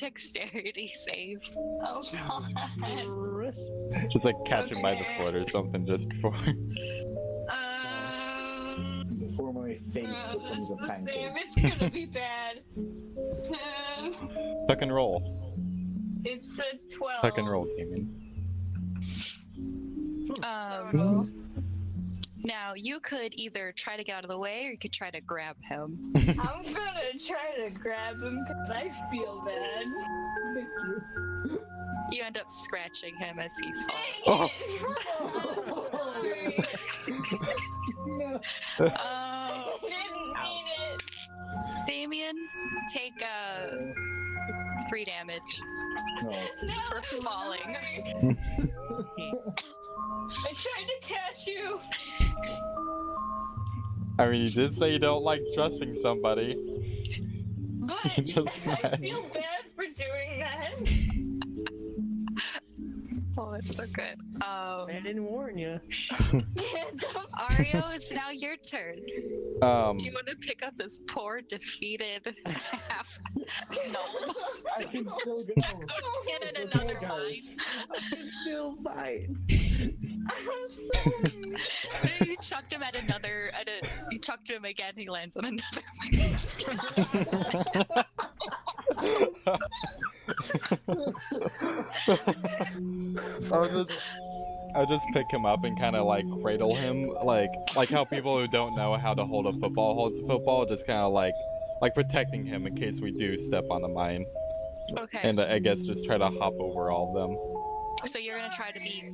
dexterity save. Oh god. Just like catch him by the foot or something just before. Before my face becomes a the same. pancake. It's gonna be bad. Tuck and roll. It's a 12. Tuck and roll, Damien. Now you could either try to get out of the way, or you could try to grab him. I'm gonna try to grab him because I feel bad. You end up scratching him as he Oh. falls. I didn't mean it. Damien, take 3 damage No. No, for I'm falling. sorry. I tried to catch you. I mean, you did say you don't like trusting somebody. But Just I that. feel bad for doing that. Oh, that's so good. I didn't warn you. Don't Ario, it's now your turn. Do you want to pick up this poor, defeated half gnome? I can still go. Get in It's okay, another mine. guys. Still fight. I'm sorry. You chucked him at another. You chucked him again. He lands on another mine. I'll just pick him up and kind of like cradle him, like how people who don't know how to hold a football holds a football, just kind of like protecting him in case we do step on a mine. Okay. And I guess just try to hop over all of them. So you're gonna try to be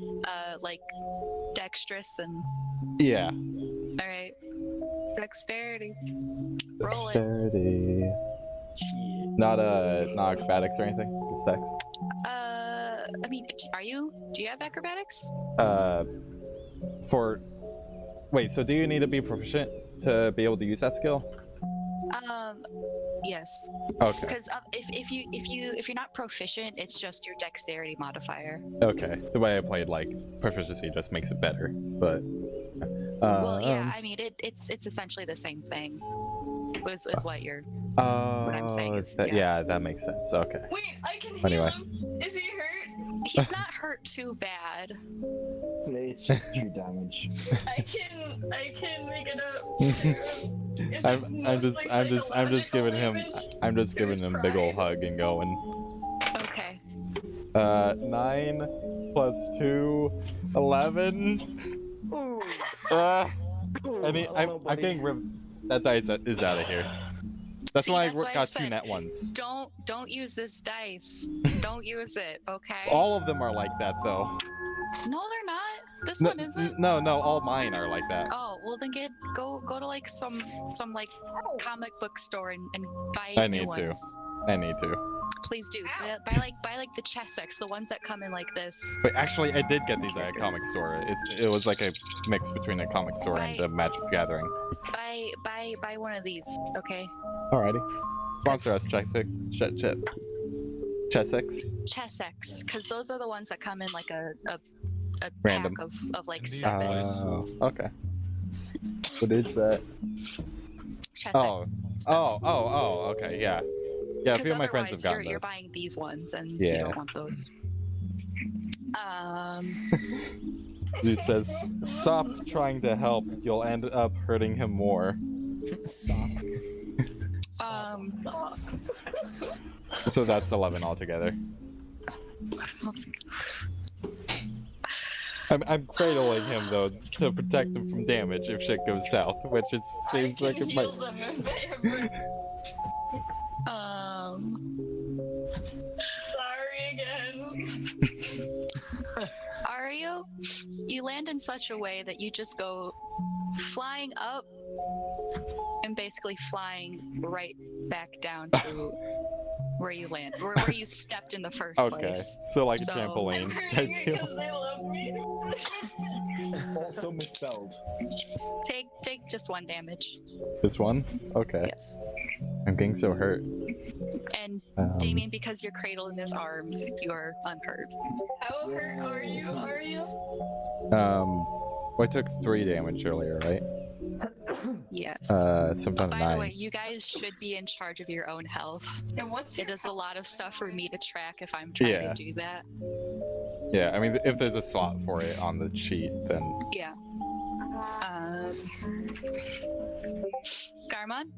like dexterous and. Yeah. All right. Dexterity. Roll it. Dexterity. Not acrobatics or anything. Just dex. I mean, do you have acrobatics? Wait, so do you need to be proficient to be able to use that skill? Yes. Okay. Because if you're not proficient, it's just your dexterity modifier. Okay. The way I played, like, proficiency just makes it better, but. Well, yeah. I mean, it's essentially the same thing. Is what you're. What I'm saying is. Yeah, that makes sense. Okay. Wait, I can heal Anyway. him. Is he hurt? He's not hurt too bad. It's just 2 damage. I can make it up. Is it I'm just giving him There's a big ol' pride. hug and going. Okay. 9 plus 2, 11. I'm getting that dice is out of here. That's See, why that's why I I got 2 said, net ones. Don't use this dice. Don't use it. Okay. All of them are like that though. No, they're not. This No, one isn't. no, all mine are like that. Oh well, then go to like some like comic book store and buy I new need to. ones. I need to. Please do. Buy like the Chessex, the ones that come in like this. But actually, I did get these at a comic store. It was like a mix between a comic store and a Magic Gathering. Buy one of these, okay? Alrighty. Sponsor us, Chessex. Chessex, because those are the ones that come in like a Random. pack of like Indeed. 7. Okay. What is that? Chessex. Oh, okay, yeah. Yeah, a few of my friends have gotten you're those. buying these ones, and Yeah. you don't want those. He says, "Stop trying to help. You'll end up hurting him more." So that's 11 altogether. I'm cradling him though to protect him from damage if shit goes south, which it seems like it might. Sorry again. Ario, you land in such a way that you just go flying up and basically flying right back down to where you land, where you stepped in the first Okay, place. so like a So- trampoline I'm type hurting deal. because they love me. Also misspelled. Take just 1 damage. This one? Okay. Yes. I'm getting so hurt. And Damien, because you're cradled in his arms, you are unhurt. How hurt are you? I took 3 damage earlier, right? Yes. Sometime By at the way, 9. you guys should be in charge of your own health. And what's It your is a lot of stuff for me to track if I'm trying to do that. Yeah, I mean, if there's a slot for it on the sheet, then Yeah. Garmon?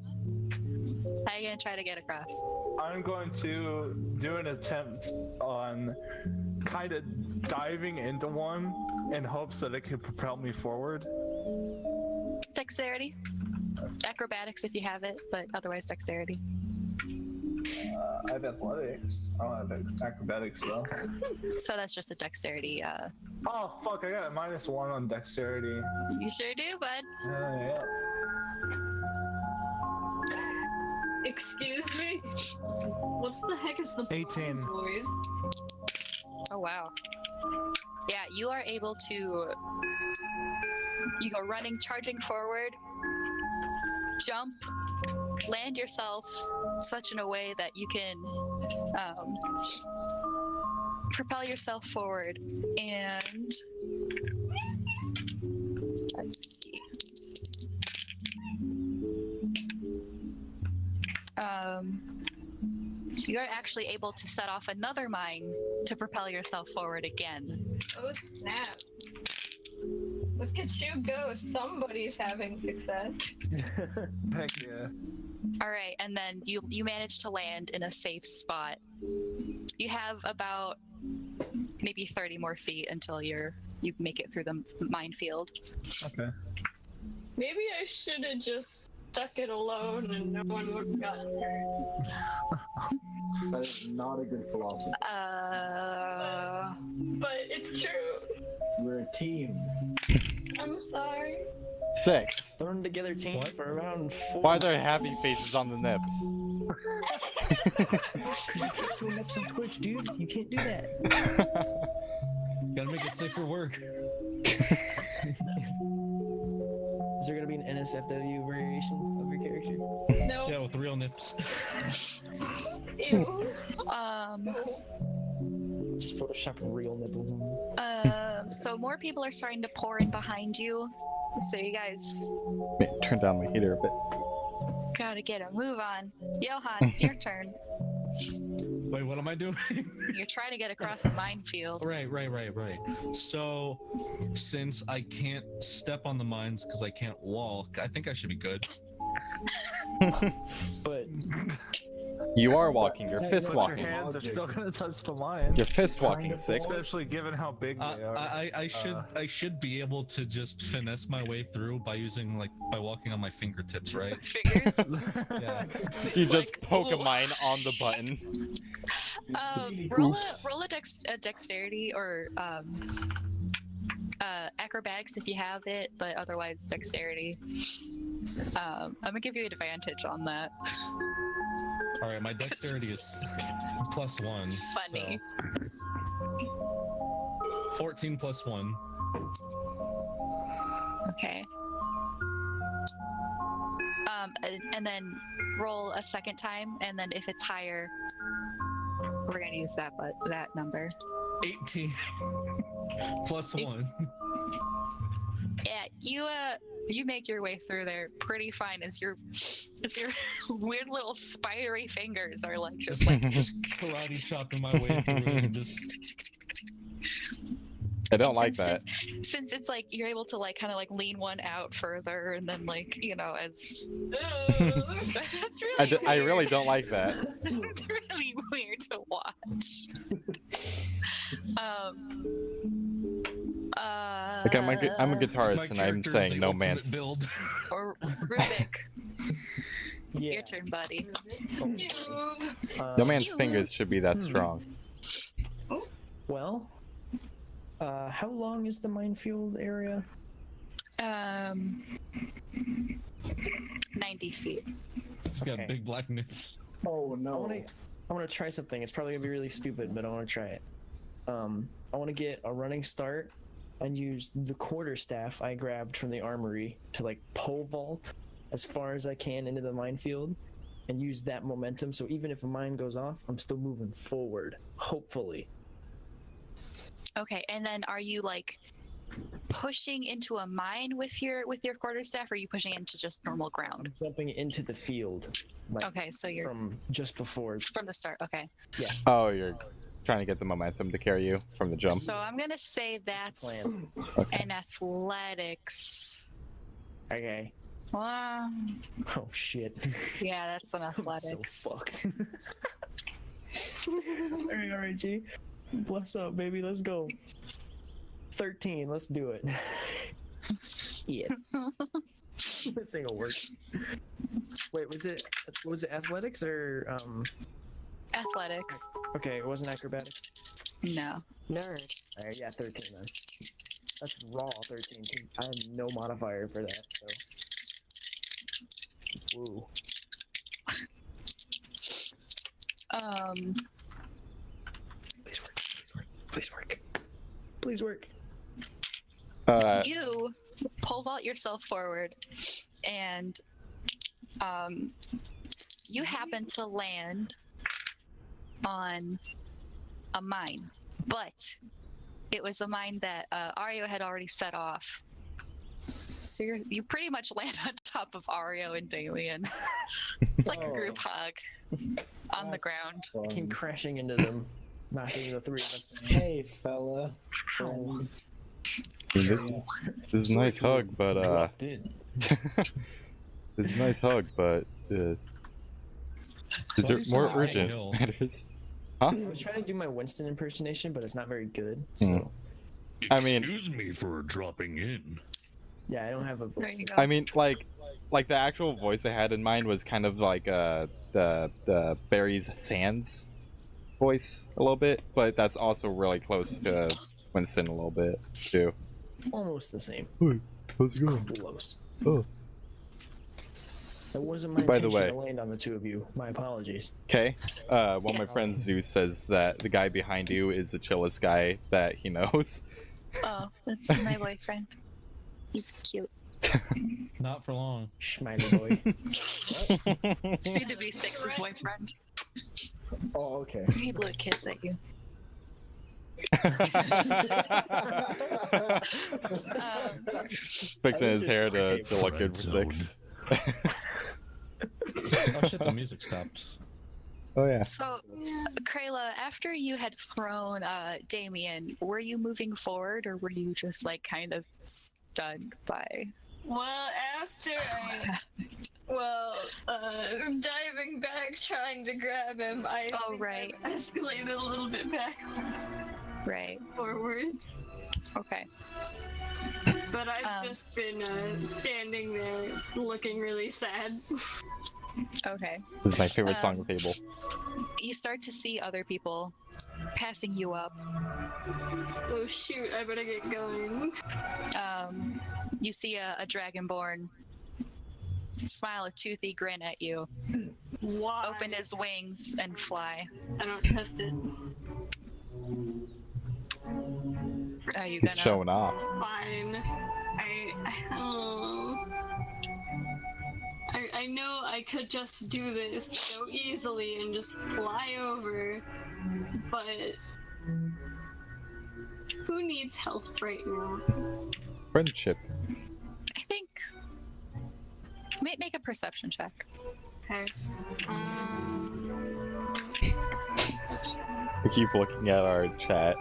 How are you gonna try to get across? I'm going to do an attempt on kind of diving into one in hopes that it could propel me forward. Dexterity? Acrobatics if you have it, but otherwise dexterity. I have athletics. I don't have acrobatics though. So that's just a dexterity. Oh fuck! I got a -1 on dexterity. You sure do, bud. Yeah. Excuse me? What the heck is the 18. boys? Oh wow. Yeah, you are able to. You go running, charging forward, jump, land yourself such in a way that you can propel yourself forward, and let's see. You're actually able to set off another mine to propel yourself forward again. Oh snap. Look at you go, somebody's having success. Heck yeah. All right, and then you manage to land in a safe spot. You have about maybe 30 more feet until you make it through the minefield. Okay. Maybe I should have just stuck it alone and no one would have gotten hurt. That is not a good philosophy. But it's true. We're a team. I'm sorry. 6. Thrown together team for around 4. Why are there happy faces on the nips? Because you can't show nips on Twitch, dude. You can't do that. Gotta make it safe for work. Is there gonna be an NSFW variation of your character? No. Yeah, with real nips. Ew. Just Photoshop real nipples on. So more people are starting to pour in behind you. So you guys Turn down my heater a bit. gotta get a move on. Johan, it's your turn. Wait, what am I doing? You're trying to get across the minefield. Right. So, since I can't step on the mines because I can't walk, I think I should be good. But You are walking. You're fist But walking. your hands are still gonna touch the line. You're fist walking, 6. Especially given how big they are. I should be able to just finesse my way through by walking on my fingertips, right? Fingers. Yeah. You just Like, poke a ooh. mine on the button. Roll Oops. a dexterity or acrobatics if you have it, but otherwise dexterity. I'm gonna give you advantage on that. All right, my dexterity is +1. Funny. So 14 +1. Okay. And then roll a second time, and then if it's higher, we're gonna use that number. 18 +1. Yeah, you make your way through there pretty fine as your weird little spidery fingers are like just like Karate chopping my way through it and just. I don't like since, that. since it's like you're able to like kind of like lean one out further and then like as that's really I really weird. don't like that. It's really weird to watch. Like I'm a guitarist My and I'm character is saying the no ultimate man's. build. Or Rubik, yeah. your turn, buddy. No man's fingers should be that strong. Well, how long is the minefield area? 90 feet. He's got Okay. big black nips. Oh no. I want to try something. It's probably gonna be really stupid, but I want to try it. I want to get a running start and use the quarterstaff I grabbed from the armory to like pole vault as far as I can into the minefield and use that momentum. So even if a mine goes off, I'm still moving forward, hopefully. Okay, and then are you like pushing into a mine with your quarterstaff, or are you pushing into just normal ground? I'm jumping into the field. Like, Okay, so you're from just before. from the start. Okay. Yeah. Oh, you're trying to get the momentum to carry you from the jump. So I'm gonna say that's an athletics. Okay. Wow. Oh shit. Yeah, that's an I'm athletics. so fucked. Alright, G. Bless up, baby. Let's go. 13. Let's do it. Yeah. This ain't gonna work. Wait, was it athletics or Athletics. Okay, it wasn't acrobatics. No. Nerd. Alright, yeah, 13 then. That's raw 13. I have no modifier for that, so. Woo. Please work. Please work. Please work. You pole vault yourself forward, and you happen to land on a mine, but it was a mine that Ario had already set off. So you pretty much land on top of Ario and Damien. It's like a group hug on the ground. I came crashing into them, knocking the three of us down. Hey, fella. Friend. This is a nice hug, but Dropped in. it's a nice hug, but is there more urgent matters? Huh? I was trying to do my Winston impersonation, but it's not very good. So I mean, excuse me for dropping in. yeah, I don't have a voice. There you go. I mean, like the actual voice I had in mind was kind of like the Barry's Sands voice a little bit, but that's also really close to Winston a little bit too. Almost the same. Hey, how's it going? Close. Oh. That wasn't my By the intention way- to land on the two of you. My apologies. Okay. One of my friends Zeus says that the guy behind you is the chillest guy that he knows. Oh, that's my boyfriend. He's cute. Not for long. Schmiley boy. Soon to be Six's boyfriend. Oh, okay. He blew a kiss at you. Fixing his hair to okay, look good for friend 6. Oh shit, the music stopped. Oh yeah. So, Krayla, after you had thrown Damien, were you moving forward, or were you just like kind of stunned by? Well, after diving back trying to grab him, I Oh, think right. I escalated a little bit back Right. forwards. Okay. But I've just been standing there looking really sad. Okay. This is my favorite song on the table. You start to see other people passing you up. Oh shoot, I better get going. You see a dragonborn smile a toothy grin at you, Why? open his wings, and fly. I don't trust it. Are you He's gonna? showing off. Fine. I know I could just do this so easily and just fly over, but who needs help right now? Friendship. I think. Make a perception check. Okay. We keep looking at our chat,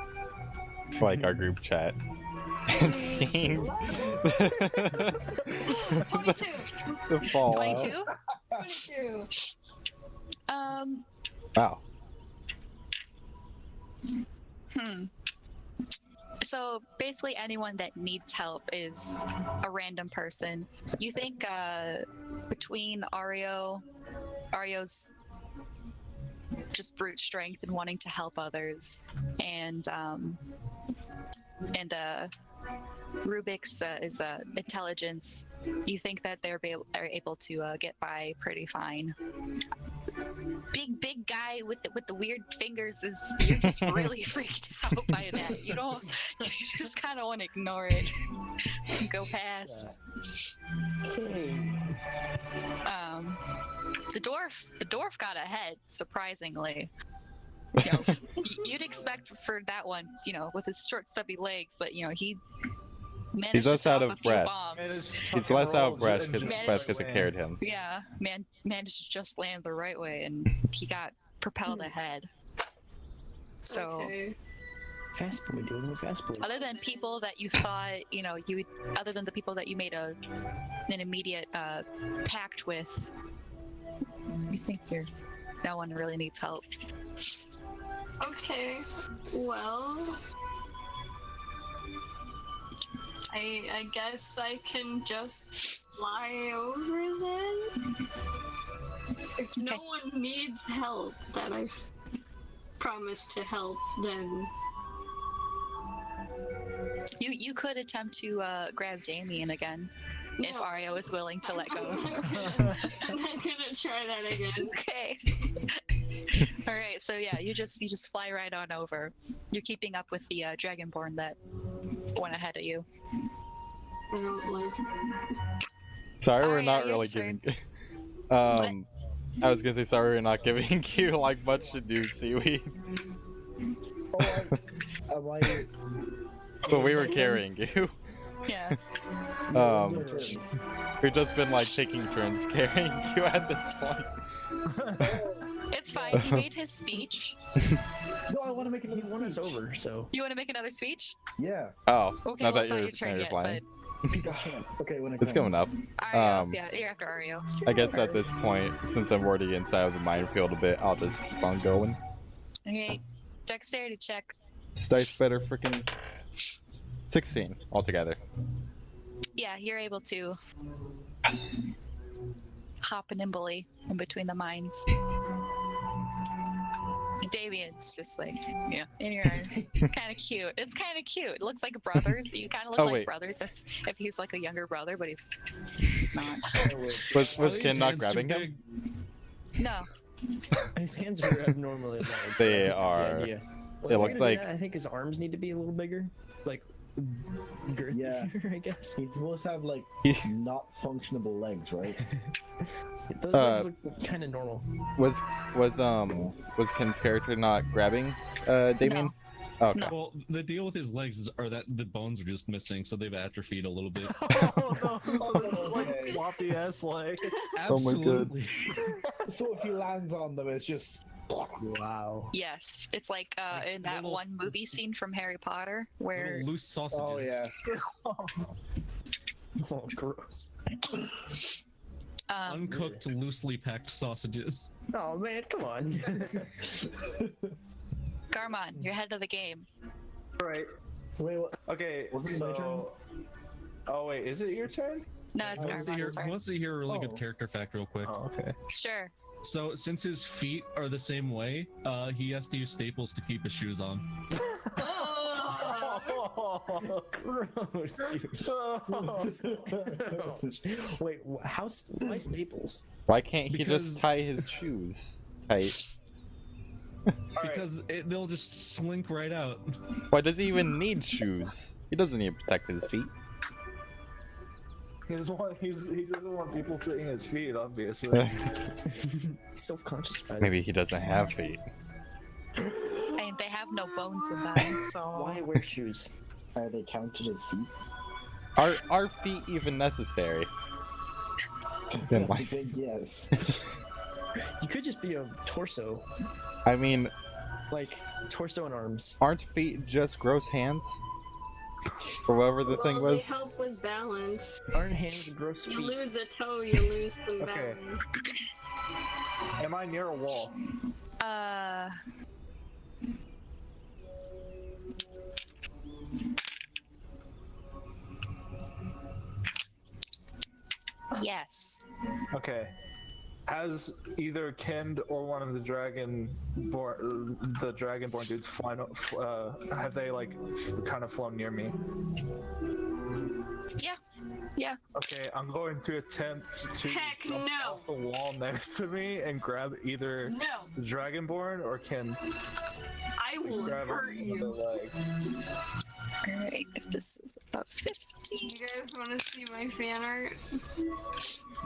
like our group chat, and seeing 22. the fallout. 22. 22. Wow. So basically, anyone that needs help is a random person. You think between Ario's just brute strength and wanting to help others, and Rubik's is intelligence. You think that they're able to get by pretty fine. Big guy with the weird fingers you're just really freaked out by that. You just kind of want to ignore it and go past. Okay. The dwarf got ahead, surprisingly. You know, you'd expect for that one, with his short stubby legs, but he managed He's to less out drop of a few breath. bombs. He's less out of breath and because just it carried him. Yeah, managed to just land the right way, and he got propelled ahead. So, Okay. Fast boy, dude. Fast boy. other than people that you thought, other than the people that you made an immediate pact with, you think no one really needs help. Okay. Well, I guess I can just fly over then. If no one needs help that I've promised to help, then You could attempt to grab Damien again, if No. Ario is willing to let go. I'm not gonna try that again. Okay. All right. So yeah, you just fly right on over. You're keeping up with the Dragonborn that went ahead of you. I don't like. Sorry, we're Aria, not your really turn. giving. I was gonna say sorry, we're not giving you like much to do, seaweed. But we were carrying you. Yeah. We've just been like taking turns carrying you at this point. It's fine. He made his speech. No, I want to make He another won us speech. over, so. You want to make another speech? Yeah. Oh, Okay, not well, that it's not you're, your turn you're yet, flying. People's champ. Okay, when it It's comes. coming up. Ario, yeah, you're after Ario. I guess at this point, since I'm already inside of the minefield a bit, I'll just keep on going. Okay. Dexterity check. This dice better freaking 16 altogether. Yeah, you're able to Yes. hop nimbly in between the mines. Damien's just like, yeah, in your arms. Kind of cute. It's kind of cute. It looks like brothers. You kind of look Oh, like wait. brothers. That's if he's like a younger brother, but he's not. Was Are these Ken not hands too grabbing him? big? No. His hands are abnormally large. They I think that's the are. idea. It if looks you're gonna do like- that, I think his arms need to be a little bigger. Like, girthier, Yeah. I guess. He's supposed to have like not functionable legs, right? Those legs look kind of normal. Was Ken's character not grabbing Damien? No. Oh, okay. No. Well, the deal with his legs are that the bones are just missing, so they've atrophied a little bit. Oh no, like floppy ass leg. Oh my God. Absolutely. So if he lands on them, it's just. Wow. Yes, it's like Like in that little- one movie scene from Harry Potter where Little loose sausages. Oh yeah. Oh, gross. Uncooked, loosely packed sausages. Oh man, come on. Garmon, you're head of the game. Right. Wait, what? Okay. Wasn't it my So. Oh wait, is it your turn? No, it's Who wants to Garmon's who turn. wants to hear a really good Oh. character fact real quick? Oh, okay. Sure. So since his feet are the same way, he has to use staples to keep his shoes on. Oh, Gross, dude. Wait, why Staples? Why can't he Because- just tie his shoes tight? Because they'll just slink right out. Why does he even need shoes? He doesn't need to protect his feet. he doesn't want people seeing his feet, obviously. Self-conscious about it. Maybe he doesn't have feet. And they have no bones in them, so Why wear shoes? Are they counted as feet? Are feet even necessary? Then I why? think yes. You could just be a torso, I mean, like torso and arms. aren't feet just gross hands? Or whatever the thing Well, was. they help with balance. Aren't hands gross You feet? lose a toe, you lose some Okay. balance. Am I near a wall? yes. Okay. Has either Kend or one of the Dragonborn dudes have they like kind of flown near me? Yeah. Yeah. Okay, I'm going to attempt to Heck jump no. off the wall next to me and grab either No, the Dragonborn or Kend. I will Grab hurt another you. leg. Alright, if this is about 50. You guys want to see my fan art?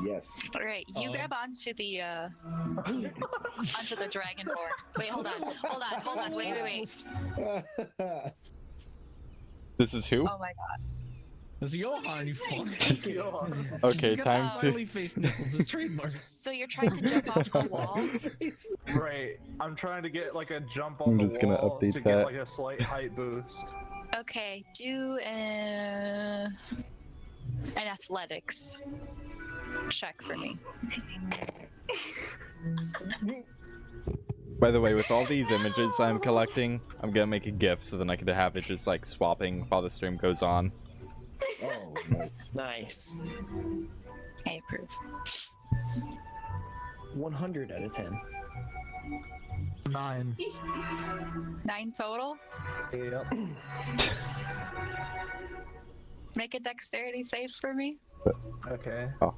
Yes. Alright, you grab onto the onto the Dragonborn. Wait, hold on, wait. This is who? Oh my god. It's Johan, you fuck. Okay, He's got time the to. smiley face nipples, his trademark. So you're trying to jump off the wall? Right. I'm trying to get like a jump I'm on the just gonna wall update to that. get like a slight height boost. Okay, do an athletics check for me. By the way, with all these images I'm collecting, I'm gonna make a GIF so then I can have it just like swapping while the stream goes on. Oh, nice. Nice. I approve. 100 out of 10. 9. 9 total? Yep. Make a dexterity save for me. Okay. Oh.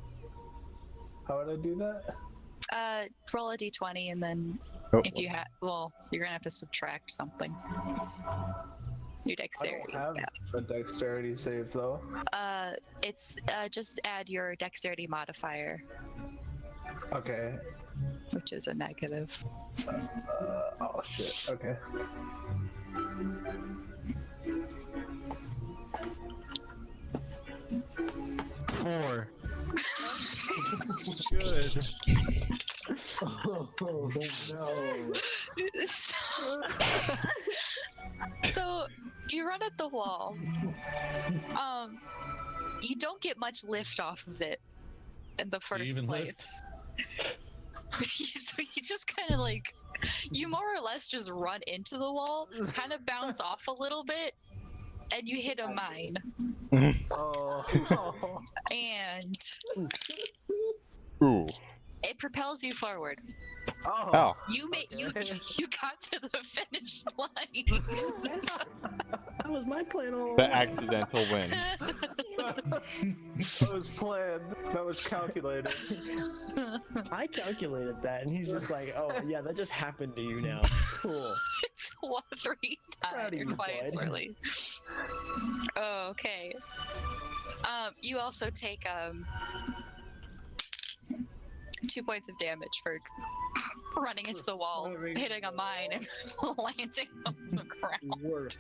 How would I do that? Roll a d20 and then Oh. if you have, well, you're gonna have to subtract something. It's your I dexterity. don't have Yeah. a dexterity save though. It's just add your dexterity modifier, Okay. which is a negative. Oh shit. Okay. Four. Good. Oh, no. So you run at the wall. You don't get much lift off of it in the first even place. So you just kind of like, you more or less just run into the wall, kind of bounce off a little bit, and you hit a mine. Oh. And Ooh. it propels you forward. Oh. You Okay. you got to the finish line. That was my plan all The along. accidental win. That was planned. That was calculated. I calculated that, and he's just like, "Oh yeah, that just happened to you now." Cool. It's 3 Proud of times you, twice, bud. really. Oh, okay. You also take 2 points of damage for running into the wall, hitting a mine, and landing on the ground. Worth.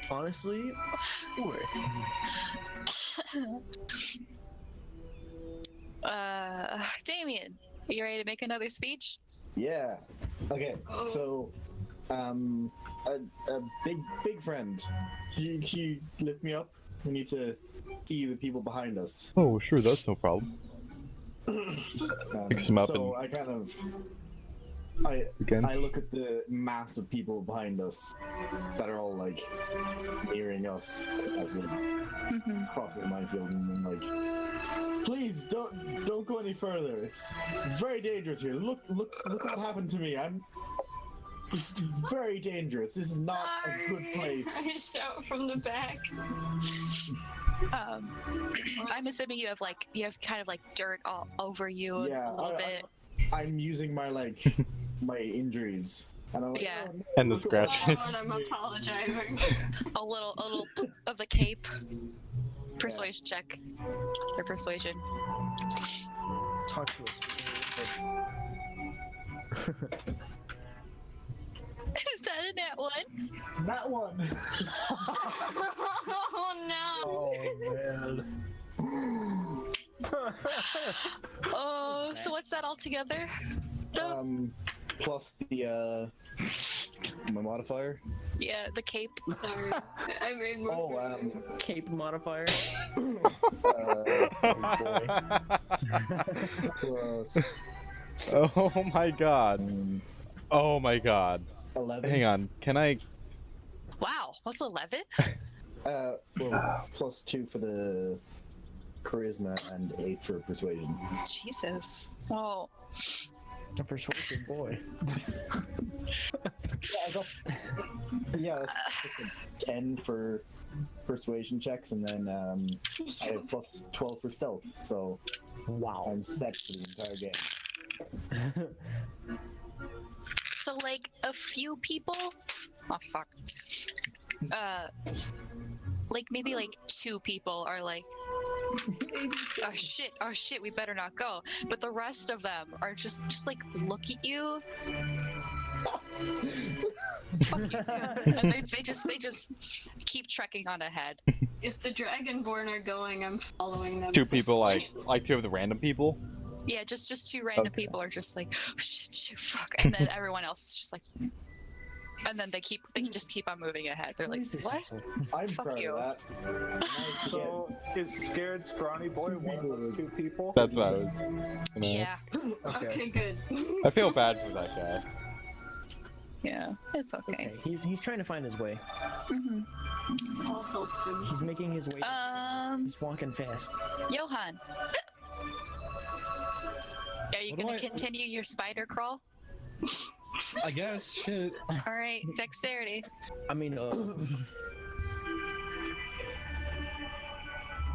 Honestly, worth. Damien, are you ready to make another speech? Yeah. Okay. So, a big friend. Can you lift me up? We need to see the people behind us. Oh, sure, that's no problem. Picks him up so and I kind of again. I look at the mass of people behind us that are all like nearing us as we're crossing the minefield, and I'm like, please don't go any further. It's very dangerous here. Look what happened to me. It's very dangerous. This is not a good place. I shout from the back. I'm assuming you have kind of like dirt all over you Yeah, a little bit. I'm using my my injuries. And I'm like, Yeah. "Oh, no, And the look what scratches. I'm apologizing. a little of the cape. Persuasion check. Or persuasion. Talk to us. Is that a nat one? That one. Oh no! Oh man. Oh, so what's that all together? Plus the my modifier. Yeah, the cape. Sorry, I made more. Oh, Cape modifier. Plus Oh my god. Oh my god. 11. Hang on. Can I? Wow, what's 11? Well, plus 2 for the charisma and 8 for persuasion. Jesus. Oh. A persuasive boy. Yeah, that's 10 for persuasion checks, and then I have plus 12 for stealth, so Wow. I'm set for the entire game. So like a few people. Oh fuck. Like maybe like 2 people are like, oh shit, we better not go. But the rest of them are just like look at you. Fuck you, dude. And they just keep trekking on ahead. if the Dragonborn are going, I'm following them. Two people, like two of the random people. Yeah, just two random Okay. people are just like, oh, shit, fuck, and then everyone else is just like, and then they just keep on moving ahead. They're like, what? I'm Fuck proud you. of that. So is scared scrawny boy one of those two people? That's what I was gonna Yeah. ask. Okay, good. I feel bad for that guy. Yeah, it's okay. Okay, he's trying to find his way. hmm I'll help him. He's making his way. He's walking fast. Johan. Are you What do gonna I- continue your spider crawl? I guess. Shit. All right, dexterity. I mean,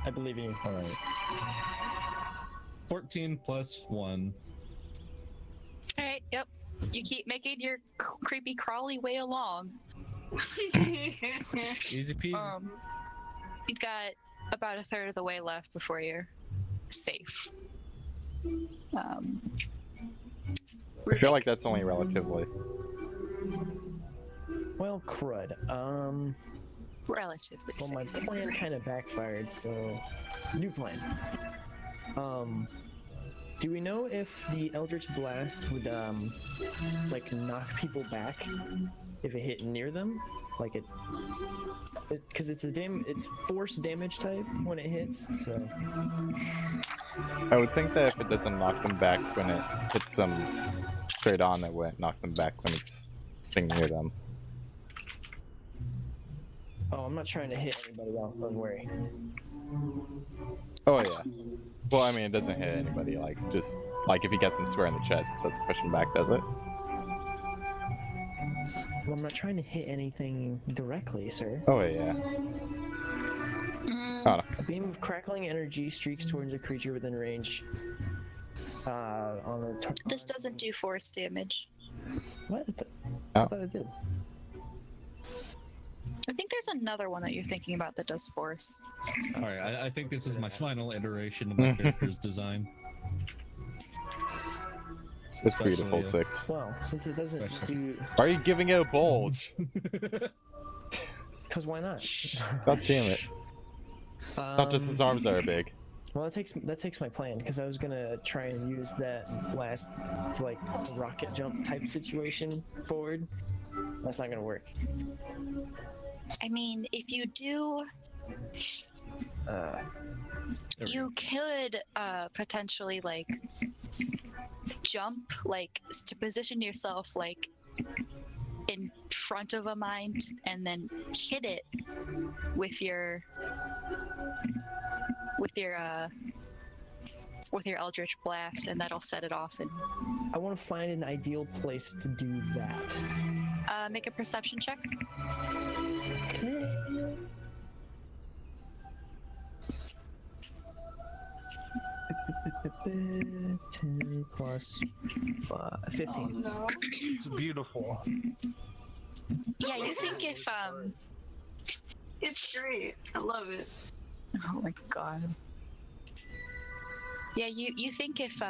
I believe in you. All right. 14 plus 1. All right, yep. You keep making your creepy crawly way along. Easy peasy. You've got about a third of the way left before you're safe. I feel like that's only relatively. Well, crud. Relatively Well, my safe. plan kind of backfired, so new plan. Do we know if the Eldritch Blast would like knock people back if it hit near them? Like because it's it's force damage type when it hits. So I would think that if it doesn't knock them back when it hits them straight on, it wouldn't knock them back when it's being near them. oh, I'm not trying to hit anybody else. Don't worry. Oh yeah. Well, I mean, it doesn't hit anybody. Like just like if you get them square in the chest, it doesn't push them back, does it? Well, I'm not trying to hit anything directly, sir. Oh yeah. Oh, A beam of crackling energy streaks towards a creature within range. On a This doesn't do force damage. What? Oh. I thought it did. I think there's another one that you're thinking about that does force. All right. I think this is my final iteration of my character's design. it's beautiful, Especially, 6. Well, since it doesn't Especially- do, Why are you giving it a bulge? because why not? God damn it. Not just his arms that are big. Well, that takes my plan because I was gonna try and use that blast to like a rocket jump type situation forward. That's not gonna work. I mean, if you do, Uh, There we you could potentially like jump, like to position yourself like in front of a mine and then hit it with your Eldritch Blast, and that'll set it off. And I want to find an ideal place to do that. make a perception check. Okay. 10 plus 5, 15. Oh, no. It's beautiful. Yeah, you think if It's great. I love it. oh my god. Yeah, you think if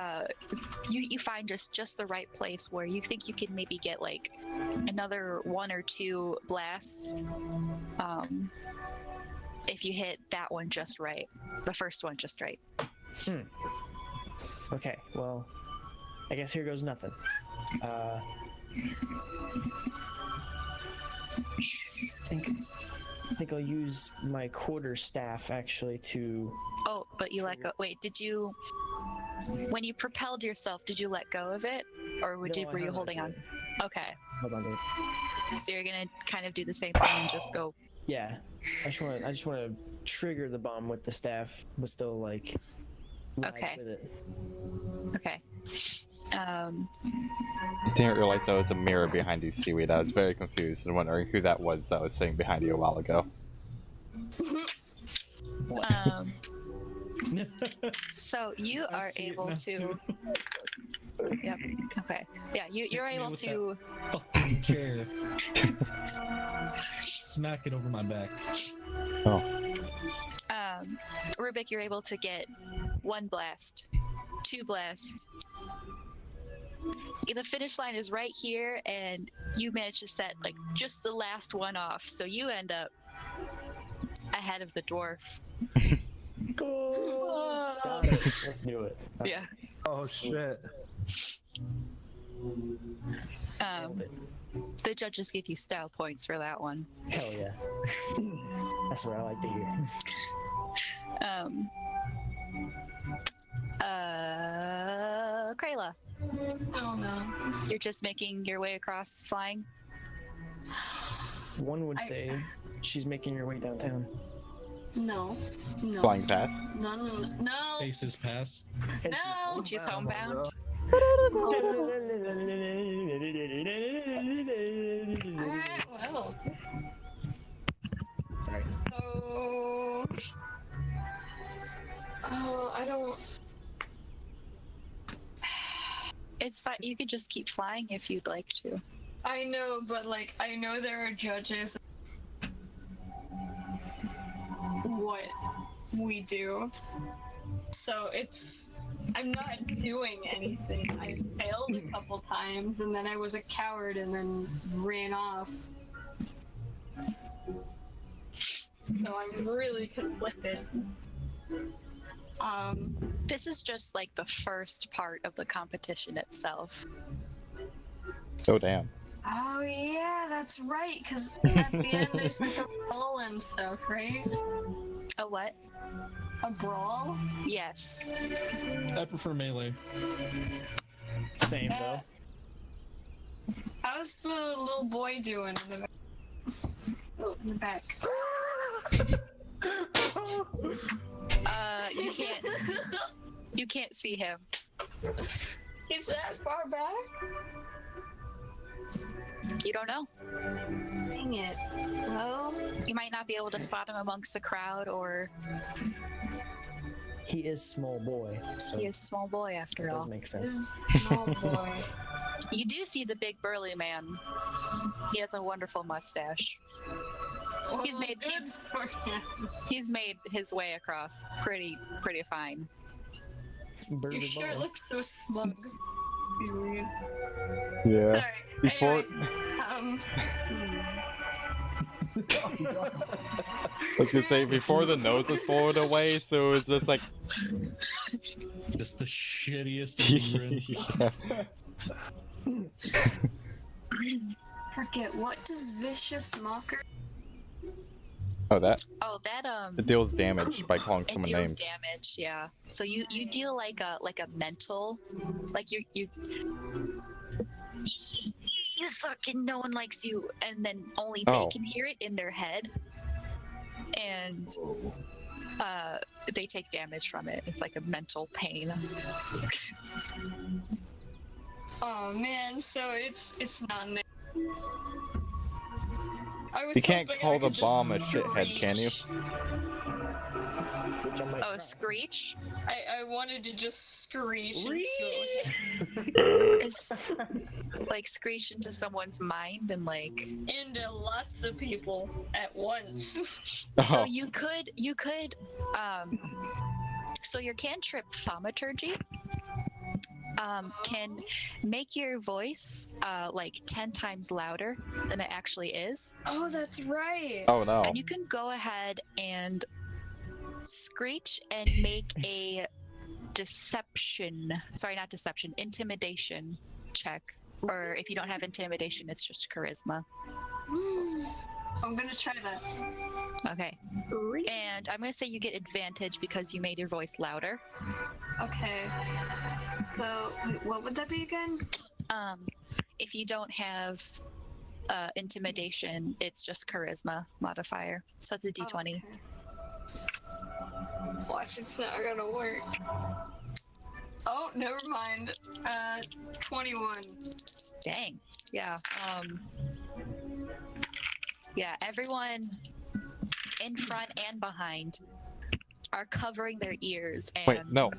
you find just the right place where you think you can maybe get like another 1 or 2 blasts, if you hit that one just right, the first one just right. Okay, well, I guess here goes nothing. I think I'll use my quarter staff actually to. Oh, but you let go. Wait, did you? When you propelled yourself, did you let go of it, or were No, I you held holding on? onto it. Okay, Hold on to it. so you're gonna kind of do the same thing and just go. Yeah, I just want to trigger the bomb with the staff, but still like. Ride Okay. With it. Okay. I didn't realize there was a mirror behind you, Seaweed. I was very confused and wondering who that was that was sitting behind you a while ago. So you I are see it able now, to. too. Yep. Okay. Yeah, you're Hit me able with to. Fucking chair. Smack it over my back. Oh. Rubik, you're able to get 1 blast, 2 blast. The finish line is right here, and you manage to set like just the last one off. So you end up ahead of the dwarf. Go! Got it. Let's do it. Yeah. Oh shit. Nailed it. The judges give you style points for that one. Hell yeah. That's what I like to hear. Krayla, Oh no. you're just making your way across flying? One would say she's making her way downtown. No. No. Flying past. No. No. No. Faces past. No. She's homebound? Alright, well. Sorry. So. Oh, I don't. It's fine. You could just keep flying if you'd like to. I know, but like, I know there are judges. What we do. So it's. I'm not doing anything. I failed a couple times and then I was a coward and then ran off. So I'm really conflicted. This is just like the first part of the competition itself. Oh damn. Oh yeah, that's right, because at the end there's like a brawl and stuff, right? A what? A brawl? Yes. I prefer melee. Same though. How's the little boy doing in the back? Oh, in the back. You can't see him. He's that far back? You don't know. Dang it. Well, You might not be able to spot him amongst the crowd, or He is small boy, so he it is small boy after does all. make this sense. is small boy. You do see the big burly man. He has a wonderful mustache. Well, He's made- good for him. He's made his way across pretty fine. Bird Your of shirt all. looks so smug. Be weird. Yeah. Sorry. Before- Anyway, I was gonna say before the nose is forward away, so it's just like Just the shittiest ignorant. yeah. forget, what does vicious mocker? Oh that Oh, that it deals damage by calling it someone deals names. damage. Yeah. So you deal like a mental, like you suck and no one likes you, and then only they Oh. can hear it in their head, and they take damage from it. It's like a mental pain. Oh man, so it's not there. I was You can't hoping I call the could just bomb a shithead, can you? screech. Which I might Oh, try. screech. I wanted to just screech. And It's like screech into someone's mind and like. into lots of people at once. So Oh. you could so your cantrip thaumaturgy can make your voice like 10 times louder than it actually is, Oh, that's right. Oh no. and you can go ahead and screech and make a intimidation check, or if you don't have intimidation, it's just charisma. I'm gonna try that. Okay, and I'm gonna say you get advantage because you made your voice louder. Okay. So, wait, what would that be again? If you don't have intimidation, it's just charisma modifier, so it's a d20. Oh, okay. Watch, it's not gonna work. Oh, never mind. 21. Dang. Yeah. Yeah, everyone in front and behind are covering their ears, and Wait, no.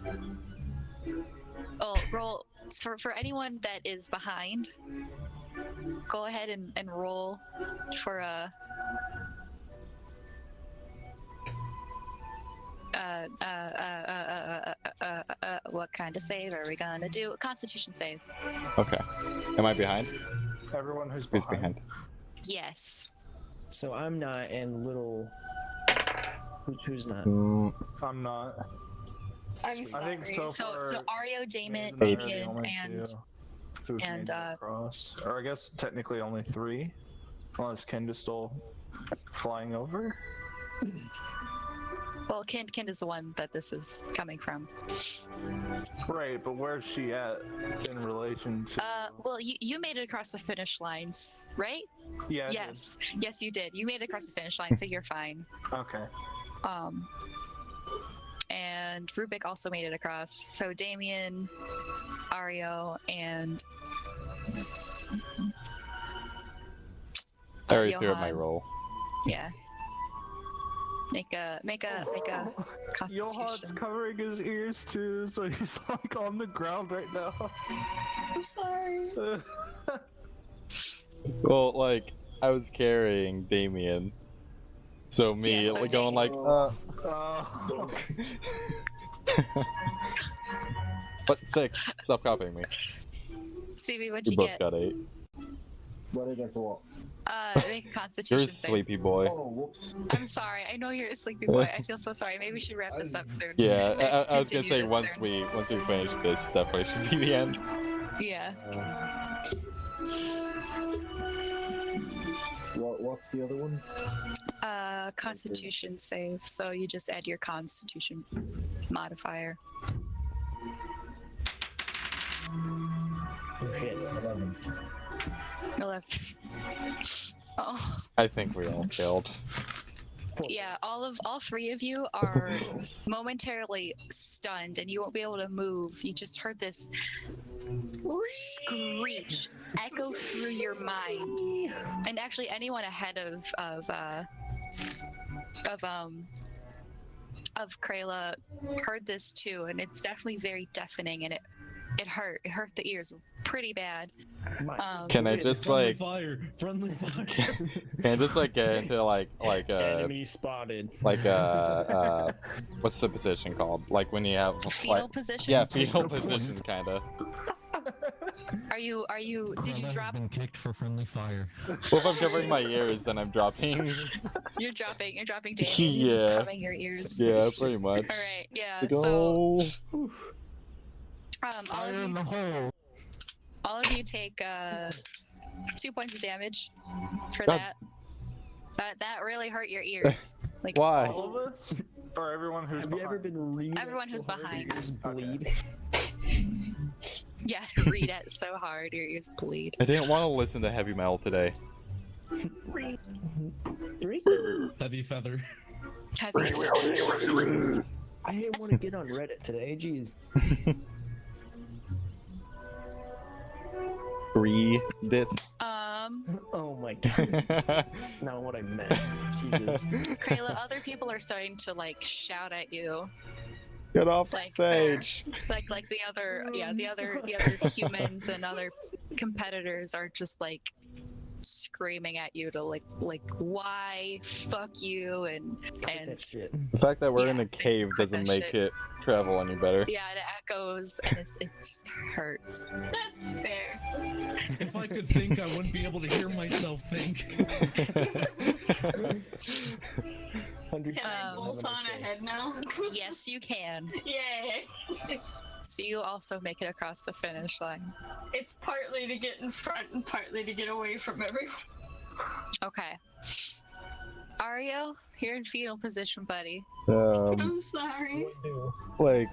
oh, roll for anyone that is behind. Go ahead and roll for a what kind of save are we gonna do? A Constitution save. Okay. Am I behind? Everyone who's Who's behind. behind? Yes. So I'm not, and little Who's not? I'm not. I'm I sorry. think so So far. Ario, Damon, me and I are the Damien, only and two who've and, made it across. Or I guess technically only 3. Unless Kenda's still flying over. well, Kind is the one that this is coming from. Right, but where's she at in relation to? Well, you made it across the finish lines, right? Yeah. I Yes, yes, you did. You made it across the finish line, so you're fine. did. Okay. And Rubik also made it across. So Damien, Ario, and I already threw up my Johan. roll. Yeah. Make a Johan's constitution. covering his ears too, so he's like on the ground right now. I'm sorry. Well, like, I was carrying Damien. So me, Yeah, so like, going like, But 6. Stop copying me. CB, what'd You you both get? got 8. What did I get for what? Make a constitution You're a save. sleepy boy. Oh, whoops. I'm sorry. I know you're a sleepy boy. I feel so sorry. Maybe we should wrap this up soon. Yeah, I was gonna Continue say this once turn. we finish this, definitely should be the end. Yeah. What's the other one? Constitution save. So you just add your constitution modifier. Oh shit. 11. Oh. I think we all killed. Yeah, all 3 of you are momentarily stunned, and you won't be able to move. You just heard this screech echo through your mind, and actually, anyone ahead of Krayla heard this too, and it's definitely very deafening, and it hurt the ears pretty bad. Can I just like Friendly fire. can I just like get into like enemy spotted. like what's the position called? Like when you have Fetal like position? yeah, fetal position kinda. Are you did you Krona drop? has been kicked for friendly fire. Well, if I'm covering my ears and I'm dropping. You're dropping Damien. You're just Yeah. covering your ears. Yeah, pretty much. All right. Yeah. Like, So oh. all of you take 2 points of damage for God. that. That really hurt your ears. Like Why? All of us? Or everyone who's Have you ever behind? been reading? Everyone who's behind. Ears bleed. Yeah, read it so hard your ears bleed. I didn't want to listen to heavy metal today. Heavy feather. Heavy. I didn't want to get on Reddit today. Jeez. Read it. Oh my god. That's not what I meant. Jesus. Krayla, other people are starting to like shout at you. Get off the Like, stage. Like the other humans and other competitors are just like screaming at you to like why fuck you and That shit. The fact that we're Yeah, in a cave quit doesn't that make shit. it travel any better. yeah, it echoes and it just hurts. That's fair. If I could think, I wouldn't be able to hear myself think. Can I bolt on ahead now? Yes, you can. Yay! So you also make it across the finish line. It's partly to get in front and partly to get away from everyone. Okay. Ario, you're in fetal position, buddy. I'm sorry. Like,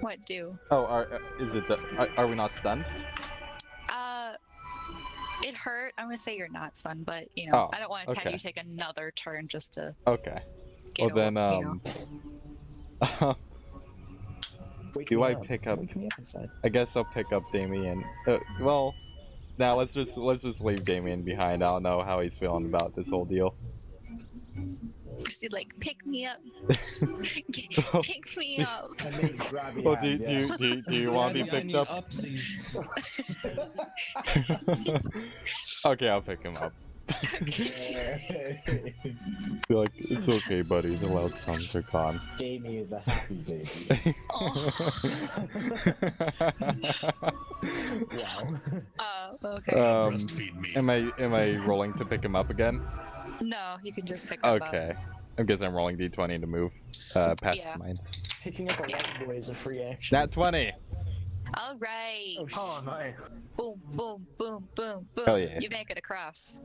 What do? oh, is it are we not stunned? It hurt. I'm gonna say you're not, son, but you know, Oh, I don't want to okay. have you take another turn just to Okay. get Well then, Wake do me I up. pick up? Wake me up inside. I guess I'll pick up Damien. Well, now let's just leave Damien behind. I don't know how he's feeling about this whole deal. just like pick me up, pick me up. Well, do you want to be Daddy, I picked need up? upsies. Okay, I'll pick him up. Be like, it's okay, buddy. The loud sounds are gone. Jamie is a happy baby. Wow. Okay. Breastfeed me. Am I rolling to pick him up again? No, you can just pick them up. Okay. I guess I'm rolling d20 to move past Yeah. mines. Picking up a light boy is a free action. Nat 20! All right. Oh, shit. Oh, nice. Boom, boom, boom, boom, boom. Hell yeah. You make it across.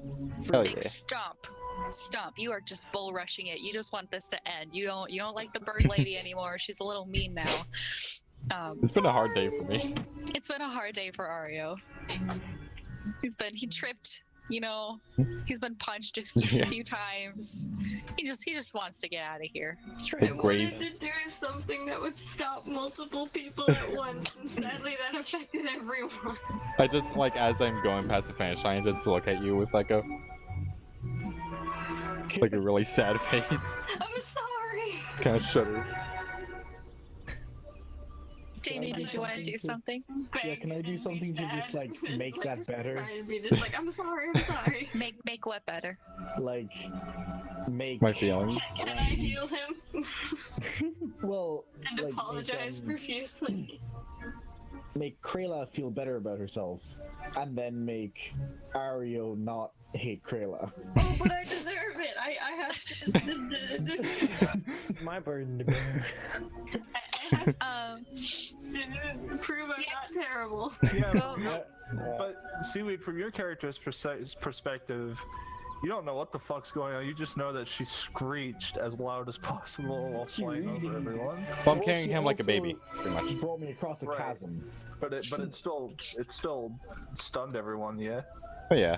Hell Big yeah. stomp. Stomp. You are just bull rushing it. You just want this to end. You don't like the bird lady anymore. She's a little mean now. It's been a hard day for me. It's been a hard day for Ario. He tripped, you know. He's been punched a few times. He just wants to get out of here. I wanted Grace. to do something that would stop multiple people at once, and sadly that affected everyone. I just, like, as I'm going past the finish line, I just look at you with, like a really sad face. I'm sorry. It's kind of shudder. Davey, did you want to do something? Yeah, can I do something to just like make that better? I'd be just like, I'm sorry. Make what better? Like, make My feelings. Can I heal him? well, And like, apologize profusely. make Krayla feel better about herself, and then make Ario not hate Krayla. Oh, but I deserve it. I have to. It's my burden to bear. I have to prove I'm not terrible. Yeah, Go. but Seaweed, from your character's perspective, you don't know what the fuck's going on. You just know that she screeched as loud as possible while flying over everyone. Well, I'm Well, carrying she him like a also- baby, pretty much. She brought me across a Right. chasm. But it still stunned everyone. Yeah. But yeah.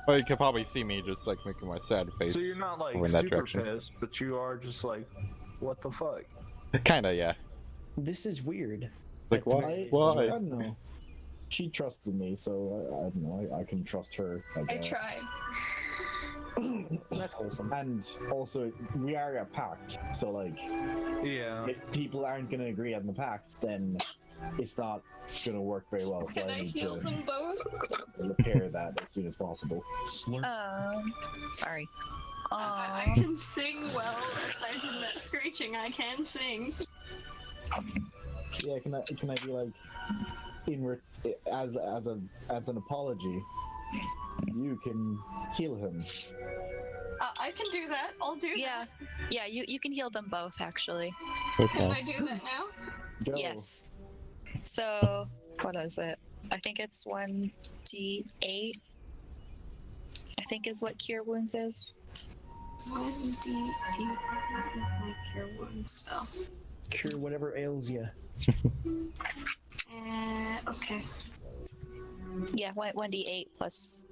Well, you could probably see me just, like, making my sad face. So you're not like over in that super direction. pissed, but you are just like, what the fuck? Kinda, yeah. This is weird. Like, Like, why? I Why? don't know. She trusted me, so I don't know. I can trust her. I I guess. tried. That's wholesome. And also, we are a pact, so like, Yeah. if people aren't gonna agree on the pact, then it's not gonna work very well. So Can I I need heal to them both? repair that as soon as possible. Slurp. Sorry. I can sing well. Aside from that screeching, I can sing. Yeah, can I be like, as an apology, you can heal him. I can do that. I'll do Yeah. Yeah, you can heal them both, actually. that. Can Okay. I do that now? Go. Yes. So, what is it? I think it's 1d8. I think is what Cure Wounds is. 1d8 is my cure wounds spell. Cure whatever ails you. Okay. Yeah, 1d8 plus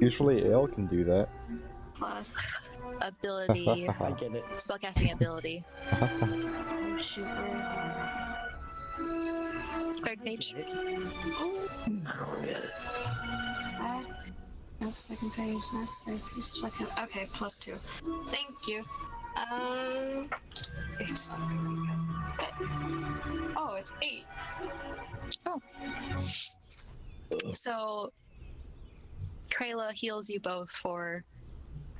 Usually Ale can do that. Plus. ability, I get it. spellcasting ability. Oh shoot, where is it? Third page. That's second page. That's third page. Second. Okay, +2. Thank you. It's oh, it's 8. So, Krayla heals you both for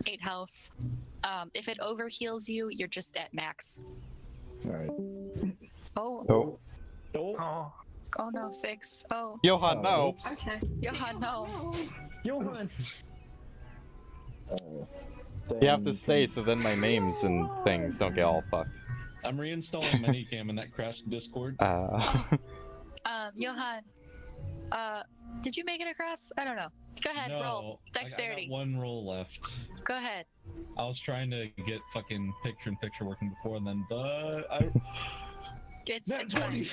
8 health. If it overheals you, you're just at max. All right. Oh, Oh. Oh. oh no, 6. Oh, Johan, no! Oops. Okay. Johan, no. Johan! You have to Then stay so then my names and things don't get all fucked. I'm reinstalling Minicam and that crashed Discord. Johan, did you make it across? I don't know. Go ahead, no, roll. I Dexterity. got one roll left. Go ahead. I was trying to get fucking picture-in-picture working before, and then I It's Nat 20.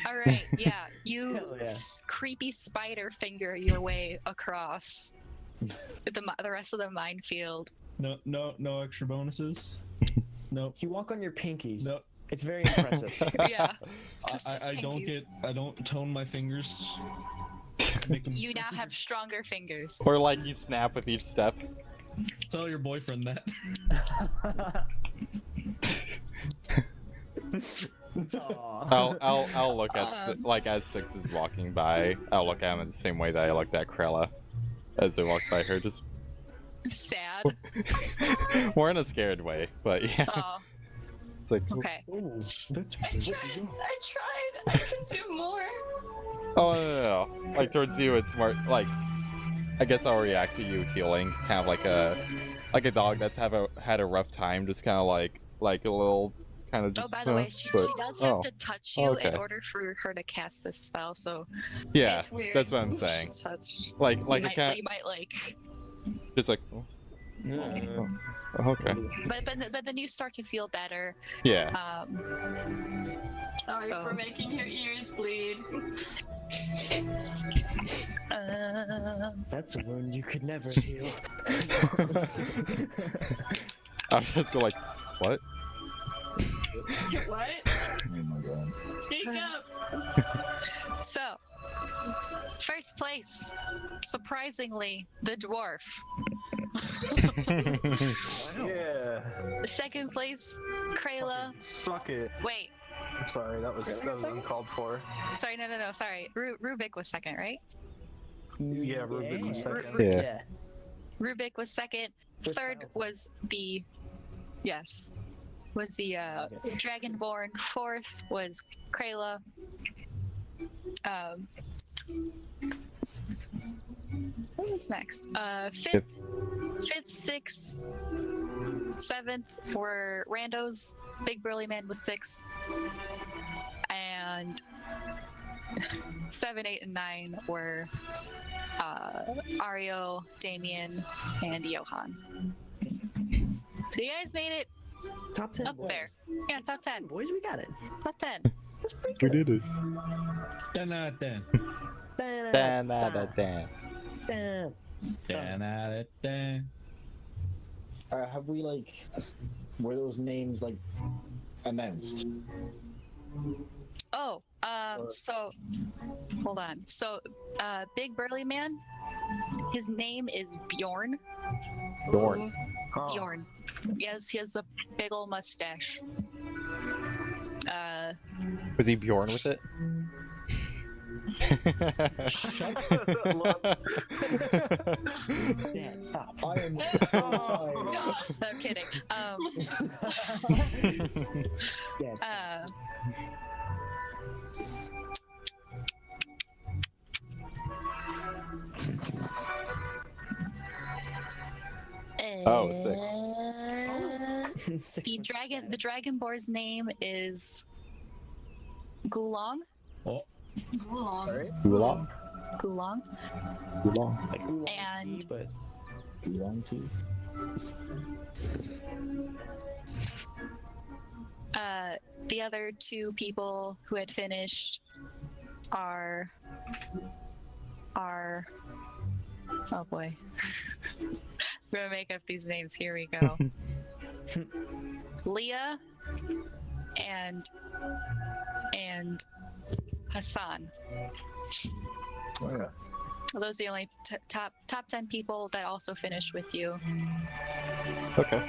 All right, yeah. You Hell yeah. creepy spider finger your way across the rest of the minefield. No extra bonuses. Nope. You walk on your pinkies. Nope. It's very impressive. Yeah. Just I don't pinkies. I don't tone my fingers. Make 'em- You now have stronger fingers. Or like you snap with each step. Tell your boyfriend that. Aw. I'll look at like as Six is walking by. I'll look at him in the same way that I looked at Krella as I walked by her, just Sad. more in a scared way. But yeah, Oh, it's like okay. Oh, that's I tried. I can do more. oh no. Like towards you, it's more like I guess I'll react to you healing, kind of like a dog that's had a rough time, just kind of like a little kind of Oh, just. by the way, she does have to touch you in order for her to cast this spell. So yeah, it's weird. that's what I'm saying. Touch. Like you a cat, You might like. just like. Okay. But then you start to feel better. Yeah. Sorry for making your ears bleed. That's a wound you could never heal. I'll just go like, what? What? Oh my god. Speak up. So, first place, surprisingly, the dwarf. Yeah. Second place, Krayla. Suck it. Wait, I'm sorry, that was uncalled for. sorry, no, sorry. Rubik was second, right? Yeah, Rubik was second. Yeah. Rubik was second. Third was the, Dragonborn. Fourth was Krayla. What's next? Fifth, sixth, seventh were randos. Big burly man was sixth, and 7, 8, and 9 were Ario, Damien, and Johan. So you guys made it Top 10. up there. Yeah, top 10. Boys, we got it. Top 10. That's pretty We good. did it. Then out then. Have we were those names announced? Oh, so hold on. So, big burly man, his name is Bjorn. Dorn. Huh. Bjorn. Yes, he has a big old mustache. Was he Bjorn with it? Dad, stop. I am so tired. No, I'm kidding. Dad, stop. Oh, Six The Dragonborn's name is Gulong. Oh, Oolong. Gulong. Oolong. Like oolong And- tea, but Belong to? The other two people who had finished are oh boy. We're gonna make up these names. Here we go. Leah and Hassan. Oh, yeah. Well, those are the only top 10 people that also finished with you. Okay.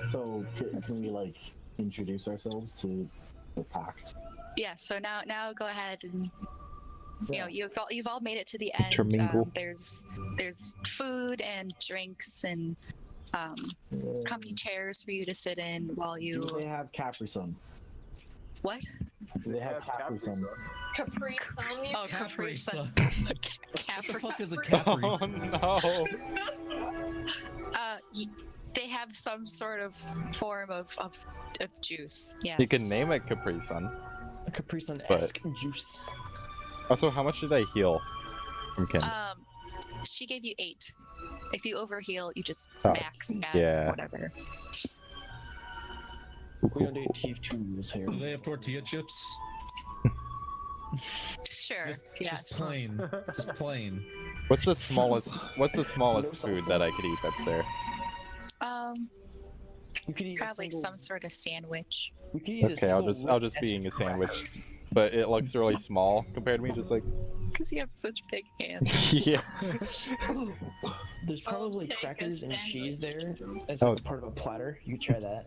So can we introduce ourselves to the pact? Yeah. So now go ahead and Yeah. you've all made it to the end. Intermingle. There's food and drinks and comfy chairs for you to sit in while you. Do they have Capri Sun? What? Do they have Capri Sun? Capri Sun, you Oh, Capri Sun. What the Capri fuck is a Sun. Capri? Oh no. They have some sort of form of juice. Yes. You can name it Capri Sun. a Capri Sun-esque juice. Also, how much did I heal from Ken? She gave you 8. If you overheal, you just Oh, max at yeah. whatever. We don't do T2s here. Do they have tortilla chips? Sure. Just plain. Just plain. What's the smallest No food salsa. that I could eat that's there? You could eat Probably a single, some sort of sandwich. We could eat a Okay, I'll single just be whipped eating a cracker. sandwich. But it looks really small compared to me, just like Because you have such big hands. yeah. There's I'll probably take a crackers and cheese there sandwich. as Oh. part of a platter. You could try that.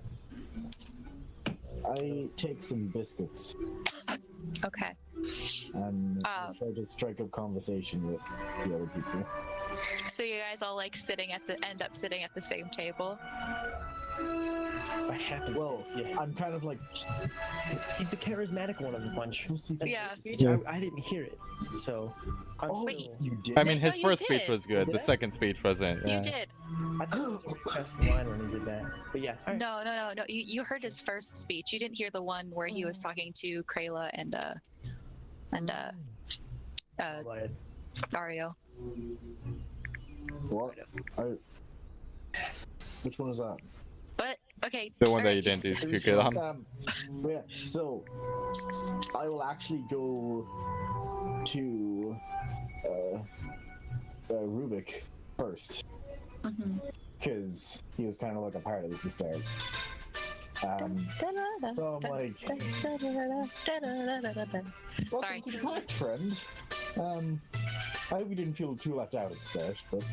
I take some biscuits Okay. and try to strike up conversation with the other people. So you guys all end up sitting at the same table. By happenstance, Well, yeah. I'm kind of like. He's the charismatic one of the bunch. And Yeah. his speech, I didn't hear it, so I'm Oh, still. you did. I mean, No, his you first speech did. was good. Did The I? second speech wasn't. You did. I thought he was already past the line when he did that. But yeah. All right. No. You heard his first speech. You didn't hear the one where he was talking to Krayla and Dario. What? Which one is that? But okay. The one that alright, you didn't do too good on. But yeah, so I will actually go to Rubik first because he was kind of like a part of it at the start. So I'm like, welcome Sorry. to the pact, friend. I hope you didn't feel too left out at the start, but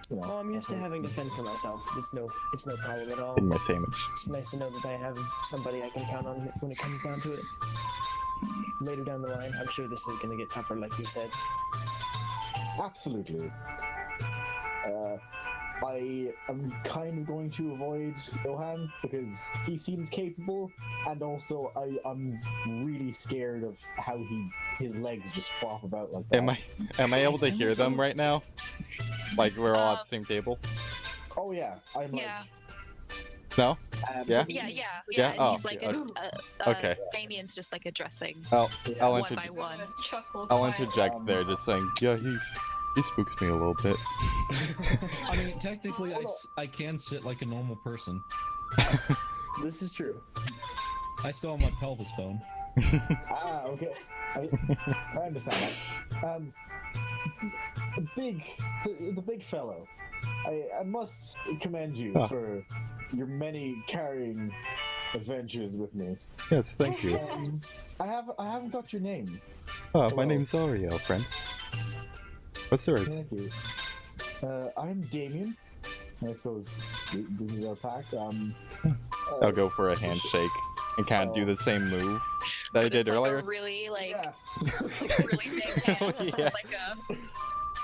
you know. Well, I'm used to having to fend for myself. It's no problem at all. In my sandwich. It's nice to know that I have somebody I can count on when it comes down to it. Later down the line, I'm sure this is going to get tougher, like you said. Absolutely. I am kind of going to avoid Johan because he seems capable, and also I'm really scared of how his legs just flop about like that. Am I able to hear them right now? Like we're all at the same table? Oh yeah, I'm like. Yeah. No? Yeah? Yeah. Yeah? And Oh, he's like, okay. Damien's just like addressing I'll one by one. I'll interject there, just saying, yeah, he spooks me a little bit. I mean, technically, I can sit like a normal person. This is true. I still have my pelvis bone. Okay. I understand that. The big fellow. I must commend you for your many carrying adventures with me. Yes, thank you. I haven't got your name. Oh, my name's Ariel, friend. What's yours? Thank you. I'm Damien. I suppose this is our pact. I'll go for a handshake and kind of do the same move that I did It's earlier. like a really Yeah. really big hand. Yeah. Like a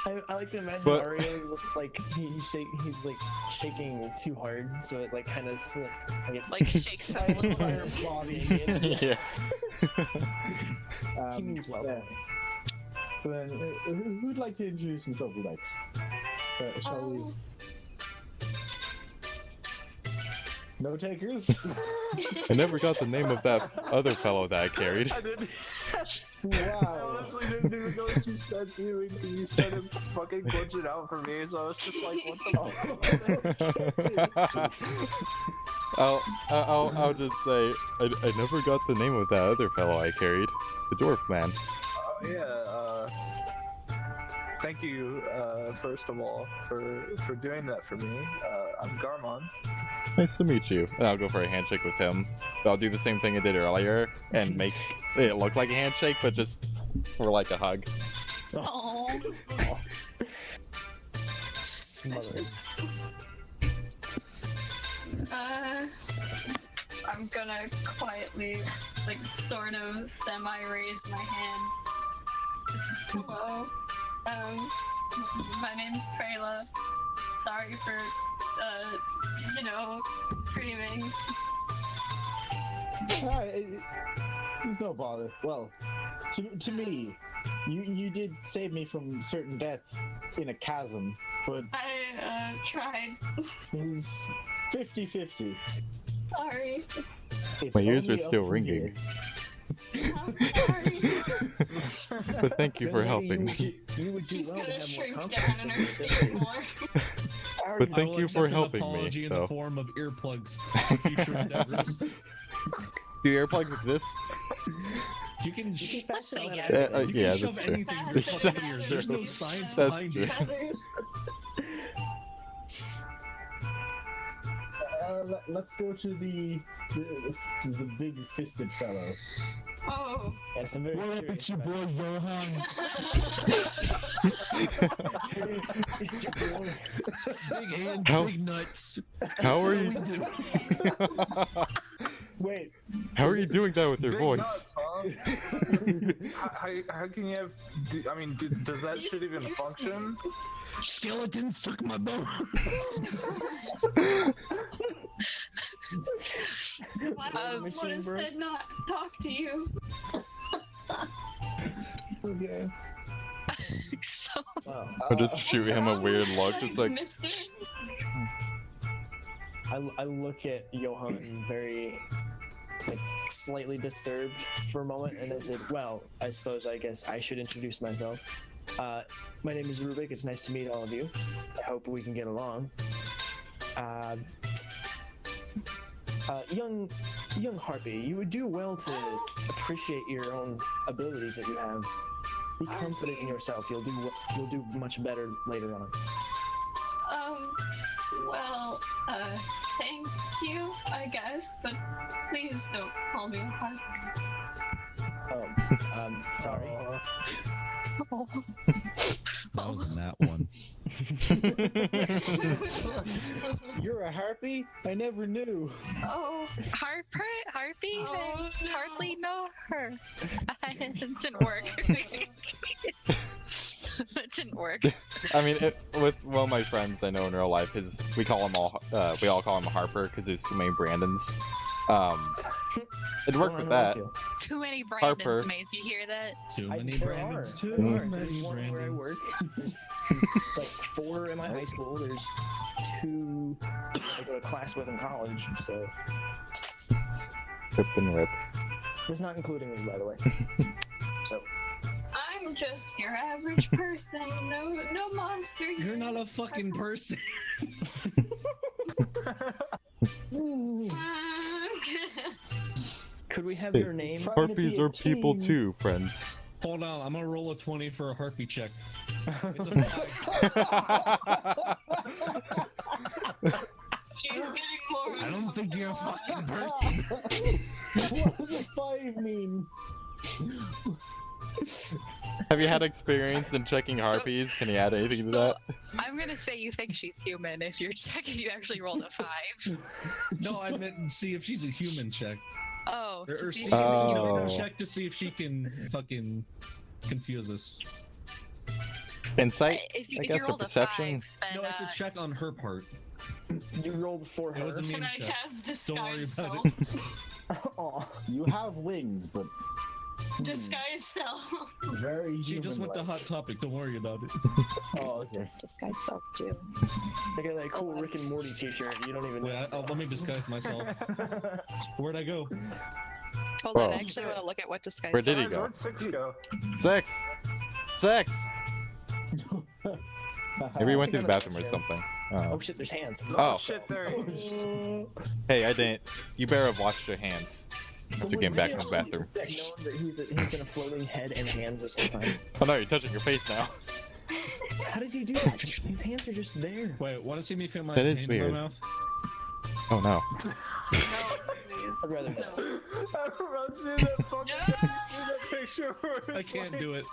I like to imagine But- Ario's like he's like shaking too hard, so it like kind of like shakes a little Entire bit. body. Yeah. He means well. Yeah. So then, who'd like to introduce himself next? Shall we? No takers? I never got the name of that other fellow that I carried. I didn't. I Wow. honestly didn't even know what you said to me until you said it fucking glitch it out for me, so I was just like, what the fuck? I'll just say I never got the name of that other fellow I carried, the dwarf man. Thank you, first of all, for doing that for me. I'm Garmon. Nice to meet you. And I'll go for a handshake with him. But I'll do the same thing I did earlier and make it look like a handshake, but just for like a hug. Oh. Smothered. I'm gonna quietly, like, sort of semi-raise my hand. Hello. My name's Krayla. Sorry for, screaming. It's no bother. Well, to me, you did save me from certain death in a chasm, but I, tried. it's 50-50. Sorry. It's My ears only are still up from ringing. I'm sorry. But thank you for helping me. You would do She's well to gonna have more shrink confidence down in in her yourself. seat more. But I thank will you for accept an helping apology me. in So. the form of earplugs for future endeavors. Do earplugs exist? You can Say yes. you can Yeah, shove that's true. anything in your That's fucking ears. There's true. no science That's behind true. it. Feathers. Let's go to the big-fisted fellow. Oh. Yes, I'm very curious about boy Johan? It's your boy. Big hands, How- big nuts. How are That's you? what we do. Wait. How are you doing that with your Big voice? nuts, huh? how can you have? I mean, does that shit even function? Skeletons took my bone. What machine, is bro? said not to talk to you? Okay. So Wow. Or just shoot him a weird look, just like, Mister. I look at Johan very, like, slightly disturbed for a moment, and I said, "Well, I guess I should introduce myself. My name is Rubik. It's nice to meet all of you. I hope we can get along. Young Harpy, you would do well to appreciate your own abilities that you have. Be confident in yourself. You'll do much better later on." Well, thank you, I guess, but please don't call me a hug. Sorry. That was in that one. You're a harpy? I never knew. Oh, Harpy? Oh, I no. hardly know her. It didn't work. That didn't work. I mean, with well, my friends I know in real life, we all call him Harper because there's too many Brandons. It worked with that. Too many Harper. Brandons, Maze. You hear that? Too many There Brandons. are. Too There are. many There's one where I Brandons. work. There's like 4 in my high school. There's 2 I go to class with in college. So Rip and rip. that's not including me, by the way. So I'm just your average person. No monster. You're not a fucking person. could we have your name? Harpies are people too, friends. Hold on, I'm gonna roll a 20 for a harpy check. It's a 5. She's getting more. I don't think you're a fucking person. What does a 5 mean? Have you had experience in checking harpies? Can you add anything to that? I'm gonna say you think she's human if you're checking you actually rolled a 5. No, I meant see if she's a human check. Oh. Or to see see if if she's she's a human. Oh. human check to see if she can fucking confuse us. Insight, If you, I if guess, you or rolled perception. a 5, then, No, it's a check on her part. You rolled for It her. was a Can meme I check. cast Don't worry disguise about self? it. Aw. You have wings, but Disguise self. very She just went to human-like. Hot Topic, don't worry about it. Oh, okay. Let's disguise self too. I got that cool Rick and Morty t-shirt. You don't even Wait, know. let me disguise myself. Where'd I go? Hold on, Whoa. I actually want to look at what disguise Where did self he go? Where'd 6 go? 6! 6! Maybe he went to the Stick on the bathroom or shit. something. Oh Oh. shit, there's hands. Oh. Shit, there he is. Hey, I didn't. You better have washed your hands after getting back from the bathroom. Knowing that he's been a floating head and hands this whole time. Oh no, you're touching your face now. How does he do that? His hands are just there. Wait, want to see me fit my That is hand in my weird. mouth? Oh no. I'd rather not. Everyone's in that fucking that picture where it's I can't like, do it.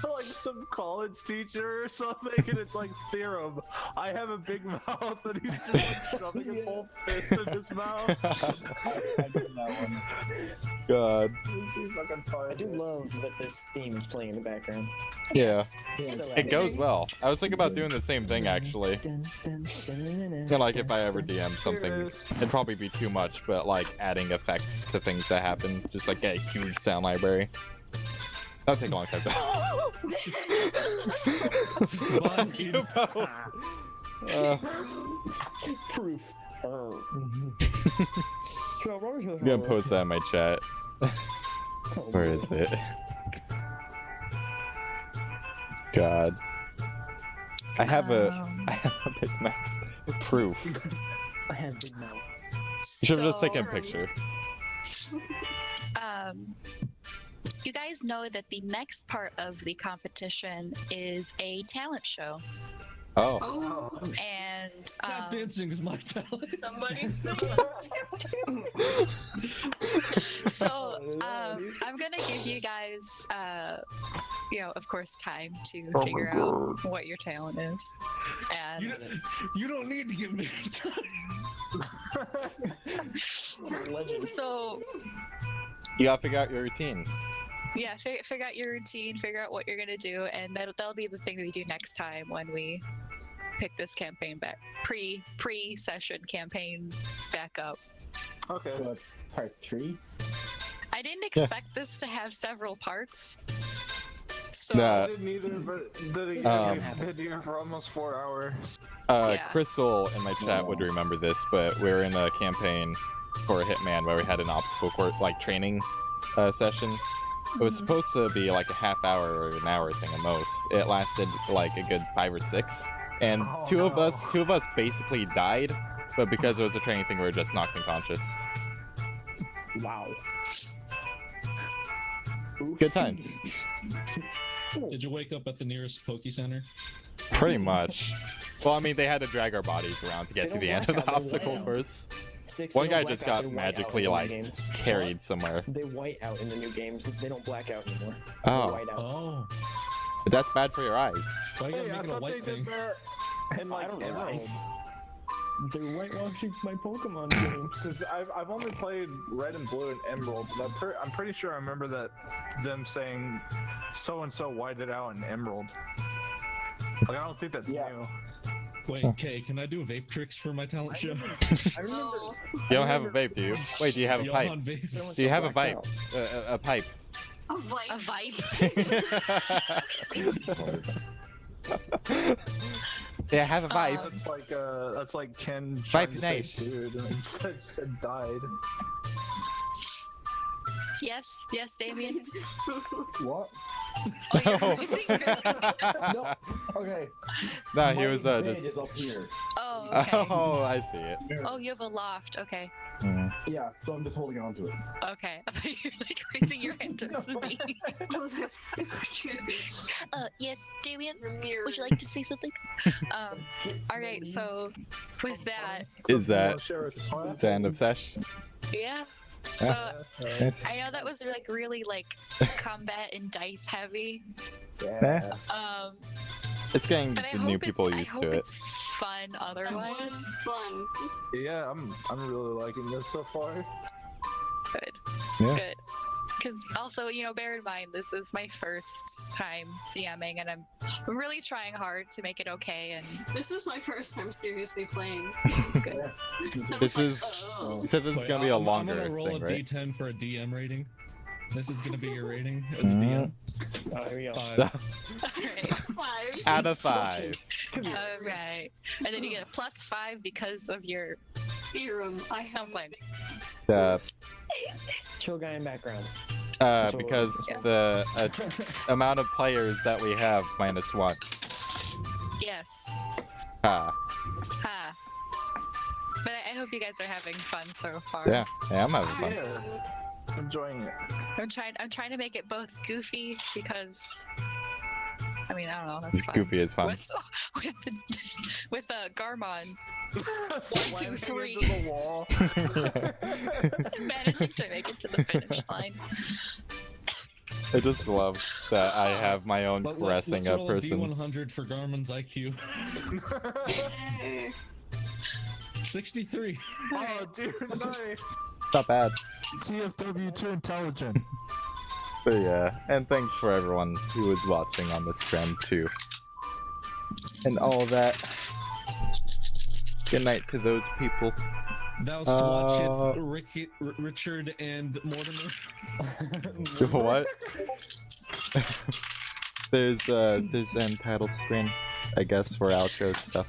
like some college teacher or something, and it's like theorem. I have a big mouth, and he's just like, shoving his whole fist in his mouth. I've done that one. God. This is fucking fun. I do love that this theme is playing in the background. Yeah. So It goes well. I was thinking about doing the same thing actually. And like if I ever DM something, it'd probably be too much, but like adding effects to things that happen, just like a huge sound library. That'll take a long time. Proof. I'm gonna post that in my chat. Where is it? God. I have a big mouth. Proof. I have big mouth. You should have just taken a picture. You guys know that the next part of the competition is a talent show. Oh. Oh, And Tap dancing is my talent. somebody say so I'm gonna give you guys, of course, time to figure out what your talent is. And You don't need to give me time. so You gotta figure out your routine. yeah, figure out your routine, figure out what you're gonna do, and that'll be the thing we do next time when we pick this campaign back, pre-session campaign back up. Okay. So part 3. I didn't expect this to have several parts. So Nah. I didn't either, but we've been here for almost 4 hours. Yeah. Crystal in my chat would remember this, but we were in a campaign for a Hitman where we had an obstacle course, like training session. It was supposed to be like a half hour or an hour thing at most. It lasted like a good 5 or 6, and two of us basically died. But because it was a training thing, we were just knocked unconscious. Wow. Good times. Did you wake up at the nearest Poke Center? Pretty much. Well, I mean, they had to drag our bodies around to get They to the don't end of the black out, they obstacle white. course. 6, One they guy don't just black out, got they white out magically in the like games. carried somewhere. They white out in the new games. They don't black out anymore. Oh. They white out. Oh. But that's bad for your eyes. Why you gotta Hey, I make it a thought they white thing? did that in like I don't know. Emerald. They're whitewashing my Pokemon games. Because I've only played Red and Blue and Emerald, but I'm pretty sure I remember that them saying so and so whited out in Emerald. Like I don't think that's Yeah. new. Wait, Kay, can I do vape tricks for my talent show? I remember. Oh, You don't have a vape, do you? Wait, do you have a pipe? Johan vapes. Do you have a blacked pipe? out. A pipe. a vibe. a vibe. Yeah, have a pipe. That's like Ken Vibe trying to say nice. dude and instead said died. Yes, Damien. What? Oh, you're No. raising- No. Okay. No, he My was bed just. is up here. Oh, okay. Oh, I see it. Oh, you have a loft. Okay. Yeah, so I'm just holding on to it. Okay. I thought you were like raising your hand towards me. Oh, that's super trippy. Yes, Damien. Mirror. Would you like to say something? All right. So, with that, Is that Share a spot? the end of sesh? yeah. Yeah. So Yes. I know that was like really like combat and dice heavy. Yeah. It's getting But I the hope new people I used hope to it. it's fun That otherwise. was fun. Yeah, I'm really liking this so far. Good. Yeah. Good. Because also, bear in mind, this is my first time DMing, and I'm really trying hard to make it okay. And This is my first time seriously playing. This is. Oh. You said this is Wait, gonna be a I'm longer gonna roll thing, a right? D10 for a DM rating. This is gonna be your rating as a DM. Oh, here we go. 5. alright. 5. Out of 5. Alright. And then you get a +5 because of your Theorem. I have something. Chill guy in background. what Because Yeah. the amount of players that we have -1. Yes. Ha. Ha. But I hope you guys are having fun so far. Yeah, I'm having fun. Yeah, enjoying it. I'm trying to make it both goofy because I mean, I don't know, that's It's fun. goofy as fun. With Garmon Slamming 2, 3. into the wall. managing to make it to the finish line. I just love that I have my own caressing let's a roll person. a D100 for Garmin's IQ. 63. Oh, dude, nice. Not bad. TFW too intelligent. But yeah, and thanks for everyone who was watching on this stream too. And all that. Good night to those people. Thou watcheth Richard and Mortimer. What? there's an entitled stream, I guess, for outro stuff.